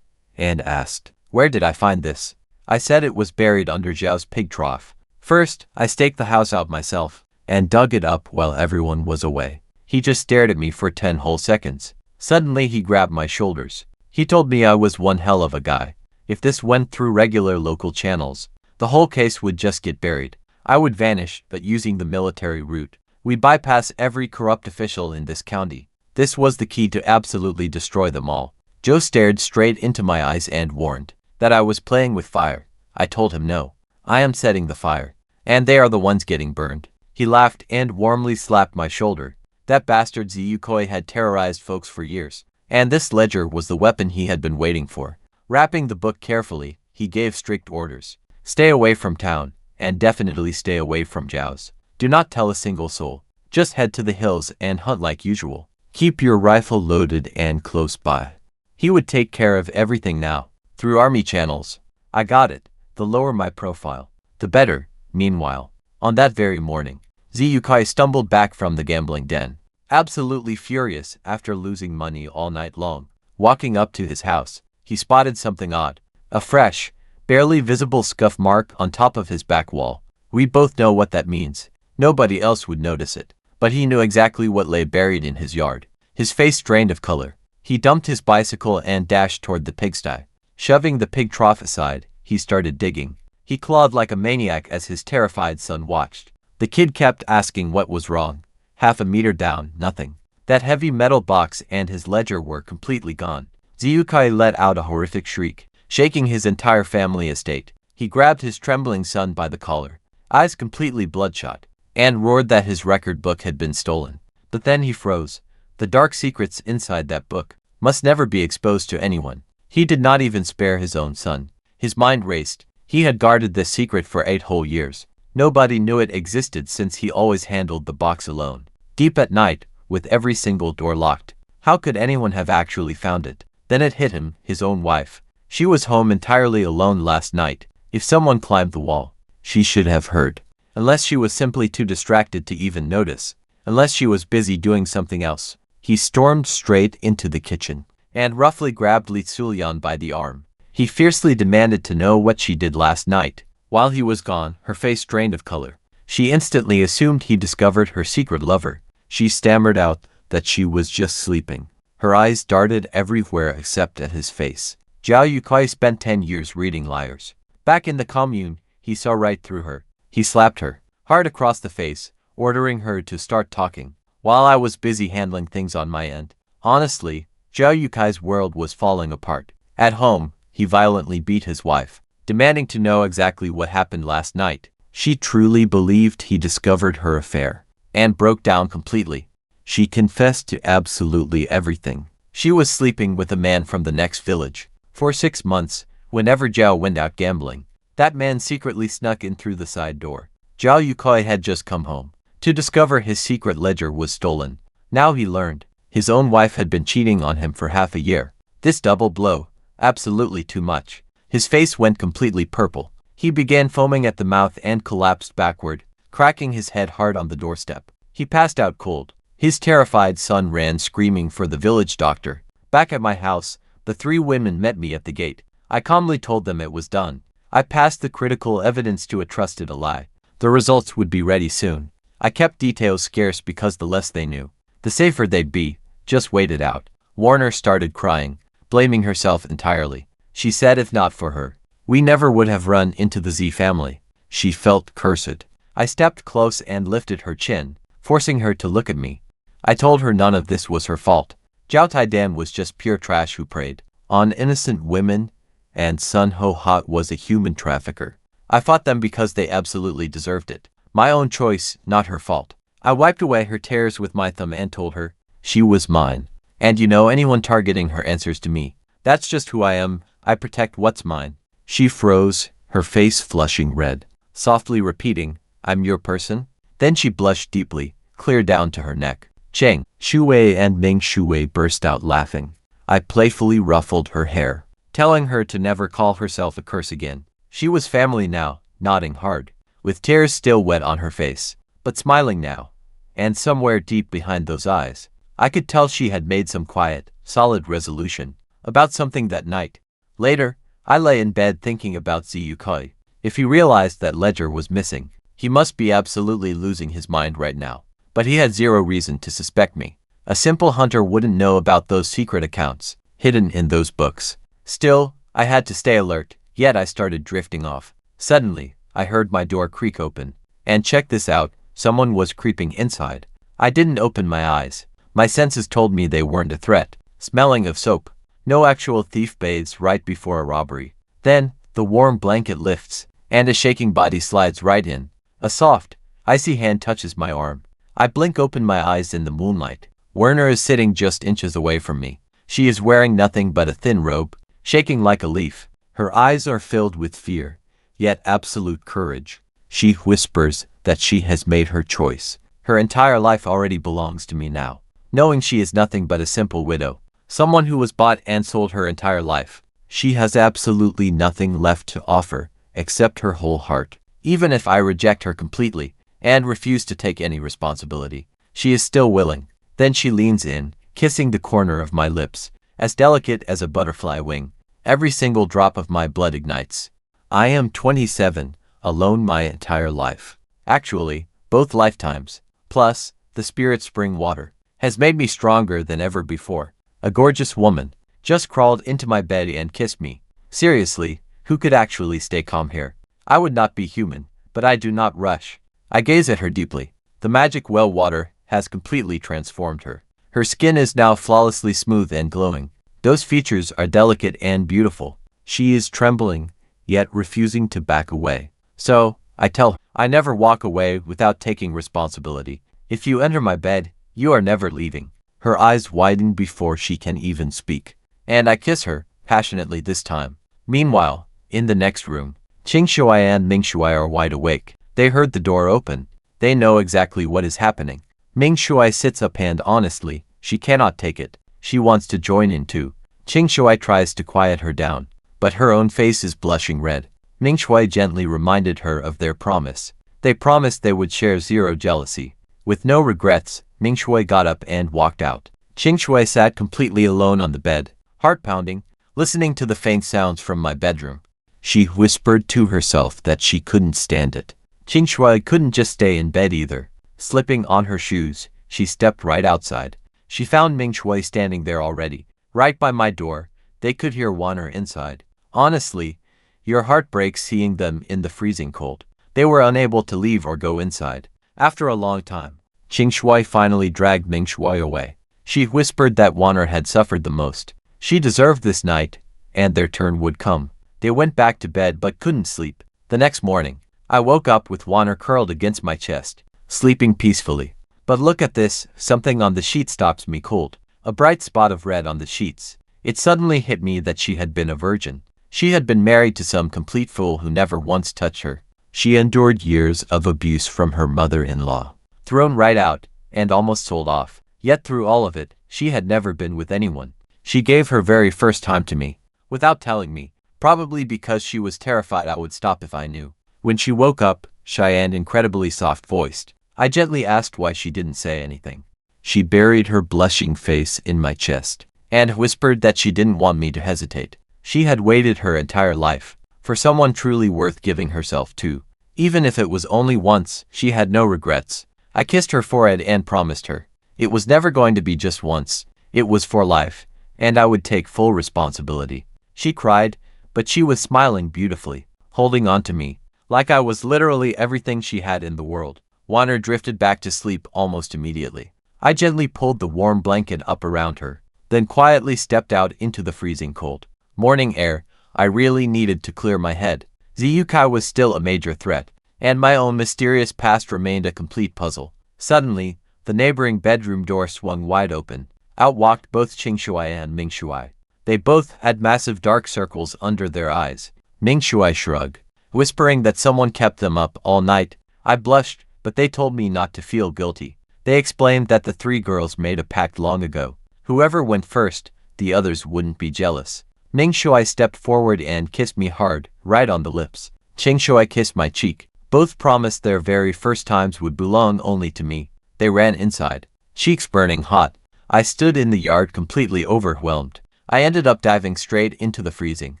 and asked, "Where did I find this?" I said it was buried under Zhao's pig trough. First, I staked the house out myself, and dug it up while everyone was away. He just stared at me for 10 whole seconds. Suddenly he grabbed my shoulders. He told me I was one hell of a guy. If this went through regular local channels, the whole case would just get buried. I would vanish, but using the military route, we bypass every corrupt official in this county. This was the key to absolutely destroy them all. Zhou stared straight into my eyes and warned that I was playing with fire. I told him no. I am setting the fire, and they are the ones getting burned. He laughed and warmly slapped my shoulder. That bastard Ziyukoi had terrorized folks for years, and this ledger was the weapon he had been waiting for. Wrapping the book carefully, he gave strict orders. Stay away from town, and definitely stay away from Zhao's. Do not tell a single soul. Just head to the hills and hunt like usual. Keep your rifle loaded and close by. He would take care of everything now, through army channels. I got it. The lower my profile, the better. Meanwhile, on that very morning, Ziyukai stumbled back from the gambling den, absolutely furious after losing money all night long. Walking up to his house, he spotted something odd. A fresh, barely visible scuff mark on top of his back wall. We both know what that means. Nobody else would notice it, but he knew exactly what lay buried in his yard. His face drained of color. He dumped his bicycle and dashed toward the pigsty. Shoving the pig trough aside, he started digging. He clawed like a maniac as his terrified son watched. The kid kept asking what was wrong. Half a meter down, nothing. That heavy metal box and his ledger were completely gone. Ziyukai let out a horrific shriek, shaking his entire family estate. He grabbed his trembling son by the collar, eyes completely bloodshot, and roared that his record book had been stolen. But then he froze. The dark secrets inside that book must never be exposed to anyone. He did not even spare his own son. His mind raced. He had guarded this secret for 8 whole years. Nobody knew it existed since he always handled the box alone. Deep at night, with every single door locked. How could anyone have actually found it? Then it hit him, his own wife. She was home entirely alone last night. If someone climbed the wall, she should have heard. Unless she was simply too distracted to even notice. Unless she was busy doing something else. He stormed straight into the kitchen and roughly grabbed Li Sulyan by the arm. He fiercely demanded to know what she did last night. While he was gone, her face drained of color. She instantly assumed he discovered her secret lover. She stammered out that she was just sleeping. Her eyes darted everywhere except at his face. Zhao Yukai spent 10 years reading liars. Back in the commune, he saw right through her. He slapped her hard across the face, ordering her to start talking, while I was busy handling things on my end. Honestly, Zhao Yukai's world was falling apart. At home, he violently beat his wife, demanding to know exactly what happened last night. She truly believed he discovered her affair, and broke down completely. She confessed to absolutely everything. She was sleeping with a man from the next village. For 6 months, whenever Zhao went out gambling, that man secretly snuck in through the side door. Zhao Yukai had just come home to discover his secret ledger was stolen. Now he learned his own wife had been cheating on him for half a year. This double blow, absolutely too much. His face went completely purple. He began foaming at the mouth and collapsed backward, cracking his head hard on the doorstep. He passed out cold. His terrified son ran screaming for the village doctor. Back at my house, the 3 women met me at the gate. I calmly told them it was done. I passed the critical evidence to a trusted ally. The results would be ready soon. I kept details scarce because the less they knew, the safer they'd be. Just wait it out. Warner started crying, blaming herself entirely. She said if not for her, we never would have run into the Z family. She felt cursed. I stepped close and lifted her chin, forcing her to look at me. I told her none of this was her fault. Zhao Taidan was just pure trash who preyed on innocent women, and Sun Ho Hot was a human trafficker. I fought them because they absolutely deserved it. My own choice, not her fault. I wiped away her tears with my thumb and told her, she was mine. And you know, anyone targeting her answers to me. That's just who I am. I protect what's mine. She froze, her face flushing red, softly repeating, I'm your person? Then she blushed deeply, clear down to her neck. Cheng, Shuwei and Ming Shuwei burst out laughing. I playfully ruffled her hair, telling her to never call herself a curse again. She was family now, nodding hard, with tears still wet on her face, but smiling now. And somewhere deep behind those eyes, I could tell she had made some quiet, solid resolution about something that night. Later, I lay in bed thinking about Zhu Yukai. If he realized that ledger was missing, he must be absolutely losing his mind right now. But he had zero reason to suspect me. A simple hunter wouldn't know about those secret accounts, hidden in those books. Still, I had to stay alert, yet I started drifting off. Suddenly, I heard my door creak open. And check this out, someone was creeping inside. I didn't open my eyes. My senses told me they weren't a threat. Smelling of soap. No actual thief bathes right before a robbery. Then, the warm blanket lifts, and a shaking body slides right in. A soft, icy hand touches my arm. I blink open my eyes in the moonlight. Werner is sitting just inches away from me. She is wearing nothing but a thin robe, shaking like a leaf. Her eyes are filled with fear, yet absolute courage. She whispers that she has made her choice. Her entire life already belongs to me now. Knowing she is nothing but a simple widow, someone who was bought and sold her entire life. She has absolutely nothing left to offer, except her whole heart. Even if I reject her completely, and refuse to take any responsibility, she is still willing. Then she leans in, kissing the corner of my lips, as delicate as a butterfly wing. Every single drop of my blood ignites. I am 27, alone my entire life. Actually, both lifetimes, plus the spirit spring water, has made me stronger than ever before. A gorgeous woman just crawled into my bed and kissed me. Seriously, who could actually stay calm here? I would not be human, but I do not rush. I gaze at her deeply. The magic well water has completely transformed her. Her skin is now flawlessly smooth and glowing. Those features are delicate and beautiful. She is trembling, yet refusing to back away. So, I tell her, I never walk away without taking responsibility. If you enter my bed, you are never leaving. Her eyes widen before she can even speak. And I kiss her, passionately this time. Meanwhile, in the next room, Qingshui and Mingshui are wide awake. They heard the door open. They know exactly what is happening. Mingshui sits up and honestly, she cannot take it. She wants to join in too. Qingshui tries to quiet her down, but her own face is blushing red. Mingshui gently reminded her of their promise. They promised they would share zero jealousy. With no regrets, Mingshui got up and walked out. Qingshui sat completely alone on the bed, heart pounding, listening to the faint sounds from my bedroom. She whispered to herself that she couldn't stand it. Qingshui couldn't just stay in bed either. Slipping on her shoes, she stepped right outside. She found Mingshui standing there already, right by my door. They could hear Wanner inside. Honestly, your heart breaks seeing them in the freezing cold. They were unable to leave or go inside. After a long time, Qingshui finally dragged Mingshui away. She whispered that Wanner had suffered the most. She deserved this night, and their turn would come. They went back to bed but couldn't sleep. The next morning, I woke up with Wanner curled against my chest, sleeping peacefully. But look at this, something on the sheet stops me cold. A bright spot of red on the sheets. It suddenly hit me that she had been a virgin. She had been married to some complete fool who never once touched her. She endured years of abuse from her mother-in-law. Thrown right out, and almost sold off. Yet through all of it, she had never been with anyone. She gave her very first time to me, without telling me, probably because she was terrified I would stop if I knew. When she woke up, shy and incredibly soft-voiced, I gently asked why she didn't say anything. She buried her blushing face in my chest, and whispered that she didn't want me to hesitate. She had waited her entire life for someone truly worth giving herself to. Even if it was only once, she had no regrets. I kissed her forehead and promised her it was never going to be just once. It was for life, and I would take full responsibility. She cried, but she was smiling beautifully, holding on to me, like I was literally everything she had in the world. Wanner drifted back to sleep almost immediately. I gently pulled the warm blanket up around her, then quietly stepped out into the freezing cold morning air. I really needed to clear my head. Ziyukai was still a major threat, and my own mysterious past remained a complete puzzle. Suddenly, the neighboring bedroom door swung wide open. Out walked both Qingshui and Mingshui. They both had massive dark circles under their eyes. Mingshui shrugged, whispering that someone kept them up all night. I blushed, but they told me not to feel guilty. They explained that the three girls made a pact long ago. Whoever went first, the others wouldn't be jealous. Mingshui stepped forward and kissed me hard, right on the lips. Qingshui kissed my cheek. Both promised their very first times would belong only to me. They ran inside, cheeks burning hot. I stood in the yard completely overwhelmed. I ended up diving straight into the freezing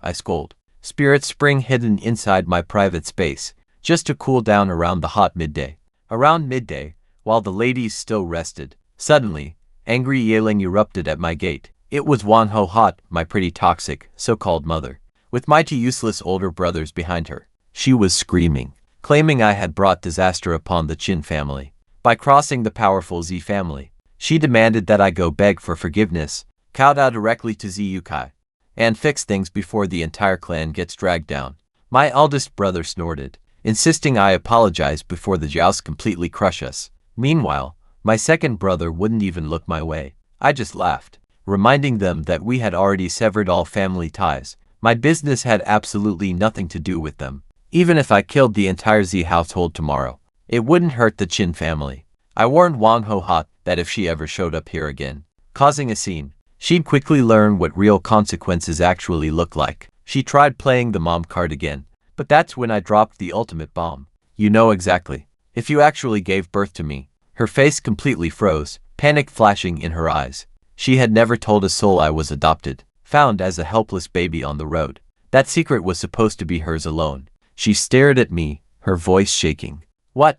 ice cold spirit spring hidden inside my private space, just to cool down around the hot midday. Around midday, while the ladies still rested, suddenly, angry yelling erupted at my gate. It was Wanho Hot, my pretty toxic, so-called mother, with my two useless older brothers behind her. She was screaming, claiming I had brought disaster upon the Qin family by crossing the powerful Z family. She demanded that I go beg for forgiveness, kowtow directly to Ziyukai, and fix things before the entire clan gets dragged down. My eldest brother snorted, insisting I apologize before the joust completely crush us. Meanwhile, my second brother wouldn't even look my way. I just laughed, reminding them that we had already severed all family ties. My business had absolutely nothing to do with them. Even if I killed the entire Z household tomorrow, it wouldn't hurt the Qin family. I warned Wang Ho Hot that if she ever showed up here again, causing a scene, she'd quickly learn what real consequences actually look like. She tried playing the mom card again, but that's when I dropped the ultimate bomb. You know exactly. If you actually gave birth to me. Her face completely froze, panic flashing in her eyes. She had never told a soul I was adopted, found as a helpless baby on the road. That secret was supposed to be hers alone. She stared at me, her voice shaking. What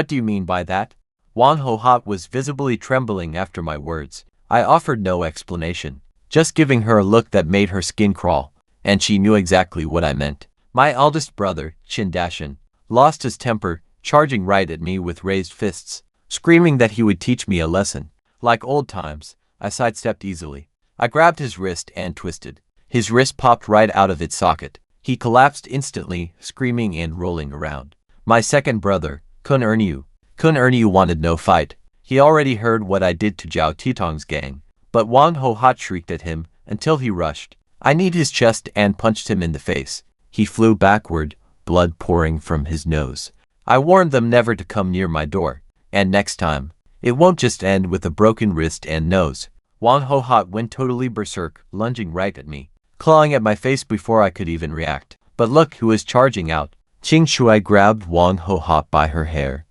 do you mean by that? Wang Ho Hot was visibly trembling after my words. I offered no explanation, just giving her a look that made her skin crawl, and she knew exactly what I meant. My eldest brother, Qin Dashin, lost his temper, charging right at me with raised fists, screaming that he would teach me a lesson. Like old times, I sidestepped easily. I grabbed his wrist and twisted. His wrist popped right out of its socket. He collapsed instantly, screaming and rolling around. My second brother, Kun Ernyu. Kun Ernyu wanted no fight. He already heard what I did to Zhao Titong's gang. But Wang Ho Hot shrieked at him until he rushed. I kneed his chest and punched him in the face. He flew backward, blood pouring from his nose. I warned them never to come near my door. And next time, it won't just end with a broken wrist and nose. Wang Ho Hot went totally berserk, lunging right at me, clawing at my face before I could even react. But look who is charging out. Qing Shui grabbed Wang Ho Hot by her hair,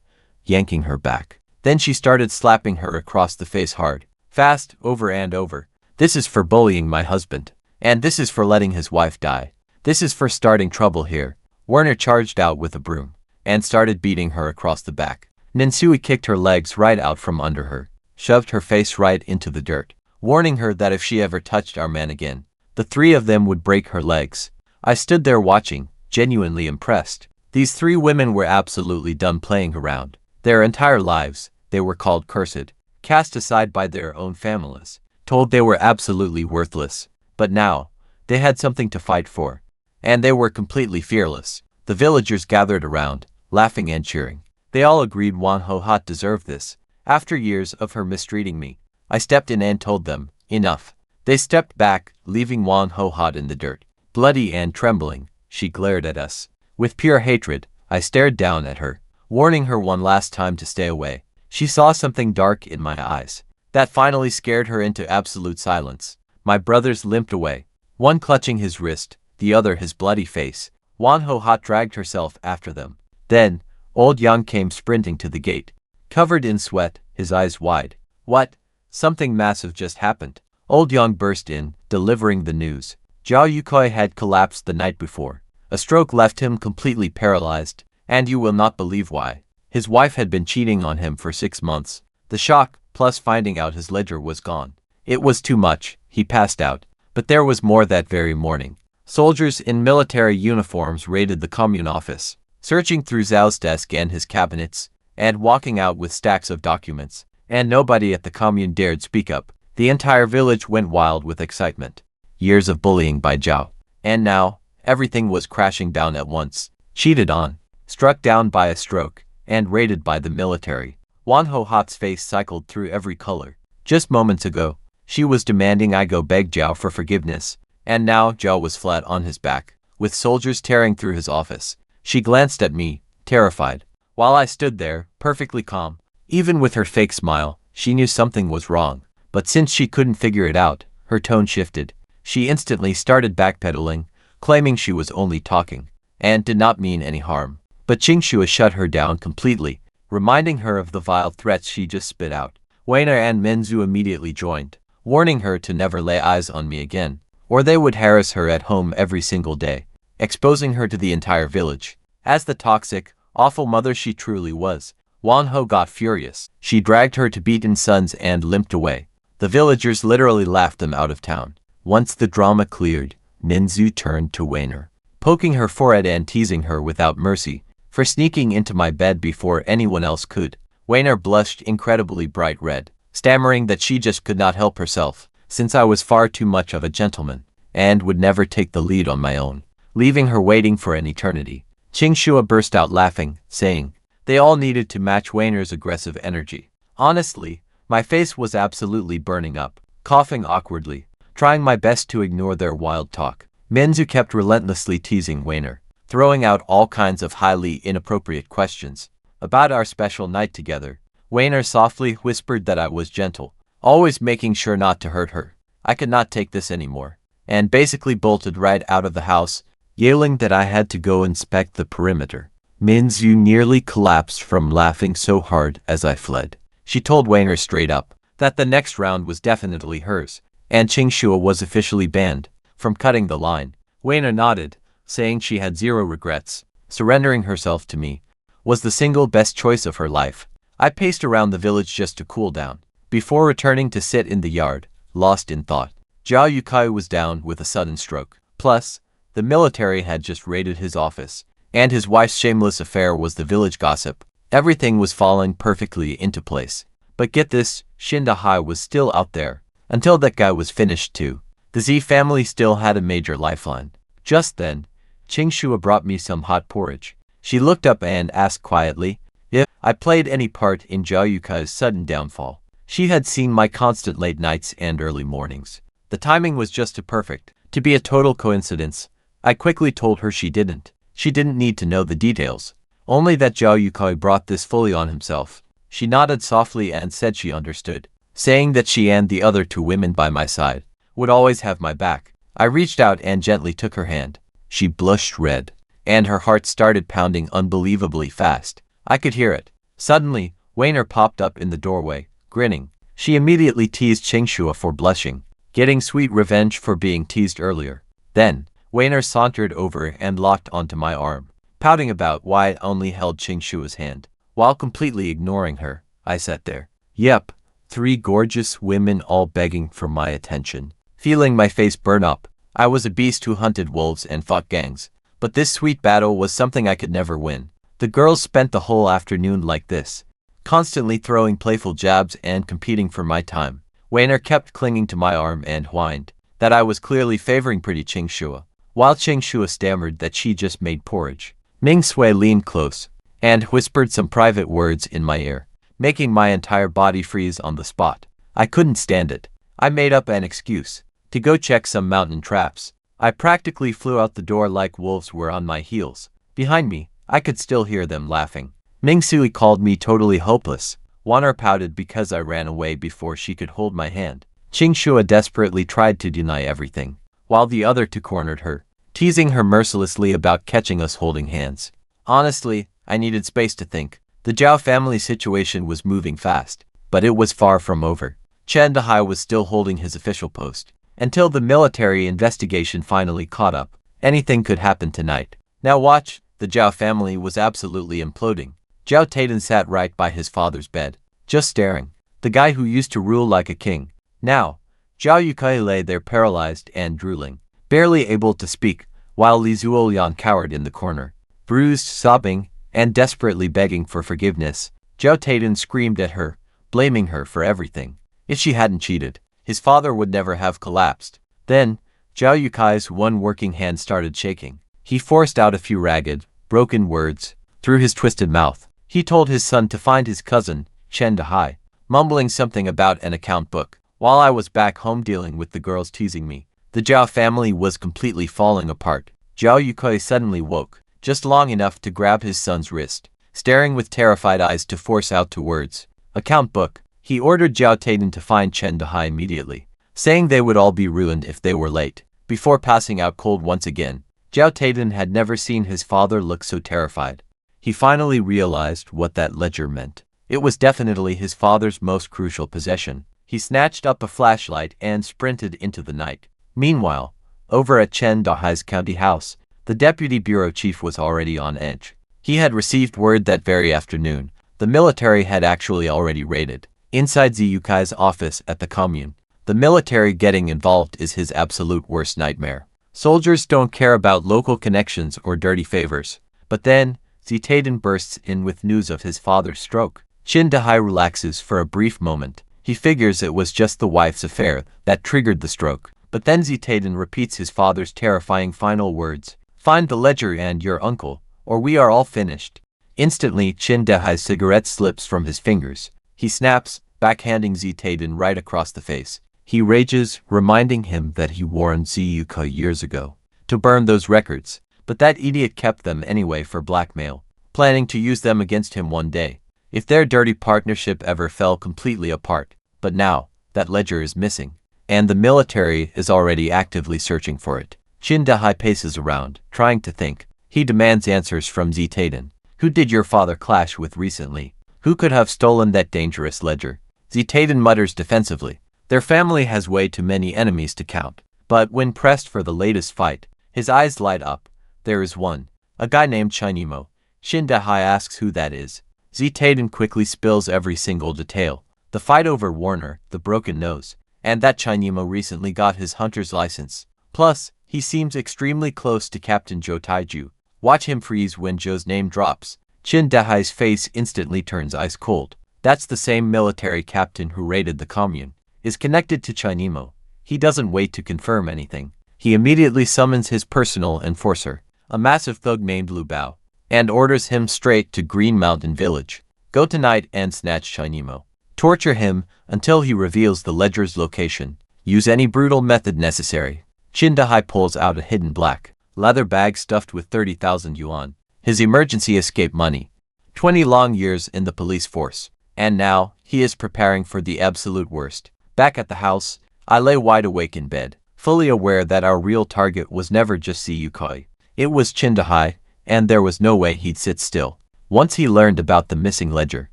yanking her back. Then she started slapping her across the face hard, fast, over and over. This is for bullying my husband. And this is for letting his wife die. This is for starting trouble here. Werner charged out with a broom and started beating her across the back. Ninsui kicked her legs right out from under her, shoved her face right into the dirt, warning her that if she ever touched our man again, the three of them would break her legs. I stood there watching, genuinely impressed. These three women were absolutely done playing around. Their entire lives, they were called cursed, cast aside by their own families, told they were absolutely worthless. But now, they had something to fight for. And they were completely fearless. The villagers gathered around, laughing and cheering. They all agreed Wang Ho Hot deserved this. After years of her mistreating me, I stepped in and told them, enough. They stepped back, leaving Wang Ho Hot in the dirt. Bloody and trembling, she glared at us. With pure hatred, I stared down at her, warning her one last time to stay away. She saw something dark in my eyes. That finally scared her into absolute silence. My brothers limped away, one clutching his wrist, the other his bloody face. Wang Ho Hot dragged herself after them. Then, old Yang came sprinting to the gate, covered in sweat, his eyes wide. What? Something massive just happened. Old Yang burst in, delivering the news. Zhao Yukoi had collapsed the night before. A stroke left him completely paralyzed, and you will not believe why. His wife had been cheating on him for 6 months. The shock, plus finding out his ledger was gone. It was too much. He passed out. But there was more that very morning. Soldiers in military uniforms raided the commune office, searching through Zhao's desk and his cabinets, and walking out with stacks of documents. And nobody at the commune dared speak up. The entire village went wild with excitement. Years of bullying by Zhao. And now, everything was crashing down at once. Cheated on, struck down by a stroke, and raided by the military. Wang Ho Hot's face cycled through every color. Just moments ago, she was demanding I go beg Zhao for forgiveness. And now Zhao was flat on his back, with soldiers tearing through his office. She glanced at me, terrified, while I stood there, perfectly calm. Even with her fake smile, she knew something was wrong. But since she couldn't figure it out, her tone shifted. She instantly started backpedaling, claiming she was only talking, and did not mean any harm. But Qingxue shut her down completely, reminding her of the vile threats she just spit out. Weiner and Menzu immediately joined, warning her to never lay eyes on me again, or they would harass her at home every single day, exposing her to the entire village. As the toxic, awful mother she truly was, Wang Ho got furious. She dragged her to beaten sons and limped away. The villagers literally laughed them out of town. Once the drama cleared, Minzu turned to Weiner, poking her forehead and teasing her without mercy for sneaking into my bed before anyone else could. Weiner blushed incredibly bright red, stammering that she just could not help herself, since I was far too much of a gentleman, and would never take the lead on my own, leaving her waiting for an eternity. Qingxue burst out laughing, saying, they all needed to match Weiner's aggressive energy. Honestly, my face was absolutely burning up, coughing awkwardly, trying my best to ignore their wild talk. Menzu kept relentlessly teasing Weiner, throwing out all kinds of highly inappropriate questions about our special night together. Weiner softly whispered that I was gentle, always making sure not to hurt her. I could not take this anymore, and basically bolted right out of the house, yelling that I had to go inspect the perimeter. Minzu nearly collapsed from laughing so hard as I fled. She told Weiner straight up that the next round was definitely hers, and Qingxue was officially banned from cutting the line. Weiner nodded, saying she had zero regrets. Surrendering herself to me was the single best choice of her life. I paced around the village just to cool down, before returning to sit in the yard, lost in thought. Zhao Yukai was down with a sudden stroke. Plus, the military had just raided his office, and his wife's shameless affair was the village gossip. Everything was falling perfectly into place. But get this, Shinda Hai was still out there, until that guy was finished too. The Z family still had a major lifeline. Just then, Qingxue brought me some hot porridge. She looked up and asked quietly if I played any part in Zhao Yukai's sudden downfall. She had seen my constant late nights and early mornings. The timing was just too perfect to be a total coincidence. I quickly told her she didn't. She didn't need to know the details. Only that Zhao Yukai brought this fully on himself. She nodded softly and said she understood, saying that she and the other two women by my side would always have my back. I reached out and gently took her hand. She blushed red, and her heart started pounding unbelievably fast. I could hear it. Suddenly, Weiner popped up in the doorway, grinning. She immediately teased Qingxue for blushing, getting sweet revenge for being teased earlier. Then, Weiner sauntered over and locked onto my arm, pouting about why I only held Qingxue's hand. While completely ignoring her, I sat there. Yep, 3 gorgeous women all begging for my attention. Feeling my face burn up, I was a beast who hunted wolves and fought gangs. But this sweet battle was something I could never win. The girls spent the whole afternoon like this, constantly throwing playful jabs and competing for my time. Weiner kept clinging to my arm and whined that I was clearly favoring pretty Qingxue, while Qingxue stammered that she just made porridge. Ming Sui leaned close and whispered some private words in my ear, making my entire body freeze on the spot. I couldn't stand it. I made up an excuse to go check some mountain traps. I practically flew out the door like wolves were on my heels. Behind me, I could still hear them laughing. Ming Sui called me totally hopeless. Weiner pouted because I ran away before she could hold my hand. Qingxue desperately tried to deny everything, while the other two cornered her, teasing her mercilessly about catching us holding hands. Honestly, I needed space to think. The Zhao family situation was moving fast, but it was far from over. Chen Dahai was still holding his official post. Until the military investigation finally caught up, anything could happen tonight. Now watch, the Zhao family was absolutely imploding. Zhao Taiden sat right by his father's bed, just staring. The guy who used to rule like a king. Now, Zhao Yukai lay there paralyzed and drooling, barely able to speak, while Li Zuolian cowered in the corner, bruised, sobbing, and desperately begging for forgiveness. Zhao Taiden screamed at her, blaming her for everything. If she hadn't cheated, his father would never have collapsed. Then, Zhao Yukai's one working hand started shaking. He forced out a few ragged, broken words through his twisted mouth. He told his son to find his cousin, Chen Dahai, mumbling something about an account book. While I was back home dealing with the girls teasing me, the Zhao family was completely falling apart. Zhao Yukai suddenly woke, just long enough to grab his son's wrist, staring with terrified eyes to force out 2 words. Account book. He ordered Zhao Taiden to find Chen Dahai immediately, saying they would all be ruined if they were late. Before passing out cold once again, Zhao Taiden had never seen his father look so terrified. He finally realized what that ledger meant. It was definitely his father's most crucial possession. He snatched up a flashlight and sprinted into the night. Meanwhile, over at Chen Dahai's county house, the deputy bureau chief was already on edge. He had received word that very afternoon, the military had actually already raided inside Zi Yukai's office at the commune. The military getting involved is his absolute worst nightmare. Soldiers don't care about local connections or dirty favors. But then, Zi Taiden bursts in with news of his father's stroke. Chen Dahai relaxes for a brief moment. He figures it was just the wife's affair that triggered the stroke. But then Zi Taiden repeats his father's terrifying final words. Find the ledger and your uncle, or we are all finished. Instantly, Chen Dahai's cigarette slips from his fingers. He snaps, backhanding Zi Taiden right across the face. He rages, reminding him that he warned Zi Yukai years ago to burn those records, but that idiot kept them anyway for blackmail, planning to use them against him one day, if their dirty partnership ever fell completely apart. But now, that ledger is missing, and the military is already actively searching for it. Chen Dahai paces around, trying to think. He demands answers from Zi Taiden. Who did your father clash with recently? Who could have stolen that dangerous ledger? Zi Taiden mutters defensively. Their family has way too many enemies to count. But when pressed for the latest fight, his eyes light up. There is one, a guy named Chinimo. Chen Dahai asks who that is. Zi Taiden quickly spills every single detail. The fight over Warner, the broken nose, and that Chinimo recently got his hunter's license. Plus, he seems extremely close to Captain Zhou Taiju. Watch him freeze when Zhou's name drops. Chen Dahai's face instantly turns ice cold. That's the same military captain who raided the commune. Is connected to Chinimo. He doesn't wait to confirm anything. He immediately summons his personal enforcer, a massive thug named Lu Bao, and orders him straight to Green Mountain Village. Go tonight and snatch Chinemo. Torture him until he reveals the ledger's location. Use any brutal method necessary. Chin Dahai pulls out a hidden black leather bag stuffed with 30,000 yuan. His emergency escape money. 20 long years in the police force. And now, he is preparing for the absolute worst. Back at the house, I lay wide awake in bed, fully aware that our real target was never just Si Yukoi. It was Chin Dahai, and there was no way he'd sit still. Once he learned about the missing ledger,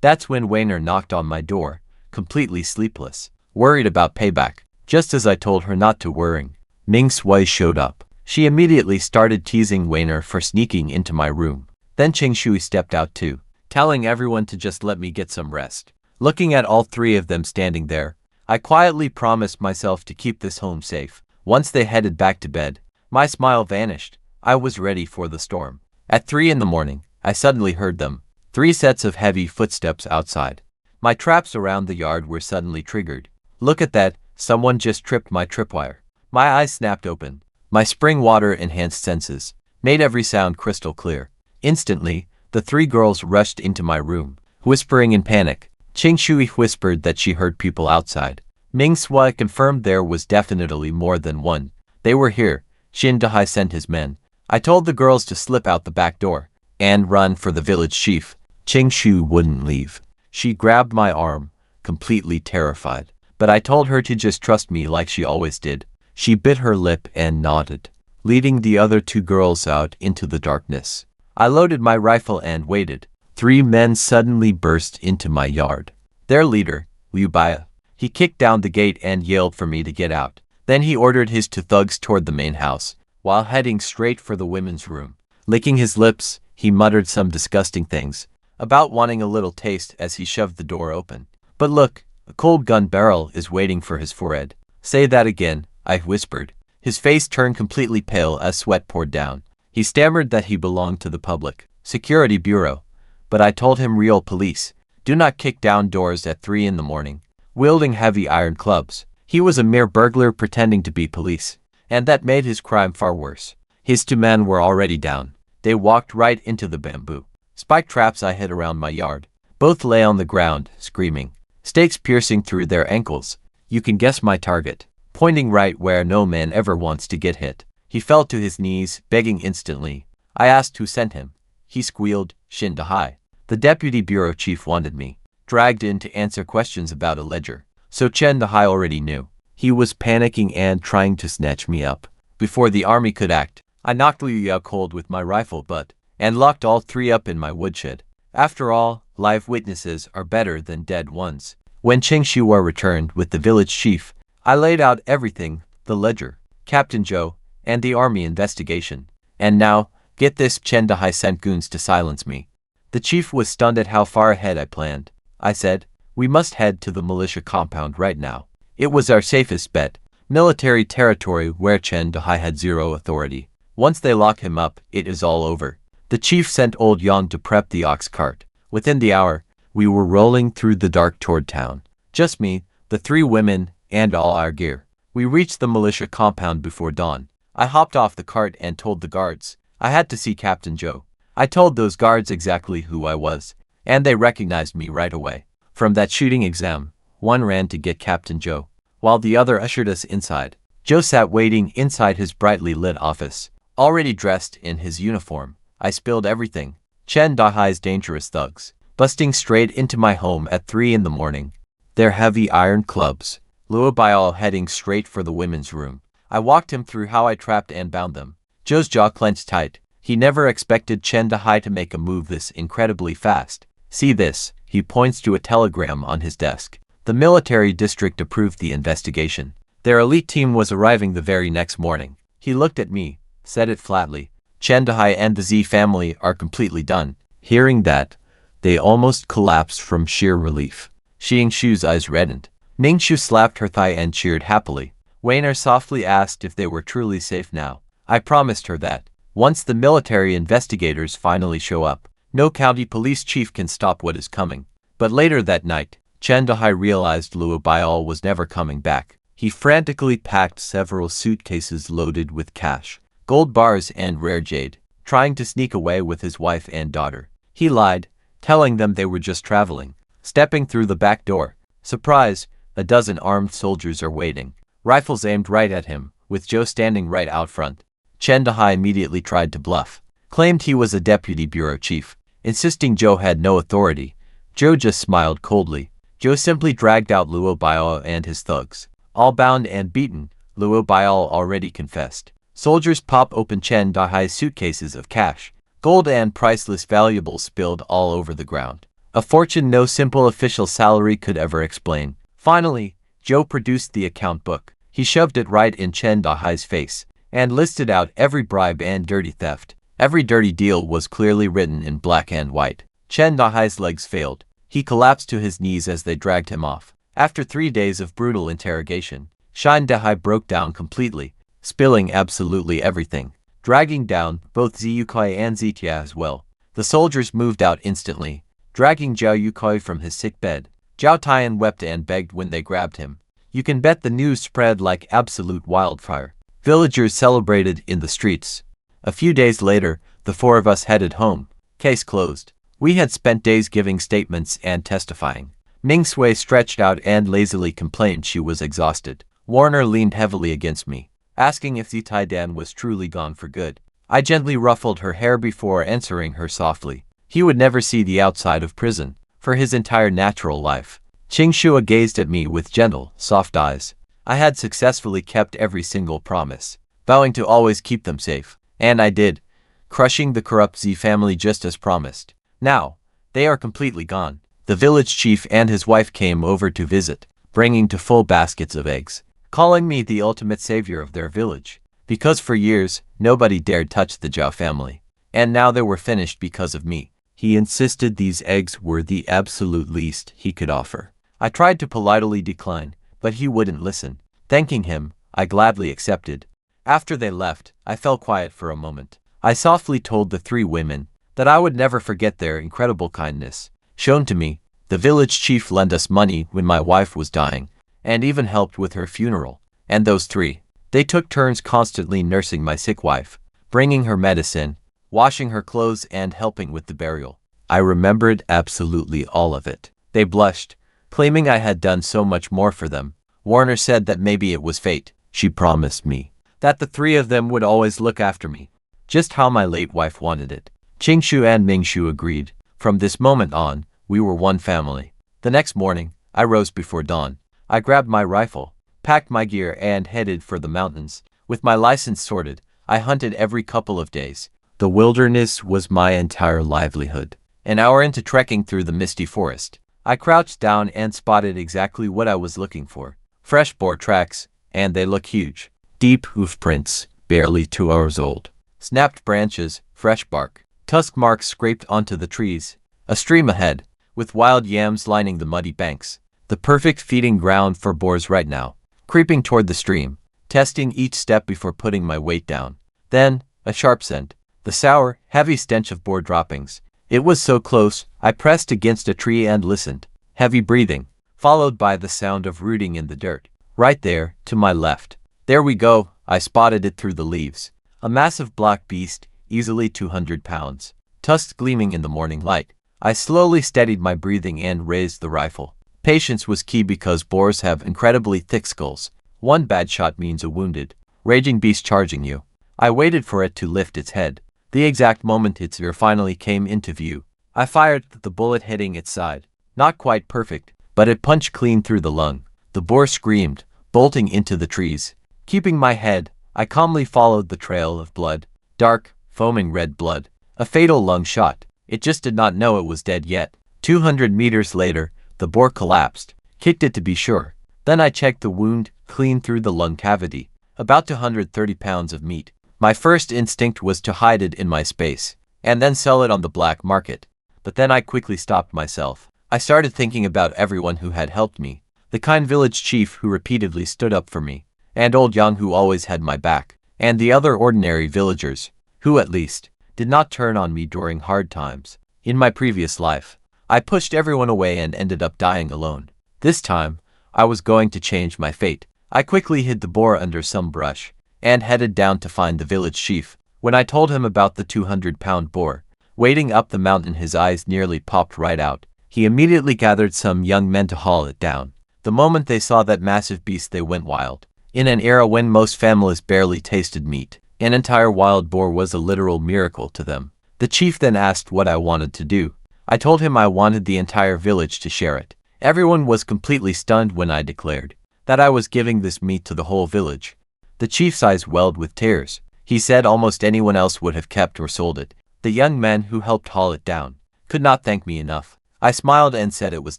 that's when Weiner knocked on my door, completely sleepless, worried about payback. Just as I told her not to worry, Ming Sui showed up. She immediately started teasing Weiner for sneaking into my room. Then Cheng Shui stepped out too, telling everyone to just let me get some rest. Looking at all three of them standing there, I quietly promised myself to keep this home safe. Once they headed back to bed, my smile vanished. I was ready for the storm. At 3 in the morning, I suddenly heard them. 3 sets of heavy footsteps outside. My traps around the yard were suddenly triggered. Look at that, someone just tripped my tripwire. My eyes snapped open. My spring water-enhanced senses made every sound crystal clear. Instantly, the 3 girls rushed into my room, whispering in panic. Cheng Shui whispered that she heard people outside. Ming Sui confirmed there was definitely more than one. They were here. Chin Dahai sent his men. I told the girls to slip out the back door and run for the village chief. Cheng Shui wouldn't leave. She grabbed my arm, completely terrified. But I told her to just trust me like she always did. She bit her lip and nodded, leading the other 2 girls out into the darkness. I loaded my rifle and waited. 3 men suddenly burst into my yard. Their leader, Liu Bia. He kicked down the gate and yelled for me to get out. Then he ordered his 2 thugs toward the main house, while heading straight for the women's room. Licking his lips, he muttered some disgusting things about wanting a little taste as he shoved the door open. But look, a cold gun barrel is waiting for his forehead. Say that again, I whispered. His face turned completely pale as sweat poured down. He stammered that he belonged to the Public Security Bureau. But I told him real police do not kick down doors at 3 in the morning, wielding heavy iron clubs. He was a mere burglar pretending to be police, and that made his crime far worse. His 2 men were already down. They walked right into the bamboo spike traps I hid around my yard. Both lay on the ground, screaming, stakes piercing through their ankles. You can guess my target, pointing right where no man ever wants to get hit. He fell to his knees, begging instantly. I asked who sent him. He squealed, Chin Dahai. The deputy bureau chief wanted me dragged in to answer questions about a ledger. So Chen Dahai already knew. He was panicking and trying to snatch me up. Before the army could act, I knocked Liu Yao cold with my rifle butt and locked all 3 up in my woodshed. After all, live witnesses are better than dead ones. When Cheng Shuwa returned with the village chief, I laid out everything, the ledger, Captain Zhou, and the army investigation. And now, get this, Chen Dahai sent goons to silence me. The chief was stunned at how far ahead I planned. I said, we must head to the militia compound right now. It was our safest bet, military territory where Chen Dahai had 0 authority. Once they lock him up, it is all over. The chief sent old Yang to prep the ox cart. Within the hour, we were rolling through the dark toward town. Just me, the 3 women, and all our gear. We reached the militia compound before dawn. I hopped off the cart and told the guards I had to see Captain Zhou. I told those guards exactly who I was, and they recognized me right away. From that shooting exam, one ran to get Captain Zhou, while the other ushered us inside. Zhou sat waiting inside his brightly lit office, already dressed in his uniform. I spilled everything. Chen Dahai's dangerous thugs, busting straight into my home at 3 in the morning. Their heavy iron clubs. Luo Baiao heading straight for the women's room. I walked him through how I trapped and bound them. Zhou's jaw clenched tight. He never expected Chen Dahai to make a move this incredibly fast. See this, he points to a telegram on his desk. The military district approved the investigation. Their elite team was arriving the very next morning. He looked at me, said it flatly. Chen Dahai and the Z family are completely done. Hearing that, they almost collapsed from sheer relief. Xing Shu's eyes reddened. Ning Shu slapped her thigh and cheered happily. Weiner softly asked if they were truly safe now. I promised her that. Once the military investigators finally show up, no county police chief can stop what is coming. But later that night, Chen Dahai realized Luo Baiao was never coming back. He frantically packed several suitcases loaded with cash, gold bars and rare jade. trying to sneak away with his wife and daughter. He lied, telling them they were just traveling. Stepping through the back door, surprise, a dozen armed soldiers are waiting, rifles aimed right at him, with Joe standing right out front. Chen Dahai immediately tried to bluff, claimed he was a deputy bureau chief, insisting Joe had no authority. Joe just smiled coldly. Joe simply dragged out Luo Biao and his thugs. All bound and beaten, Luo Biao already confessed. Soldiers pop open Chen Dahai's suitcases of cash. Gold and priceless valuables spilled all over the ground. A fortune no simple official salary could ever explain. Finally, Joe produced the account book. He shoved it right in Chen Dahai's face and listed out every bribe and dirty theft. Every dirty deal was clearly written in black and white. Chen Dahai's legs failed. He collapsed to his knees as they dragged him off. After 3 days of brutal interrogation, Chen Dahai broke down completely, spilling absolutely everything, dragging down both Zhu Yukoi and Zitia as well. The soldiers moved out instantly, dragging Zhao Yukoi from his sick bed. Zhao Tian wept and begged when they grabbed him. You can bet the news spread like absolute wildfire. Villagers celebrated in the streets. A few days later, the 4 of us headed home. Case closed. We had spent days giving statements and testifying. Ming Sui stretched out and lazily complained she was exhausted. Warner leaned heavily against me, asking if Zitai Dan was truly gone for good. I gently ruffled her hair before answering her softly. He would never see the outside of prison, for his entire natural life. Qing Shua gazed at me with gentle, soft eyes. I had successfully kept every single promise, vowing to always keep them safe. And I did, crushing the corrupt Z family just as promised. Now, they are completely gone. The village chief and his wife came over to visit, bringing to full baskets of eggs, calling me the ultimate savior of their village, because for years, nobody dared touch the Zhao family. And now they were finished because of me. He insisted these eggs were the absolute least he could offer. I tried to politely decline, but he wouldn't listen. Thanking him, I gladly accepted. After they left, I fell quiet for a moment. I softly told the 3 women that I would never forget their incredible kindness shown to me. The village chief lent us money when my wife was dying, and even helped with her funeral. And those 3, they took turns constantly nursing my sick wife, bringing her medicine, washing her clothes and helping with the burial. I remembered absolutely all of it. They blushed, claiming I had done so much more for them. Warner said that maybe it was fate. She promised me that the 3 of them would always look after me, just how my late wife wanted it. Qingshu and Mingshu agreed. From this moment on, we were one family. The next morning, I rose before dawn. I grabbed my rifle, packed my gear and headed for the mountains. With my license sorted, I hunted every couple of days. The wilderness was my entire livelihood. An hour into trekking through the misty forest, I crouched down and spotted exactly what I was looking for. Fresh boar tracks, and they look huge. Deep hoof prints, barely 2 hours old. Snapped branches, fresh bark. Tusk marks scraped onto the trees. A stream ahead, with wild yams lining the muddy banks. The perfect feeding ground for boars right now. Creeping toward the stream, testing each step before putting my weight down. Then, a sharp scent. The sour, heavy stench of boar droppings. It was so close, I pressed against a tree and listened. Heavy breathing, followed by the sound of rooting in the dirt. Right there, to my left. There we go, I spotted it through the leaves. A massive black beast, easily 200 pounds. Tusks gleaming in the morning light. I slowly steadied my breathing and raised the rifle. Patience was key because boars have incredibly thick skulls. One bad shot means a wounded, raging beast charging you. I waited for it to lift its head. The exact moment its ear finally came into view, I fired the bullet hitting its side. Not quite perfect, but it punched clean through the lung. The boar screamed, bolting into the trees. Keeping my head, I calmly followed the trail of blood. Dark, foaming red blood. A fatal lung shot. It just did not know it was dead yet. 200 meters later, the boar collapsed. Kicked it to be sure. Then I checked the wound, clean through the lung cavity. About 230 pounds of meat. My first instinct was to hide it in my space, and then sell it on the black market. But then I quickly stopped myself. I started thinking about everyone who had helped me. The kind village chief who repeatedly stood up for me, and old Yang who always had my back, and the other ordinary villagers, who at least, did not turn on me during hard times. In my previous life, I pushed everyone away and ended up dying alone. This time, I was going to change my fate. I quickly hid the boar under some brush, and headed down to find the village chief. When I told him about the 200-pound boar wading up the mountain, his eyes nearly popped right out. He immediately gathered some young men to haul it down. The moment they saw that massive beast, they went wild. In an era when most families barely tasted meat, an entire wild boar was a literal miracle to them. The chief then asked what I wanted to do. I told him I wanted the entire village to share it. Everyone was completely stunned when I declared that I was giving this meat to the whole village. The chief's eyes welled with tears. He said almost anyone else would have kept or sold it. The young men who helped haul it down could not thank me enough. I smiled and said it was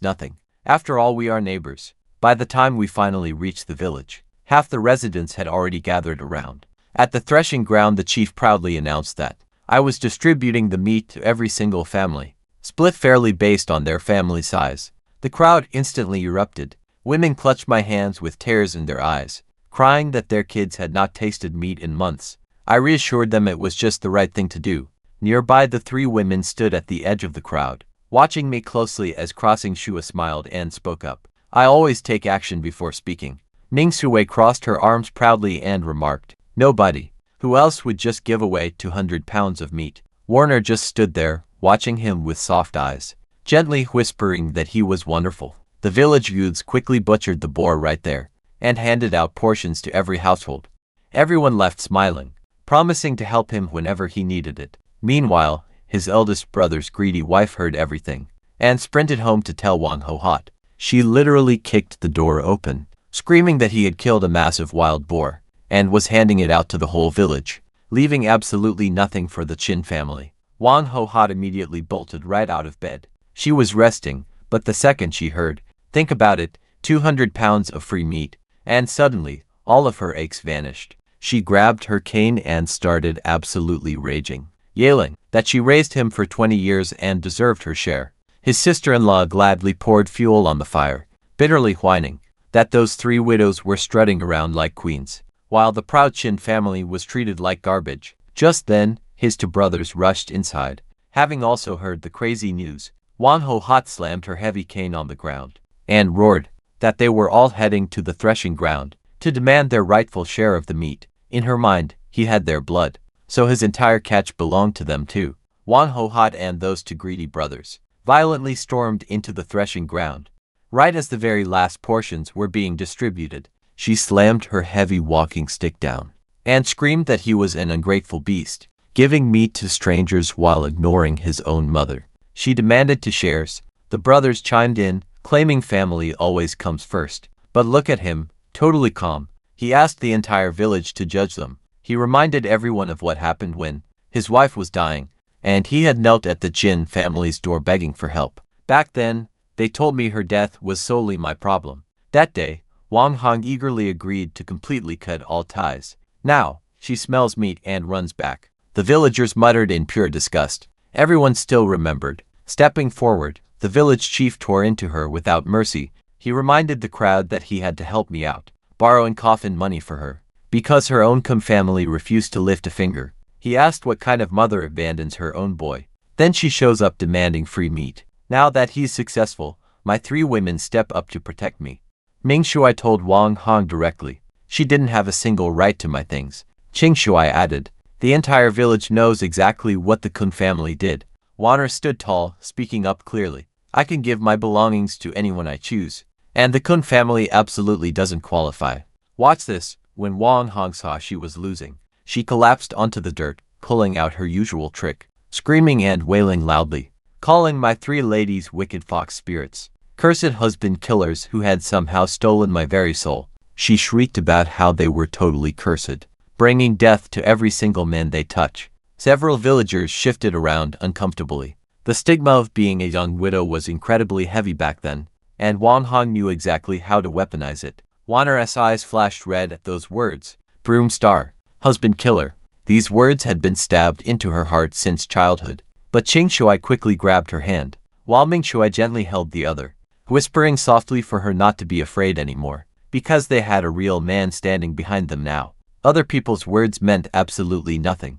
nothing. After all, we are neighbors. By the time we finally reached the village, half the residents had already gathered around. At the threshing ground, the chief proudly announced that I was distributing the meat to every single family, split fairly based on their family size. The crowd instantly erupted. Women clutched my hands with tears in their eyes, crying that their kids had not tasted meat in months. I reassured them it was just the right thing to do. Nearby, the three women stood at the edge of the crowd, watching me closely as Crossing Shua smiled and spoke up. I always take action before speaking. Ming Sui crossed her arms proudly and remarked, "Nobody. Who else would just give away 200 pounds of meat?" Warner just stood there, watching him with soft eyes, gently whispering that he was wonderful. The village youths quickly butchered the boar right there and handed out portions to every household. Everyone left smiling, promising to help him whenever he needed it. Meanwhile, his eldest brother's greedy wife heard everything and sprinted home to tell Wang Ho-hot. She literally kicked the door open, screaming that he had killed a massive wild boar and was handing it out to the whole village, leaving absolutely nothing for the Chin family. Wang Ho-hot immediately bolted right out of bed. She was resting, but the second she heard, think about it, 200 pounds of free meat, and suddenly, all of her aches vanished. She grabbed her cane and started absolutely raging, yelling that she raised him for 20 years and deserved her share. His sister-in-law gladly poured fuel on the fire, bitterly whining that those three widows were strutting around like queens, while the proud Chin family was treated like garbage. Just then, his two brothers rushed inside. Having also heard the crazy news, Wang Ho-hot slammed her heavy cane on the ground and roared that they were all heading to the threshing ground to demand their rightful share of the meat. In her mind, he had their blood, so his entire catch belonged to them too. Wang Ho-hot and those two greedy brothers violently stormed into the threshing ground. Right as the very last portions were being distributed, she slammed her heavy walking stick down and screamed that he was an ungrateful beast, giving meat to strangers while ignoring his own mother. She demanded to shares. The brothers chimed in, claiming family always comes first. But look at him, totally calm. He asked the entire village to judge them. He reminded everyone of what happened when his wife was dying, and he had knelt at the Jin family's door begging for help. Back then, they told me her death was solely my problem. That day, Wang Hong eagerly agreed to completely cut all ties. Now, she smells meat and runs back. The villagers muttered in pure disgust. Everyone still remembered. Stepping forward, the village chief tore into her without mercy. He reminded the crowd that he had to help me out, borrowing coffin money for her, because her own family refused to lift a finger. He asked what kind of mother abandons her own boy. Then she shows up demanding free meat. Now that he's successful, my three women step up to protect me. Ming Shui told Wang Hong directly. She didn't have a single right to my things. Ching Shui added, the entire village knows exactly what the Kun family did. Warner stood tall, speaking up clearly. I can give my belongings to anyone I choose, and the Kun family absolutely doesn't qualify. Watch this. When Wang Hong saw she was losing, she collapsed onto the dirt, pulling out her usual trick, screaming and wailing loudly, calling my three ladies wicked fox spirits, cursed husband killers who had somehow stolen my very soul. She shrieked about how they were totally cursed, bringing death to every single man they touch. Several villagers shifted around uncomfortably. The stigma of being a young widow was incredibly heavy back then, and Wang Hong knew exactly how to weaponize it. Wanner's eyes flashed red at those words. Broom star, husband killer. These words had been stabbed into her heart since childhood. But Ching Shui quickly grabbed her hand, while Ming Shui gently held the other, whispering softly for her not to be afraid anymore, because they had a real man standing behind them now. Other people's words meant absolutely nothing.